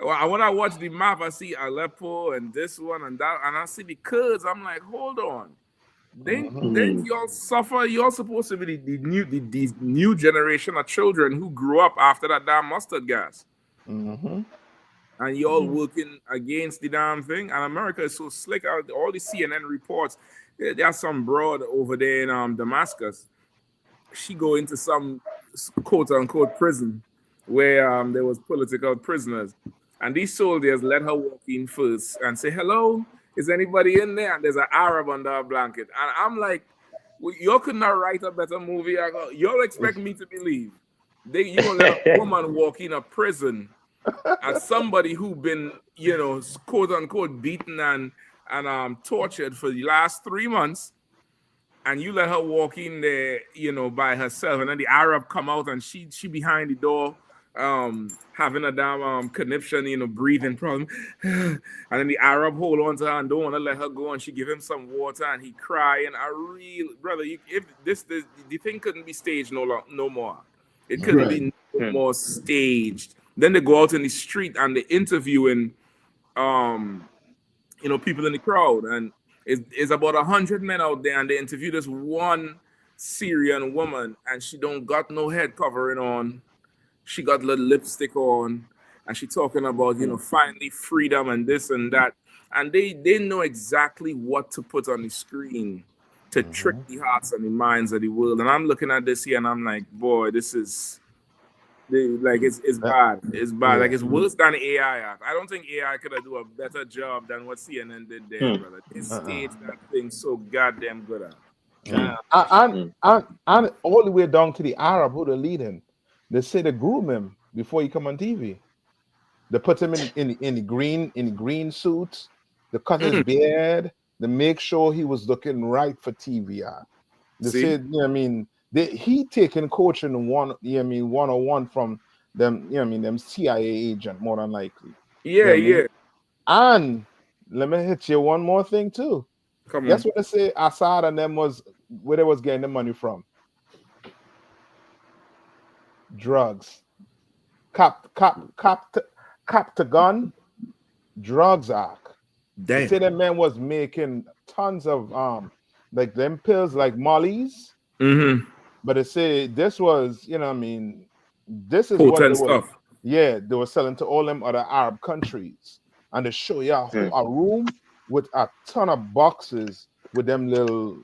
when I watch the map, I see Aleppo and this one and that, and I see the Kurds. I'm like, hold on. Then y'all suffer. Y'all supposed to be the new generation of children who grew up after that damn mustard gas. And y'all working against the damn thing. And America is so slick. All the CNN reports. There's some broad over there in Damascus. She go into some quote unquote prison where there was political prisoners, and these soldiers let her walk in first and say, "Hello, is anybody in there?" And there's an Arab under a blanket, and I'm like, well, y'all could not write a better movie. I go, y'all expect me to believe you gonna let a woman walk in a prison as somebody who been, you know, quote unquote beaten and tortured for the last 3 months, and you let her walk in there, you know, by herself, and then the Arab come out and she behind the door, having a damn conniption, you know, breathing problem, and then the Arab hold on to her and don't want to let her go, and she give him some water, and he crying. A real brother, if the thing couldn't be staged no more. It couldn't be no more staged. Then they go out in the street and they interviewing, you know, people in the crowd, and it's about 100 men out there, and they interview this one Syrian woman, and she don't got no head covering on. She got little lipstick on, and she talking about, you know, finally freedom and this and that. And they know exactly what to put on the screen to trick the hearts and the minds of the world. And I'm looking at this here, and I'm like, boy, this is it's bad. It's bad. Like, it's worse than AI Act. I don't think AI could have do a better job than what CNN did there, brother. They staged that thing so goddamn good at. And all the way down to the Arab who they're leading. They say they groom him before he come on TV. They put him in the green suits. They cut his beard. They make sure he was looking right for TV. They said, you know what I mean, he taking coaching one-on-one from them, you know what I mean, them CIA agent more than likely. Yeah, you know And let me hit you one more thing too. Guess what they say Assad and them was where they was getting the money from? Drugs. Cop to gun, drugs arc. They say that man was making tons of like them pills like Molly's. But they say this was, you know what I mean, this is what they were, they were selling to all them other Arab countries. And they show you a room with a ton of boxes with them little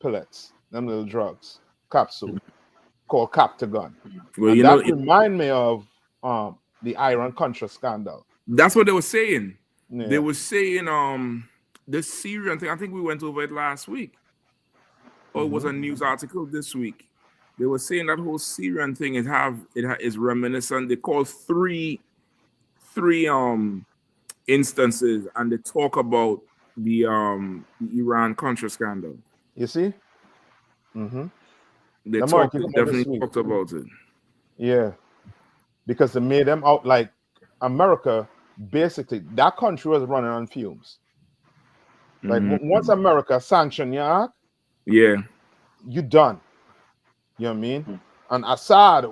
pellets, them little drugs, capsule, called Cap to Gun. Well, and that remind me of the Iran-Contra scandal. That's what they were saying. Yeah. They were saying this Syrian thing, I think we went over it last week. Or it was a news article this week. They were saying that whole Syrian thing is reminiscent. They call three instances, and they talk about the Iran-Contra scandal. You see? They definitely talked about it. Yeah. Because they made them out like America, basically, that country was running on fumes. Like once America sanctioned Iraq, you done. You know what I mean? And Assad,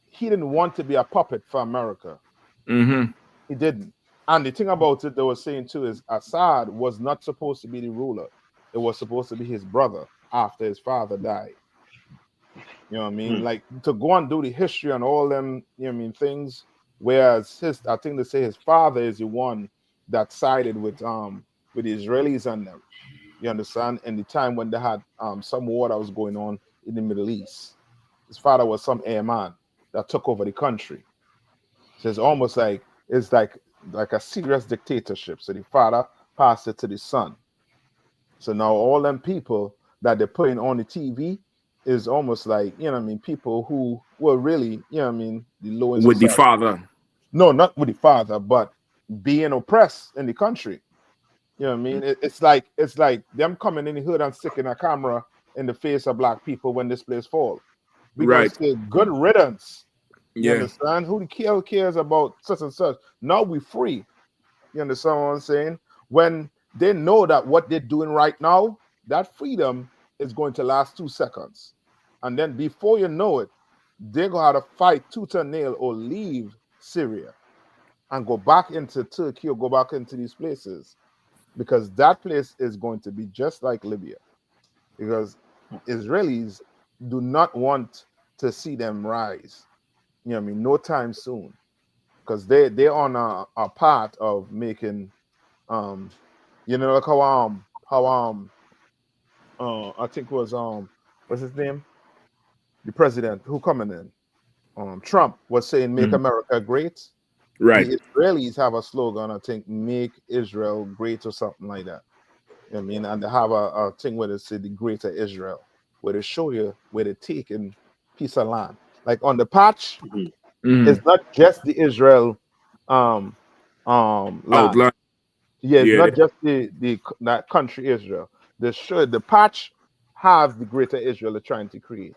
he didn't want to be a puppet for America. He didn't. And the thing about it they were saying too is Assad was not supposed to be the ruler. It was supposed to be his brother after his father died. You know what I mean? Like to go and do the history and all them, you know what I mean, things. Whereas I think they say his father is the one that sided with the Israelis and them. You understand? In the time when they had some war that was going on in the Middle East. His father was some airman that took over the country. So it's almost like it's like a serious dictatorship. So the father passed it to the son. So now all them people that they're putting on the TV is almost like, you know what I mean, people who were really, you know what I mean, the low in With the society. father. No, not with the father, but being oppressed in the country. You know what I mean? It's like them coming in the hood and sticking a camera in the face of black people when this place fall. We gonna Right. say good riddance. You Yeah. understand? Who cares about such and such? Now we free. You understand what I'm saying? When they know that what they're doing right now, that freedom is going to last 2 seconds. And then before you know it, they're going to have to fight tooth and nail or leave Syria and go back into Turkey or go back into these places, because that place is going to be just like Libya, because Israelis do not want to see them rise. You know what I mean? No time soon, because they're on a part of making you know, like I think it was what's his name, the president who coming in, Trump was saying make America great. Right. The Israelis have a slogan, I think, make Israel great or something like that. You know what I mean? And they have a thing where they say the greater Israel, where they show you where they're taking piece of land. Like on the patch, it's not just the Israel land. Outline. Yeah, it's Yeah. not just that country Israel. The patch has the greater Israel they're trying to create.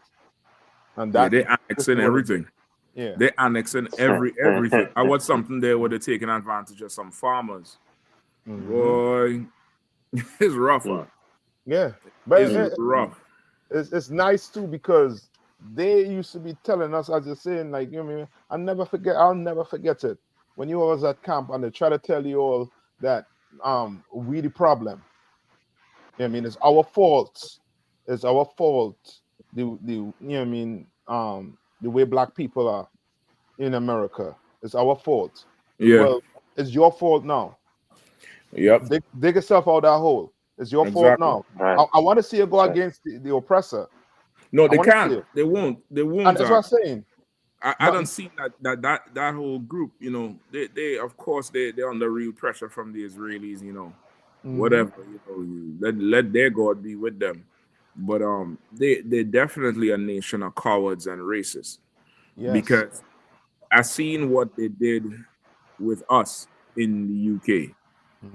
And Yeah, that they this is annexing what it is. everything. Yeah. They annexing everything. I watched something there where they're taking advantage of some farmers. Boy, it's rough. Yeah, but It's rough. it's nice too, because they used to be telling us, as you're saying, like, you know what I mean, I'll never forget it. When you was at camp and they try to tell you all that we the problem. You know what I mean, it's our fault. It's our fault. The you know what I mean, the way black people are in America. It's our fault. Yeah. Well, it's your fault now. Yep. Dig yourself out that hole. It's your fault Exactly. now. I want to see you go against the oppressor. No, I they want to see can't. it. They won't. They won't. And that's what I'm saying. I don't see that whole group. You know, they of course they're under real pressure from the Israelis. You know, whatever. You know, let their God be with them. But they're definitely a nation of cowards and racists. Yes. Because I seen what they did with us in the UK.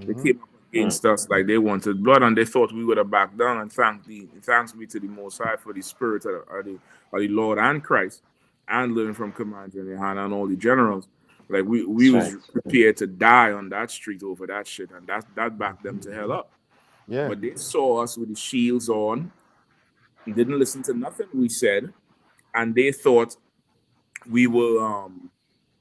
They came up against us like they wanted blood, and they thought we would have backed down. And thanks be to the Most High for the Spirit of the Lord and Christ, and learning from Commander and Yahanna and all the generals. Like we was prepared to die on that street over that shit, and that backed them to hell up. Yeah. But they saw us with the shields on, didn't listen to nothing we said, and they thought we were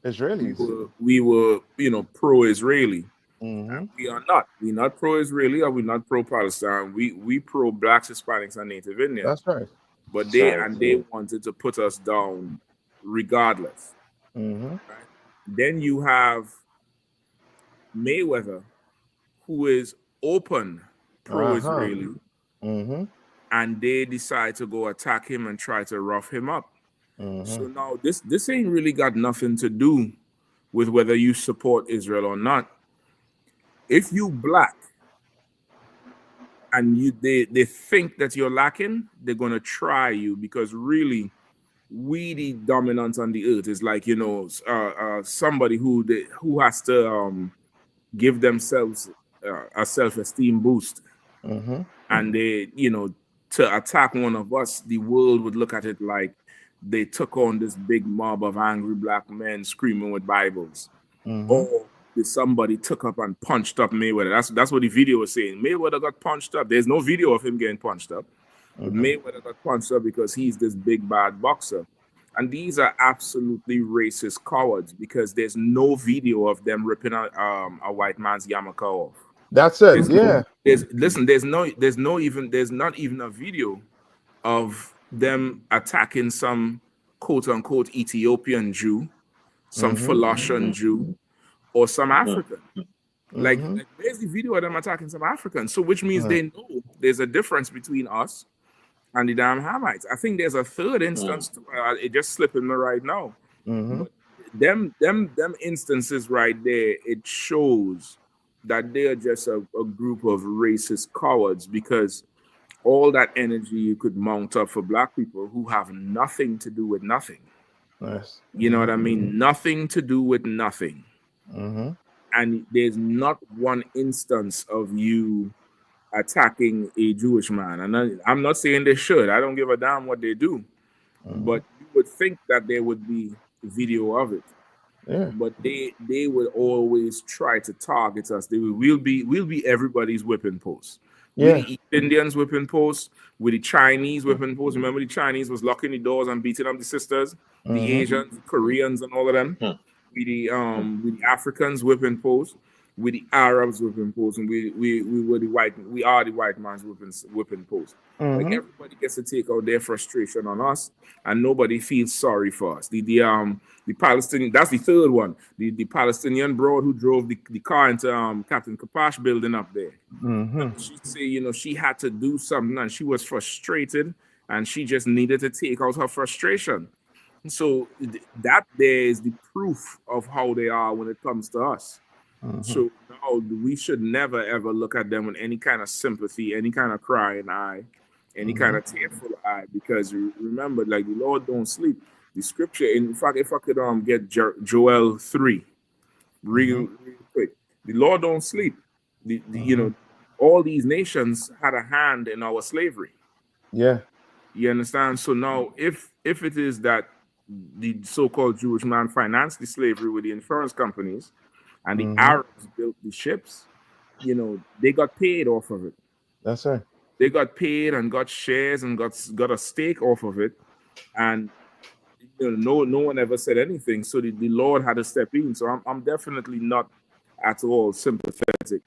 Israelis. We were you know, pro-Israeli. Mm-hmm. We are not. We're not pro-Israeli or we're not pro-Palestine. We pro-blacks, Hispanics, and Native Indians. That's right. But they wanted to put us down regardless. Mm-hmm. Right? Then you have Mayweather, who is open pro-Israeli, Mm-hmm. and they decide to go attack him and try to rough him up. Mm-hmm. So now this ain't really got nothing to do with whether you support Israel or not. If you black and they think that you're lacking, they're gonna try you, because really we the dominant on the earth is like, you know, somebody who has to give themselves a self-esteem boost. Mm-hmm. And they, you know, to attack one of us, the world would look at it like they took on this big mob of angry black men screaming with Bibles. Mm-hmm. Or somebody took up and punched up Mayweather. That's what the video was saying. Mayweather got punched up. There's no video of him getting punched up. But Mayweather got punched up because he's this big bad boxer. And these are absolutely racist cowards, because there's no video of them ripping a white man's yarmulke off. That's it. There's not even a video of them attacking some quote unquote Ethiopian Jew, some Philossian Jew, or some African. Like there's the video of them attacking some Africans. So which means they know there's a difference between us and the damn Hamites. I think there's a third instance. It just slipping me right now. But them instances right there, it shows that they're just a group of racist cowards, because all that energy you could mount up for black people who have nothing to do with nothing. Yes. You know what I mean? Nothing to do with nothing. And there's not one instance of you attacking a Jewish man. And I'm not saying they should. I don't give a damn what they do. But you would think that there would be video of it. Yeah. But they would always try to target us. We'll be everybody's whipping post. Yeah. We the East Indians whipping post, with the Chinese whipping post. Remember, the Chinese was locking the doors and beating up the sisters, the Asians, Koreans, and all of them. We the Africans whipping post, with the Arabs whipping post, and we were the white. We are the white man's whipping post. Like, everybody gets to take out their frustration on us, and nobody feels sorry for us. The Palestinian, that's the third one. The Palestinian broad who drove the car into Captain Kapash building up there. She say, she had to do something, and she was frustrated, and she just needed to take out her frustration. So that there is the proof of how they are when it comes to us. So no, we should never ever look at them with any kind of sympathy, any kind of crying eye, any kind of tearful eye, because remember, like, the Lord don't sleep. The scripture, in fact, if I could get Joel 3 real quick, the Lord don't sleep. All these nations had a hand in our slavery. Yeah. You understand? So now, if it is that the so-called Jewish man financed the slavery with the insurance companies, and the Arabs built the ships, they got paid off of it. That's right. They got paid and got shares and got a stake off of it, and no one ever said anything. So the Lord had to step in. So I'm definitely not at all sympathetic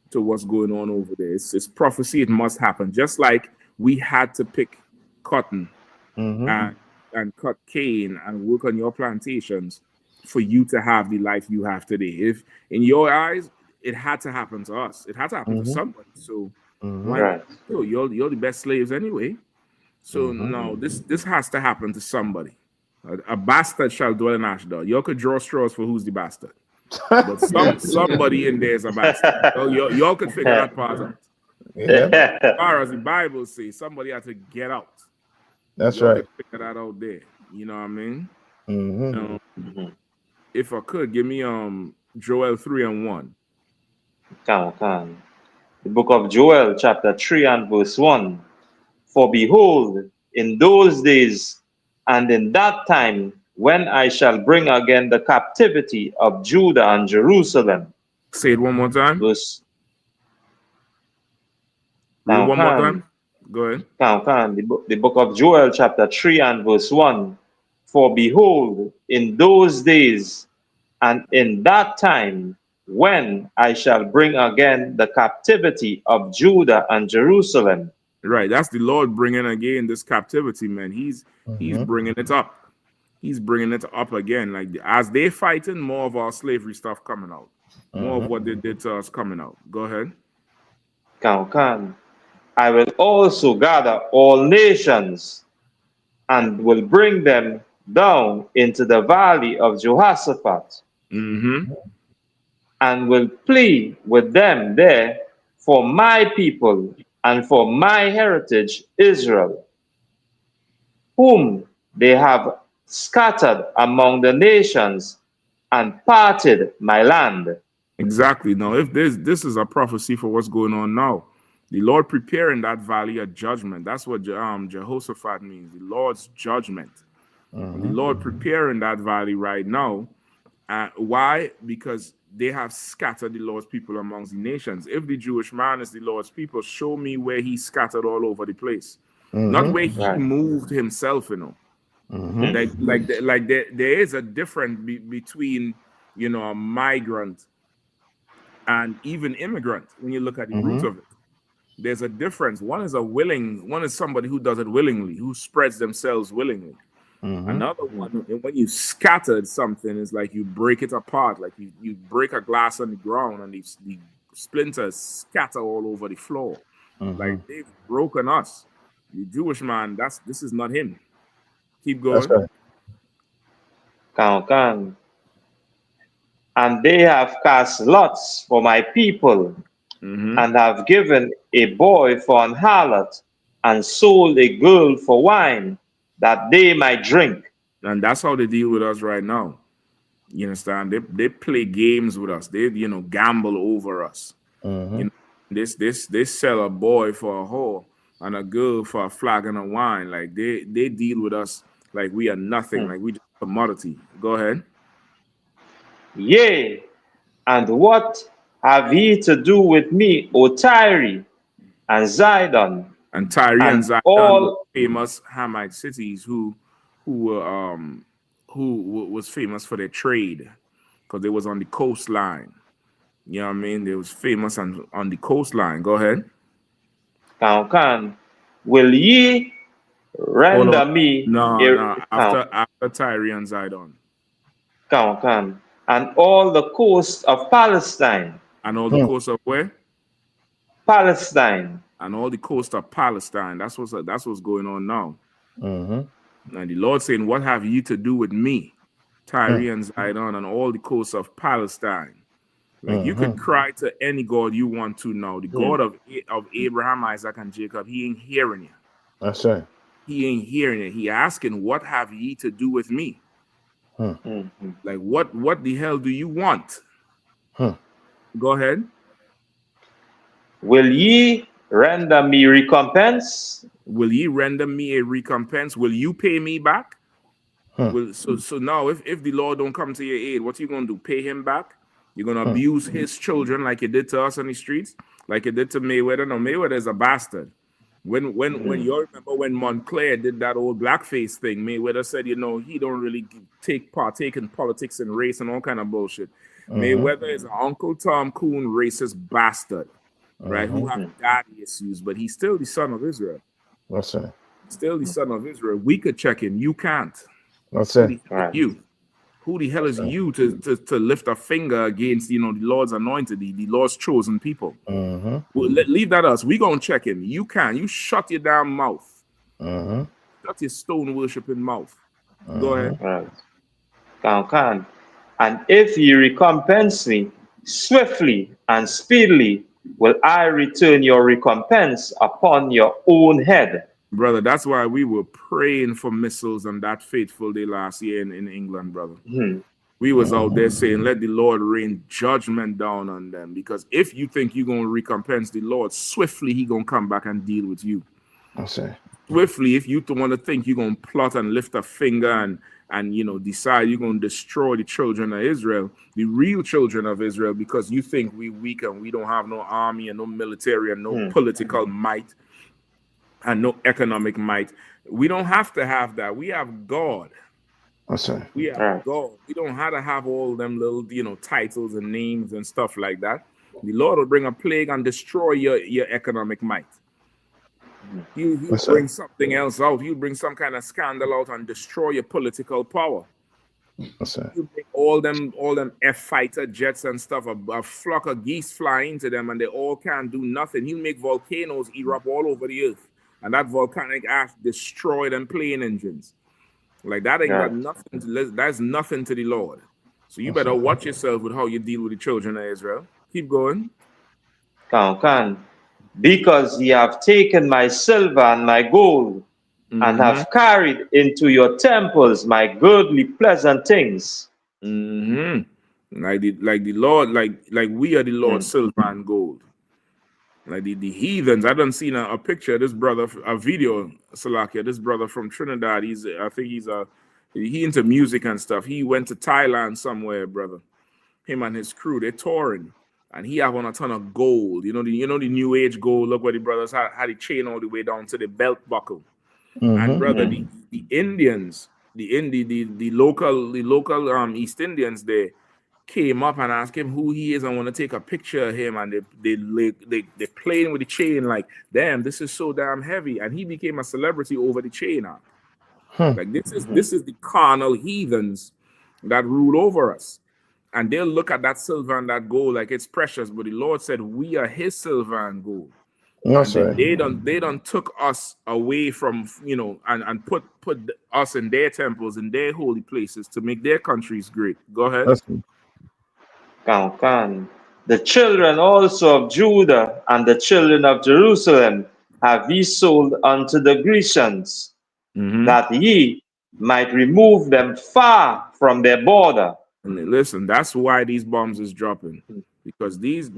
to what's going on over there. It's prophecy. It must happen. Just like we had to pick cotton and cut cane and work on your plantations for you to have the life you have today. If in your eyes, it had to happen to us. It had to happen to somebody. So why not? So you're the best slaves anyway. So no, this has to happen to somebody. A bastard shall dwell in Ashdod. You could draw straws for who's the bastard. But somebody in there is a bastard. So y'all could figure that part out. Yeah. As far as the Bible says, somebody had to get out. That's y'all right. could figure that out there. You know what I mean? If I could, give me Joel 3:1. Come. The book of Joel, chapter 3 and verse 1. For behold, in those days and in that time, when I shall bring again the captivity of Judah and Jerusalem. Say it one more time. Verse. Read one more time. Go ahead. The book of Joel, chapter 3 and verse 1. For behold, in those days and in that time, when I shall bring again the captivity of Judah and Jerusalem. Right, that's the Lord bringing again this captivity, man. He's bringing it up. He's bringing it up again. Like, as they fighting, more of our slavery stuff coming out. More of what they did to us coming out. Go ahead. I will also gather all nations and will bring them down into the valley of Jehoshaphat. And will plead with them there for my people and for my heritage Israel, whom they have scattered among the nations and parted my land. Exactly. Now, if this is a prophecy for what's going on now, the Lord preparing that valley of judgment. That's what Jehoshaphat means, the Lord's judgment. The Lord preparing that valley right now. Why? Because they have scattered the Lord's people amongst the nations. If the Jewish man is the Lord's people, show me where he scattered all over the place. Not where he moved himself, Like there is a difference between, a migrant and even immigrant when you look at the roots of it. There's a difference. One is somebody who does it willingly, who spreads themselves willingly. Another one, when you scattered something, is like you break it apart, like you break a glass on the ground and the splinters scatter all over the floor. Like, they've broken us. The Jewish man, this is not him. Keep going. That's right. and they have cast lots for my people, and have given a boy for an harlot, and sold a girl for wine, that they might drink. And that's how they deal with us right now. You understand? They play games with us. They gamble over us. You know, they sell a boy for a whore and a girl for a flagon of wine. Like they deal with us like we are nothing, like we just commodity. Go ahead. Yea, and what have ye to do with me, O Tyre and Zidon, And Tyre and Zidon were all famous Hamite cities who was famous for their trade because they was on the coastline. You know what I mean? They was famous on the coastline. Go ahead. Will ye Hold render on. me No. After Tyre and Zidon. and all the coast of Palestine. And all the coast of where? Palestine. And all the coast of Palestine. That's what's going on now. And the Lord saying, what have ye to do with me, Tyre and Zidon, and all the coast of Palestine? Like you could cry to any God you want to now. The God of Abraham, Isaac, and Jacob, he ain't hearing you. That's right. He ain't hearing it. He asking, what have ye to do with me? Like what the hell do you want? Go ahead. Will ye render me recompense? Will ye render me a recompense? Will you pay me back? So now if the Lord don't come to your aid, what you gonna do? Pay him back? You're gonna abuse his children like you did to us on the streets, like you did to Mayweather. No, Mayweather is a bastard. When you remember when Montclair did that old blackface thing, Mayweather said, he don't really partake in politics and race and all kind of bullshit. Mayweather is an Uncle Tom Coon racist bastard, right? Who have daddy issues, but he's still the son of Israel. That's right. Still the son of Israel. We could check him. You can't. That's it. Who the hell is you to lift a finger against the Lord's anointed, the Lord's chosen people? Well, leave that us. We gonna check him. You can. You shut your damn mouth. Shut your stone worshiping mouth. Go ahead. And if ye recompense me swiftly and speedily, will I return your recompense upon your own head. Brother, that's why we were praying for missiles on that fateful day last year in England, brother. We was out there saying, let the Lord rain judgment down on them. Because if you think you're going to recompense the Lord, swiftly he going to come back and deal with you. Swiftly, if you want to think you're going to plot and lift a finger and decide you're going to destroy the children of Israel, the real children of Israel, because you think we weak and we don't have no army and no military and no political might and no economic might. We don't have to have that. We have God. We have God. We don't have to have all them little, titles and names and stuff like that. The Lord will bring a plague and destroy your economic might. He'll bring something else out. He'll bring some kind of scandal out and destroy your political power. He'll bring all them F-fighter jets and stuff, a flock of geese fly into them, and they all can't do nothing. He'll make volcanoes erupt all over the earth, and that volcanic ash destroy them plane engines. Like that ain't got nothing. That's nothing to the Lord. So you better watch yourself with how you deal with the children of Israel. Keep going. Because ye have taken my silver and my gold, and have carried into your temples my goodly pleasant things. Like the Lord, like we are the Lord's silver and gold. Like the heathens. I done seen a picture of this brother, a video, Salakia, this brother from Trinidad. I think he into music and stuff. He went to Thailand somewhere, brother. Him and his crew, they're touring. And he have on a ton of gold. You know the new age gold. Look what the brothers had the chain all the way down to the belt buckle. And brother, the Indians, the local East Indians, they came up and asked him who he is and want to take a picture of him, and they playing with the chain like, damn, this is so damn heavy, and he became a celebrity over the chain. Like this is the carnal heathens that rule over us, and they'll look at that silver and that gold like it's precious, but the Lord said we are His silver and gold. They done took us away from and put us in their temples in their holy places to make their countries great. Go ahead. The children also of Judah and the children of Jerusalem have ye sold unto the Grecians, that ye might remove them far from their border. And listen, that's why these bombs is dropping, because these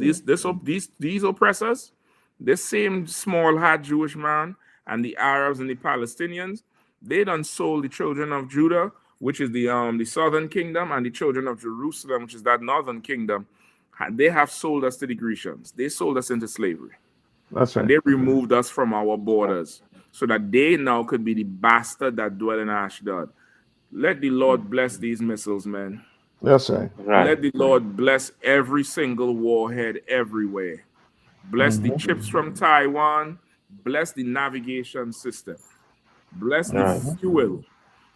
oppressors, this same small hat Jewish man and the Arabs and the Palestinians, they done sold the children of Judah, which is the southern kingdom, and the children of Jerusalem, which is that northern kingdom. They have sold us to the Grecians. They sold us into slavery. That's right. And they removed us from our borders so that they now could be the bastard that dwell in Ashdod. Let the Lord bless these missiles, man. That's right. Let the Lord bless every single warhead everywhere. Bless the chips from Taiwan. Bless the navigation system. Bless the fuel.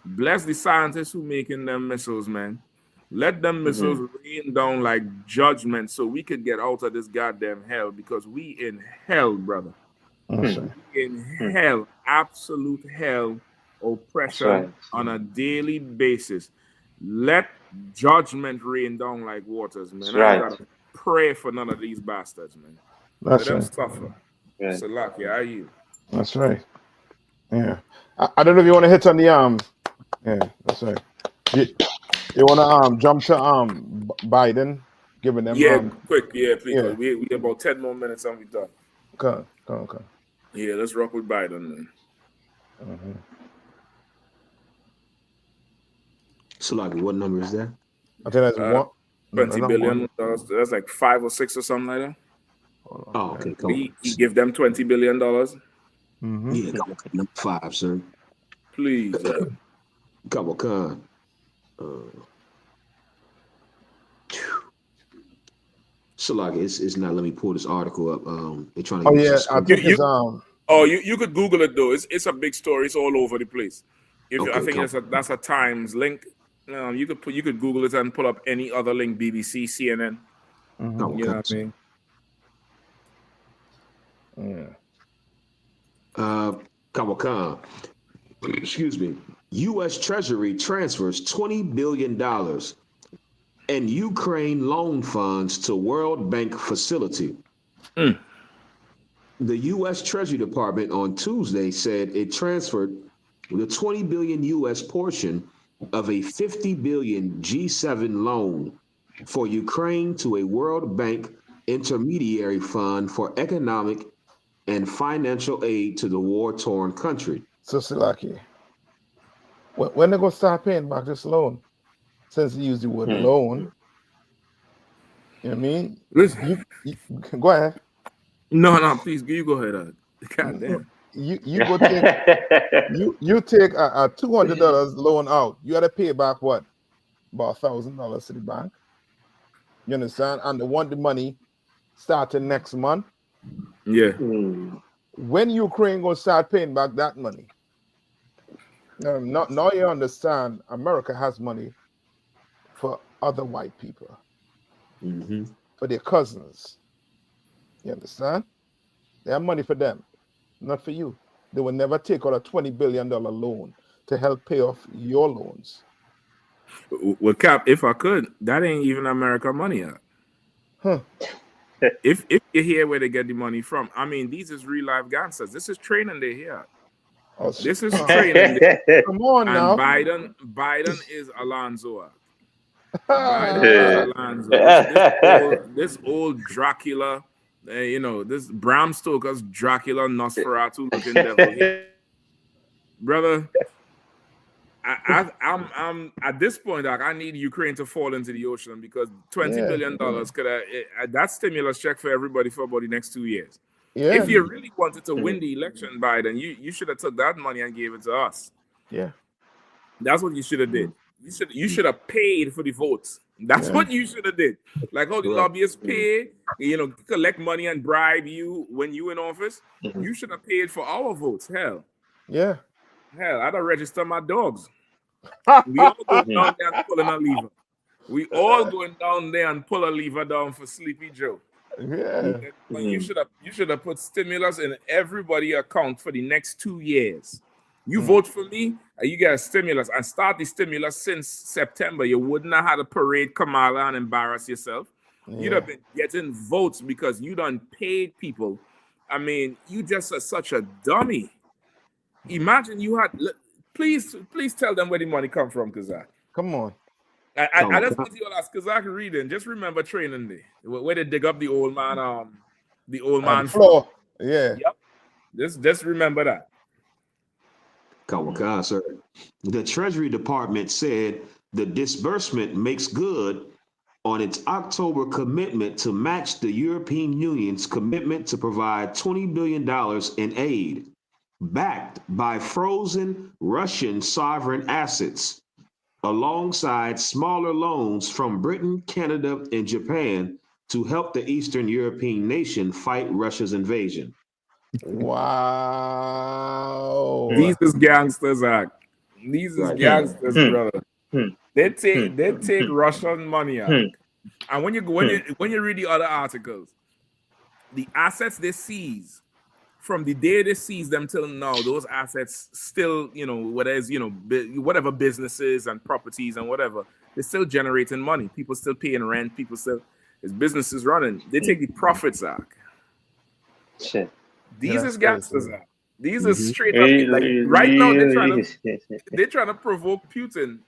Bless the scientists who making them missiles, man. Let them missiles rain down like judgment so we could get out of this goddamn hell, because we in hell, brother. In hell, absolute hell, oppression on a daily basis. Let judgment rain down like waters, man. I ain't gotta pray for none of these bastards, man. That's Let them right. suffer. Salaki, I you. That's right. Yeah. I don't know if you want to hit on the Yeah, that's right. You want to jump to Biden, giving them quick, please. Yeah. We about 10 more minutes and we done. Okay. Yeah, let's rock with Biden, man. Salaki, what number is that? I think that's one. $20 billion. That's like 5 or 6 or something like that. Oh, okay. He give them $20 billion. Yeah, come on, number 5, sir. Please. Come on. Salaki, it's not. Let me pull this article up. They're trying to. I think it's you could Google it though. It's a big story. It's all over the place. I think that's a Times link. You could Google it and pull up any other link. BBC, CNN. You know what I mean? Kawakan. Excuse me. U.S. Treasury transfers $20 billion and Ukraine loan funds to World Bank facility. The U.S. Treasury Department on Tuesday said it transferred the $20 billion U.S. portion of a $50 billion G7 loan for Ukraine to a World Bank intermediary fund for economic and financial aid to the war-torn country. So, Silaki, when they go start paying back this loan, since you use the word loan, you know what I mean? Listen. You go ahead. No, please, you go ahead. God damn. You go take you take a $200 loan out. You got to pay back what? About $1,000 to the bank. You understand? And they want the money starting next month. Yeah. When Ukraine gonna start paying back that money? Now you understand. America has money for other white people, for their cousins. You understand? They have money for them, not for you. They will never take out a $20 billion loan to help pay off your loans. Well, Cap, if I could, that ain't even America money yet. If you hear where they get the money from, I mean, these is real life gangsters. This is training they here. This is training. Come on and now. Biden is Alonzo. Biden is Alonzo. This old Dracula, this Bram Stoker's Dracula Nosferatu looking devil. Brother, I'm at this point, I need Ukraine to fall into the ocean, because $20 billion could that stimulus check for everybody for about the next 2 years. Yeah. If you really wanted to win the election, Biden, you should have took that money and gave it to us. Yeah. That's what you should have did. You should have paid for the votes. That's what you should have did. Like how the lobbyists pay, collect money and bribe you when you in office. You should have paid for our votes. Hell, I'd have registered my dogs. We all going down there and pulling a lever. We all going down there and pull a lever down for Sleepy Joe. Yeah. You should have put stimulus in everybody's account for the next 2 years. You vote for me, and you get a stimulus, and start the stimulus since September. You wouldn't have had a parade Kamala and embarrass yourself. You'd have been getting votes because you done paid people. I mean, you just are such a dummy. Imagine you had. Please tell them where the money come from, Kazak. Come on. I just want you all ask Kazak reading. Just remember training day where they dig up the old man. The old man floor. Yeah. Yep. Just remember that. Come on, sir. The Treasury Department said the disbursement makes good on its October commitment to match the European Union's commitment to provide $20 billion in aid, backed by frozen Russian sovereign assets, alongside smaller loans from Britain, Canada, and Japan to help the Eastern European nation fight Russia's invasion. Wow. These is gangsters, Zach. These is gangsters, brother. They take Russian money out. And when you read the other articles, the assets they seize from the day they seize them till now, those assets still, whatever businesses and properties and whatever, they're still generating money. People still paying rent. His business is running. They take the profits out. Shit. These is gangsters out. These are straight up, like right now they're trying to provoke Putin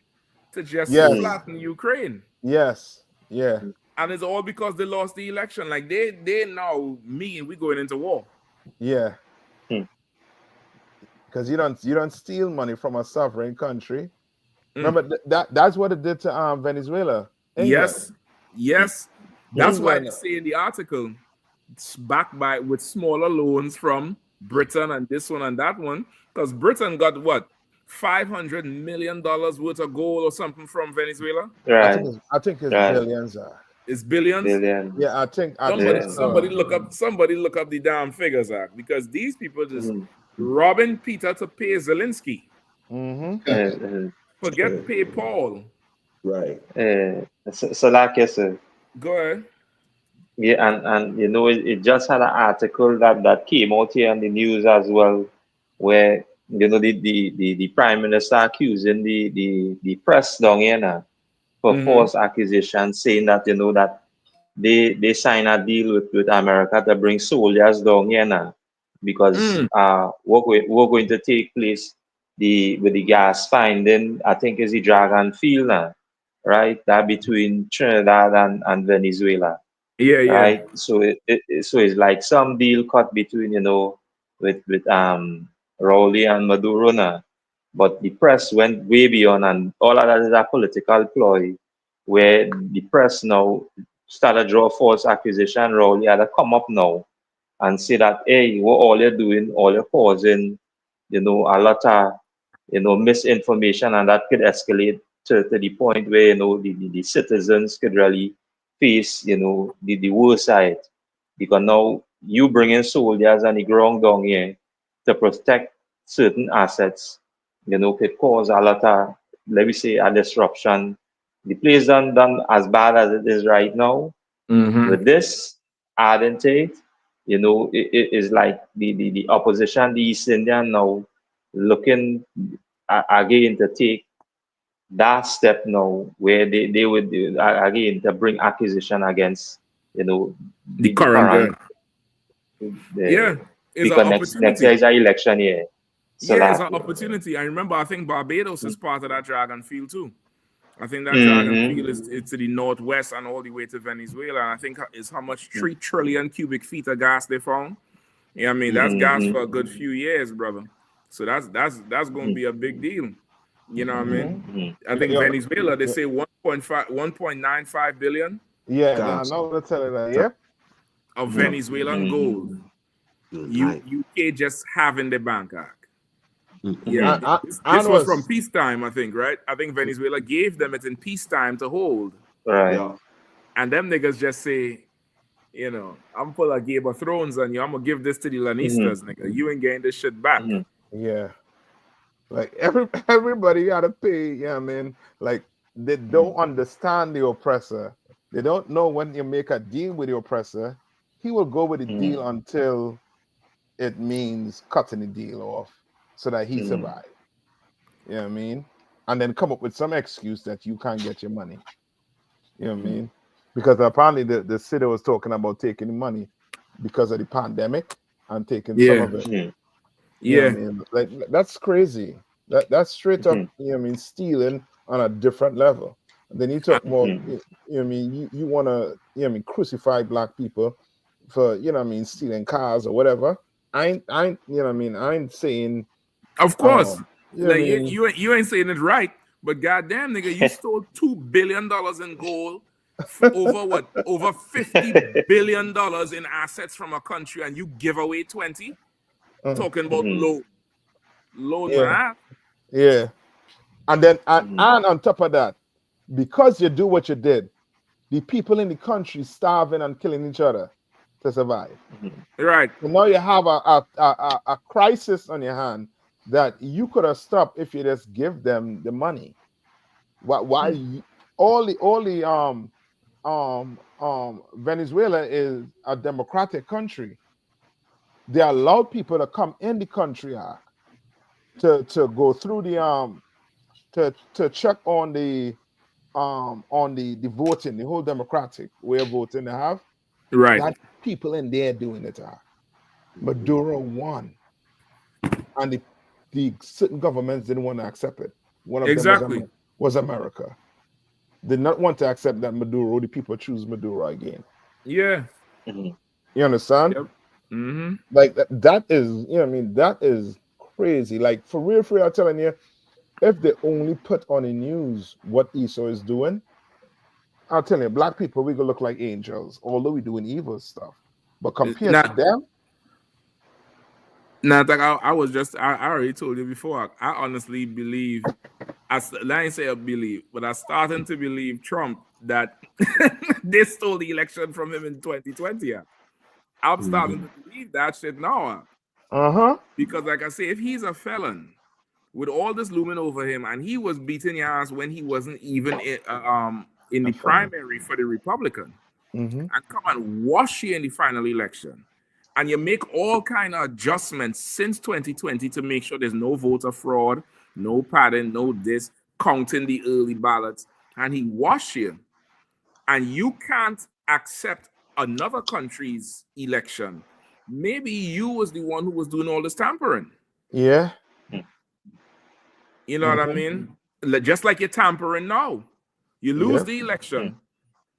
to just flatten Ukraine. Yes. Yeah. And it's all because they lost the election. Like they now we're going into war. Yeah. Because you don't steal money from a sovereign country. Remember that's what it did to Venezuela. England. Yes. That's why they say in the article it's backed with smaller loans from Britain and this one and that one. Because Britain got what? $500 million worth of gold or something from Venezuela. Right. I think it's billions. It's billions. Yeah, I think somebody look up the damn figures, because these people just robbing Peter to pay Zelensky. Forget pay Paul. Right. So like yes, sir. Go ahead. Yeah, and it just had an article that came out here on the news as well, where the Prime Minister accusing the press down here now for false accusations, saying that that they sign a deal with America to bring soldiers down here now because we're going to take place with the gas finding, I think is the Dragon Field now, right? That between Trinidad and Venezuela. Yeah. Right. So it's like some deal cut between with Rowley and Maduro now. But the press went way beyond, and all of that is a political ploy where the press now started draw false accusation. Rowley had to come up now and say that, hey, what all you're doing, all you're causing, a lot of misinformation, and that could escalate to the point where the citizens could really face the worst side, because now you bring in soldiers and the ground down here to protect certain assets, could cause a lot of, let me say, a disruption. The place done as bad as it is right now. With this adding to it, it is like the opposition, the East Indian now looking again to take that step now where they would again to bring accusation against the current it's because an next year is an election year. So it's an opportunity. I remember, I think Barbados is part of that Dragon Field too. I think that Dragon Field is to the northwest and all the way to Venezuela. And I think it's how much 3 trillion cubic feet of gas they found. Yeah, I mean that's gas for a good few years, brother. So that's going to be a big deal. You know what I mean? I think Venezuela, they say 1.95 billion. Yeah, I know what to tell you that. Yeah, of Venezuelan gold. UK just have in the bank. Yeah, this was from peacetime, I think, right? I think Venezuela gave them it in peacetime to hold. Right. Yeah. And them niggas just say, I'm full of Game of Thrones on you. I'm gonna give this to the Lannistas, nigga. You ain't getting this shit back. Yeah. Like everybody gotta pay, like they don't understand the oppressor. They don't know when you make a deal with the oppressor, he will go with the deal until it means cutting the deal off so that he survives. You know what I mean? And then come up with some excuse that you can't get your money. You know what I mean? because apparently the city was talking about taking the money because of the pandemic and taking some of it. You know what I mean? Like that's crazy. That's straight up, you know what I mean, stealing on a different level. And then you talk about, you know what I mean, you want to, you know what I mean, crucify black people for, you know what I mean, stealing cars or whatever. I ain't, you know what I mean, I ain't saying, of course, you know like what I mean? you ain't saying it right, but goddamn nigga, you stole $2 billion in gold for over $50 billion in assets from a country, and you give away 20. Talking about loan man. Yeah. And then and on top of that, because you do what you did, the people in the country starving and killing each other to survive. Right. So now you have a crisis on your hand that you could have stopped if you just give them the money. Why all the Venezuela is a democratic country. They allow people to come in the country to go through the to check on the voting, the whole democratic way of voting they have. Right. That people in there doing it. Maduro won. And the certain governments didn't want to accept it. One of them was America. Did not want to accept that Maduro, the people choose Maduro again. Yeah. You understand? Yep. Like that is, you know what I mean? That is crazy. Like for real, I'm telling you, if they only put on the news what Esau is doing, I'll tell you, black people, we gonna look like angels, although we doing evil stuff. But compared to them, I already told you before. I honestly believe, I ain't say I believe, but I'm starting to believe Trump that they stole the election from him in 2020. I'm starting to believe that shit now. Because like I say, if he's a felon with all this looming over him, and he was beating your ass when he wasn't even in the primary for the Republican, and come and wash you in the final election, and you make all kind of adjustments since 2020 to make sure there's no voter fraud, no padding, no this, counting the early ballots, and he wash you, and you can't accept another country's election. Maybe you was the one who was doing all this tampering. Yeah. You know what I mean? Just like you're tampering now. You lose the election.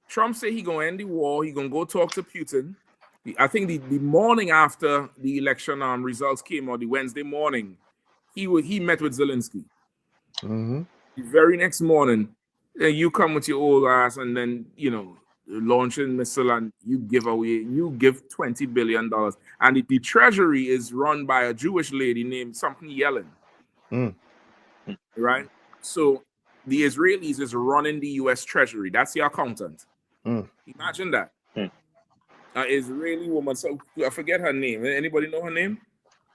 Trump say he gonna end the war. He gonna go talk to Putin. I think the morning after the election results came, or the Wednesday morning, he met with Zelensky. The very next morning, you come with your old ass, and then launching missile, and you give $20 billion, and the treasury is run by a Jewish lady named something Yellen. Right? So the Israelis is running the U.S. Treasury. That's the accountant. Imagine that. Israeli woman. So I forget her name. Anybody know her name?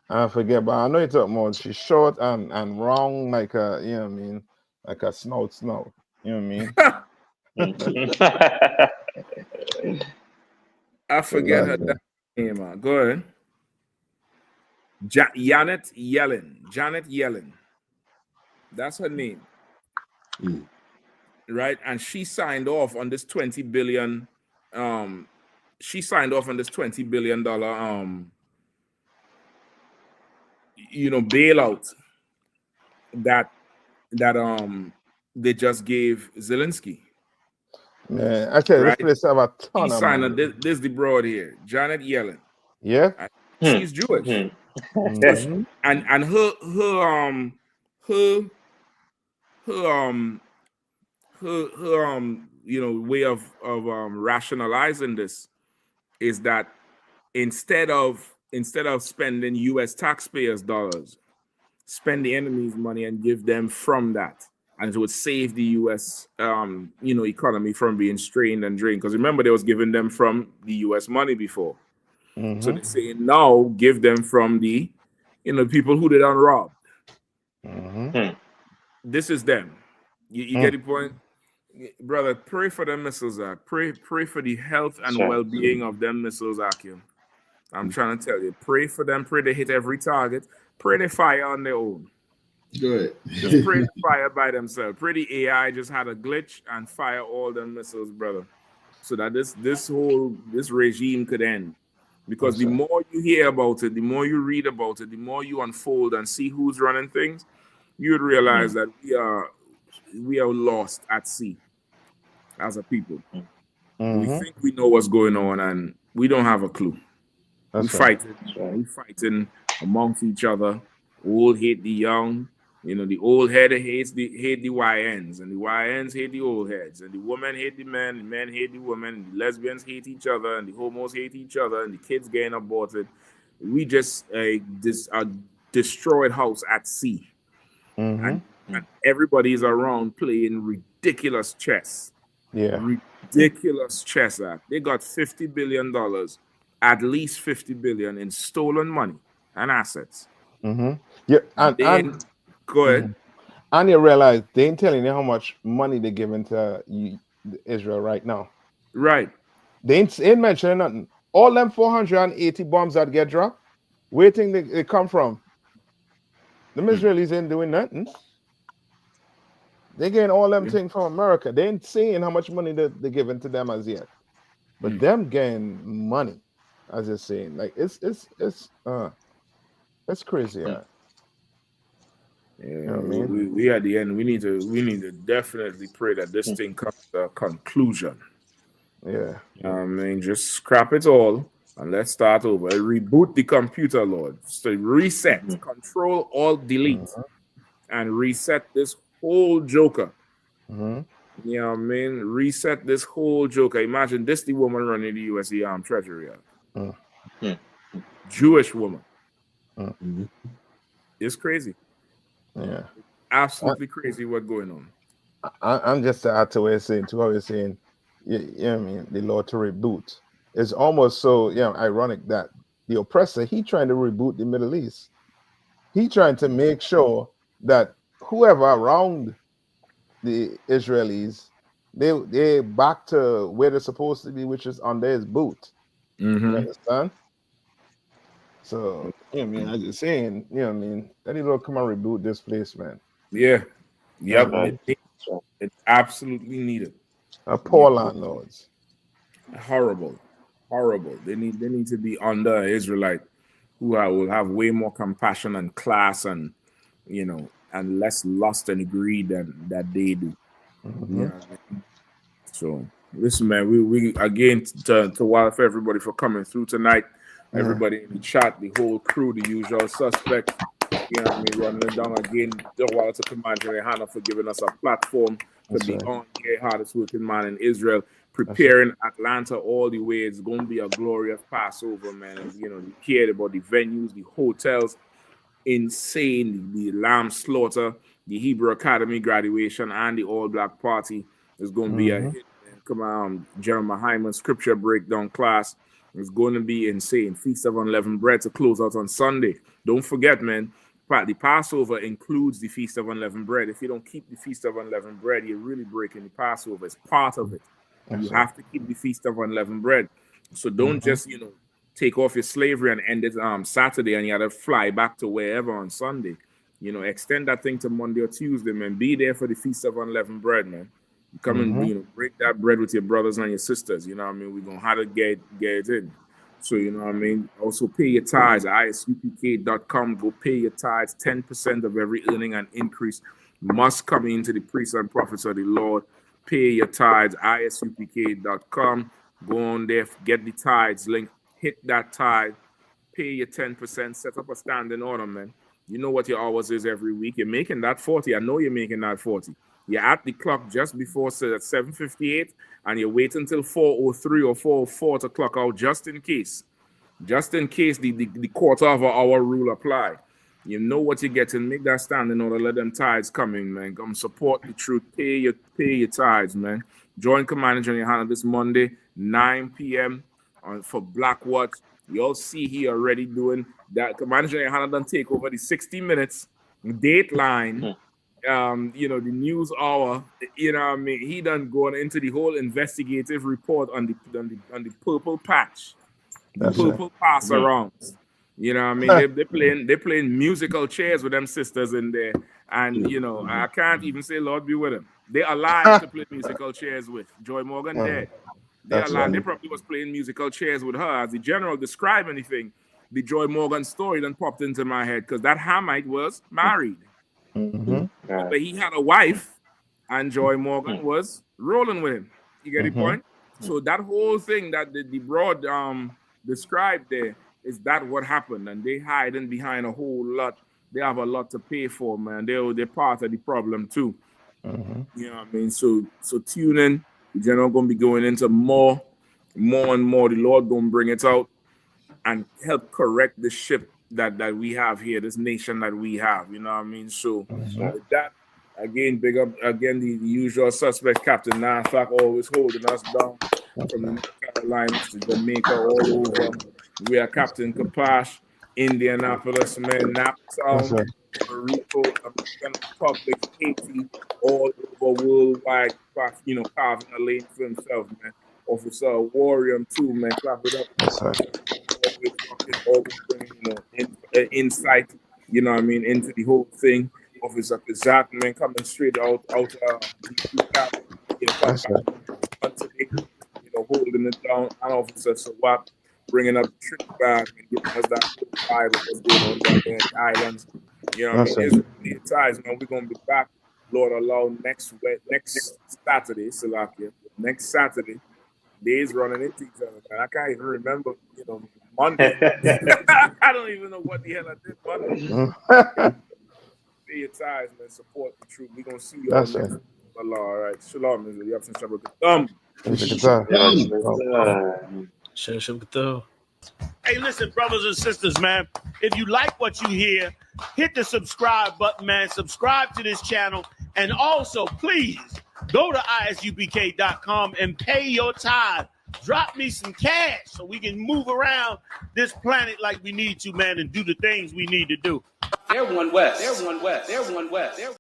I forget, but I know you're talking about. She's short and wrong, like a, you know what I mean, like a snout. You know what I mean? I forget her name. Go ahead. Janet Yellen. That's her name. Right? And she signed off on this $20 billion. She signed off on this $20 billion bailout that they just gave Zelensky. Man, I tell you, this place have a ton of money. This is the broad here, Janet Yellen. Yeah. She's Jewish. And her way of rationalizing this is that instead of spending U.S. taxpayers' dollars, spend the enemy's money and give them from that, and it would save the U.S. Economy from being strained and drained. Because remember, they was giving them from the U.S. money before, so they say now give them from the people who they done robbed. This is them. You get the point, brother. Pray for them missiles, Pray for the health and well-being of them missiles, Akim. I'm trying to tell you. Pray for them. Pray they hit every target. Pray they fire on their own. Good. Just pray they fire by themselves. Pray the AI just had a glitch and fire all them missiles, brother. so that this regime could end. Because Yes, the sir. more you hear about it, the more you read about it, the more you unfold and see who's running things, you would realize that we are lost at sea as a people. We Mm-hmm. think we know what's going on, and we don't have a clue. That's right. We fighting amongst each other. Old hate the young. You know, the old head hate the YNs, and the YNs hate the old heads, and the women hate the men hate the women, and the lesbians hate each other, and the homos hate each other, and the kids getting aborted. We just this a destroyed house at sea, Mm-hmm. and everybody's around playing ridiculous chess. Yeah. Ridiculous chess act. They got $50 billion, at least 50 billion in stolen money and assets. Mm-hmm. Yeah, And then go ahead. mhm. And you realize they ain't telling you how much money they're giving to Israel right now. Right. They ain't mentioning nothing. All them 480 bombs that get dropped, where think they come from? The Israelis ain't doing nothing. They getting all them things from America. They ain't saying how much money they're giving to them as yet. But them getting money, as you're saying, like it's crazy. Yeah. Yeah, You know what I mean? we at the end. We need to definitely pray that this thing comes to a conclusion. Yeah. I mean, just scrap it all and let's start over. Reboot the computer, Lord. So reset, Control Alt Delete, and reset this whole joker. Mm-hmm. You know what I mean? Reset this whole joker. Imagine this the woman running the USA Armed Treasury. Jewish woman. It's crazy. Yeah. Absolutely crazy what's going on. I'm just to add to what you're saying, to what you're saying, you know what I mean, the Lord to reboot. It's almost so ironic that the oppressor, he trying to reboot the Middle East. He trying to make sure that whoever around the Israelis, they back to where they're supposed to be, which is under his boot. You understand? So, you know what I mean? I just saying, you know what I mean? That he will come and reboot this place, man. Yeah. Yep. Right. It's absolutely needed. Poor landlords. Horrible. They need to be under Israelite who will have way more compassion and class and and less lust and greed than that they do. Mm-hmm. Yeah. So listen, man, we again to wild for everybody for coming through tonight. Everybody in the chat, the whole crew, the usual suspects. You know what I mean? Running it down again. The wild to Commander Yahanna for giving us a platform to be on here, hardest working man in Israel, preparing Atlanta all the way. It's going to be a glorious Passover, man. And, you cared about the venues, the hotels, insane, the Lamb Slaughter, the Hebrew Academy graduation, and the All Black Party is going to be a hit, man. Come on, Jeremiah Hyman scripture breakdown class. It's going to be insane. Feast of Unleavened Bread to close out on Sunday. Don't forget, man, the Passover includes the Feast of Unleavened Bread. If you don't keep the Feast of Unleavened Bread, you're really breaking the Passover. It's part of it. You have to keep the Feast of Unleavened Bread. So don't just, take off your slavery and end it Saturday and you got to fly back to wherever on Sunday. Extend that thing to Monday or Tuesday, man. Be there for the Feast of Unleavened Bread, man. Come and break that bread with your brothers and your sisters. You know what I mean? We're going to have to get it in. So, you know what I mean? Also pay your tithes at isupk.com. Go pay your tithes. 10% of every earning and increase must come into the priests and prophets of the Lord. Pay your tithes, isupk.com. Go on there, get the tithes link, hit that tithe, pay your 10%, set up a standing order, man. You know what your hours is every week. You're making that 40. I know you're making that 40. You're at the clock just before 7:58, and you wait until 4:03 or 4:04 to clock out just in case. Just in case the quarter of an hour rule apply. You know what you're getting. Make that standing order. Let them tithes come in, man. Come support the truth. Pay your tithes, man. Join Commander Yahanna this Monday, 9 p.m. For Black Watch. You'll see he already doing that. Commander Yahanna done take over the 60 minutes Dateline. The news hour, what I mean? He done going into the whole investigative report on the purple patch, the purple pass around. You know what I mean? They playing musical chairs with them sisters in there, and I can't even say Lord be with them. They alive to play musical chairs with. Joy Morgan dead. They probably was playing musical chairs with her. As the general described anything, the Joy Morgan story then popped into my head because that Hamite was married. But he had a wife, and Joy Morgan was rolling with him. You get the point? So that whole thing that the broad described there is that what happened, and they hiding behind a whole lot. They have a lot to pay for, man. They're part of the problem too. You know what I mean? So tune in. The general gonna be going into more and more. The Lord gonna bring it out and help correct the ship that we have here, this nation that we have. You know what I mean? So with that, again, big up again the usual suspect, Captain Narfak, always holding us down from the Carolinas to Jamaica, all over. We are Captain Kapash, Indianapolis, man, Nassau, Puerto Rico, American Republic, Haiti, all over worldwide, you know, carving a lane for himself, man. Officer Warrior too, man. Clap it up. Always bringing, you know, insight, you know what I mean, into the whole thing. Officer Kazak, man, coming straight out today, you know, holding it down. And Officer Sawap bringing up the trip back and giving us that vibe of what's going on down there in the islands. You know what I mean? It's really ties, man. We're gonna be back, Lord allow, next Saturday, Salakia. Next Saturday. Days running into each other, man. I can't even remember, you know, Monday. I don't even know what the hell I did Monday. Stay your ties, man. Support the truth. We're gonna see you all next week. Allah, all right. Shalom, Mr. Yapsin Shabbat. Hey, listen, brothers and sisters, man. If you like what you hear, hit the subscribe button, man. Subscribe to this channel. And also, please, go to isubk.com and pay your tithe. Drop me some cash so we can move around this planet like we need to, man, and do the things we need to do. They're one West. They're one West. They're one West. Yeah.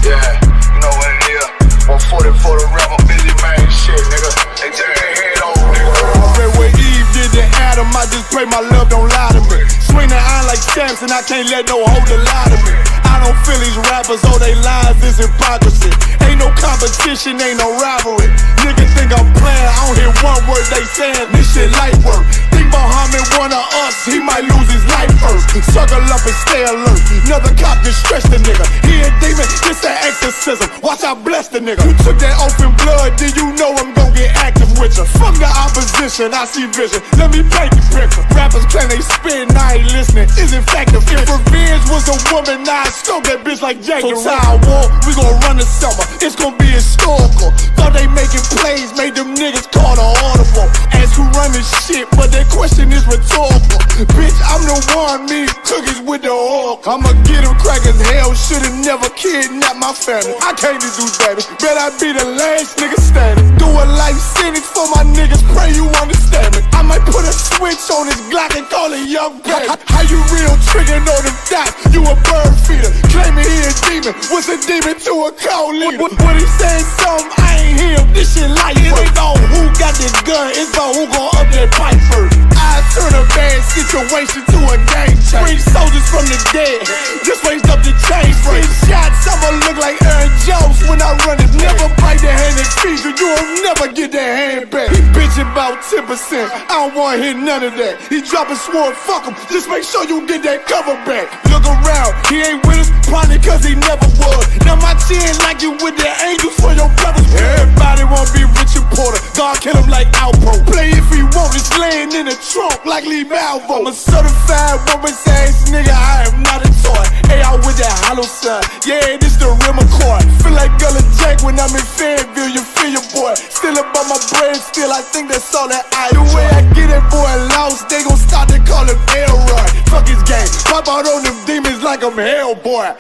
Yeah, you know what it is. 140 for the rebel, busy man, shit, nigga. They take their head over, nigga. I read what Eve did to Adam, I just pray my love don't lie to me. Swing the iron like Samson, I can't let no holder lie to me. I don't feel these rappers, all they lies is hypocrisy. Ain't no competition, ain't no rivalry. Niggas think I'm playing, I don't hear one word they saying, this shit light work. Think Muhammad one of us, he might lose his life first. Circle up and stay alert, another cop can stretch the nigga. He a demon, it's an exorcism, watch I bless the nigga. You took that oath in blood, then you know I'm gon' get active with you. From the opposition, I see vision, let me paint the picture. Rappers claim they spin, I ain't listening, is effective. If revenge was a woman, now I scope that bitch like Jacob. So Tower War, we gon' run the summer, it's gon' be historical. Thought they making plays, made them niggas call the audible. Ask who run this shit, but that question is rhetorical. Bitch, I'm the one, me cookies with the oil. I'ma get them crackers, hell should've never kidnapped my family. I can't do that, bet I be the last nigga standing. Do a life sentence for my niggas, pray you understand me. I might put a switch on this Glock and call it young baby. How you real trigger know them dots, you a bird feeder. Claiming he a demon, what's a demon to a cold leader? When he saying something, I ain't hear him, this shit light work. It ain't about who got this gun, it's about who gon' up that pipe first. I turn a bad situation to a game changer. Bring soldiers from the dead, just raised up the chain frame. Shots, I'ma look like Aaron Jones when I run it. Never bite the hand and feed you, you'll never get that hand back. He bitchin' about 10%, I don't wanna hear none of that. He dropping sword, fuck him, just make sure you get that cover back. Look around, he ain't with us, probably cause he never was. Now my chin like you with the angels for your brothers. Everybody wanna be Richard Porter, God kill him like Alpo. Play if he want, it's laying in the trunk like Lee Malvo. I'm a certified woman's ass nigga, I am not a toy. Hey, I with that hollow sign, yeah, this the rim accord. Feel like Gullah Jack when I'm in Fayetteville, you feel your boy. Still about my brain, still I think that's all that I do. The way I get that boy lost, they gon' start to call him Elroy. Fuck his game, pop out on them demons like I'm Hellboy.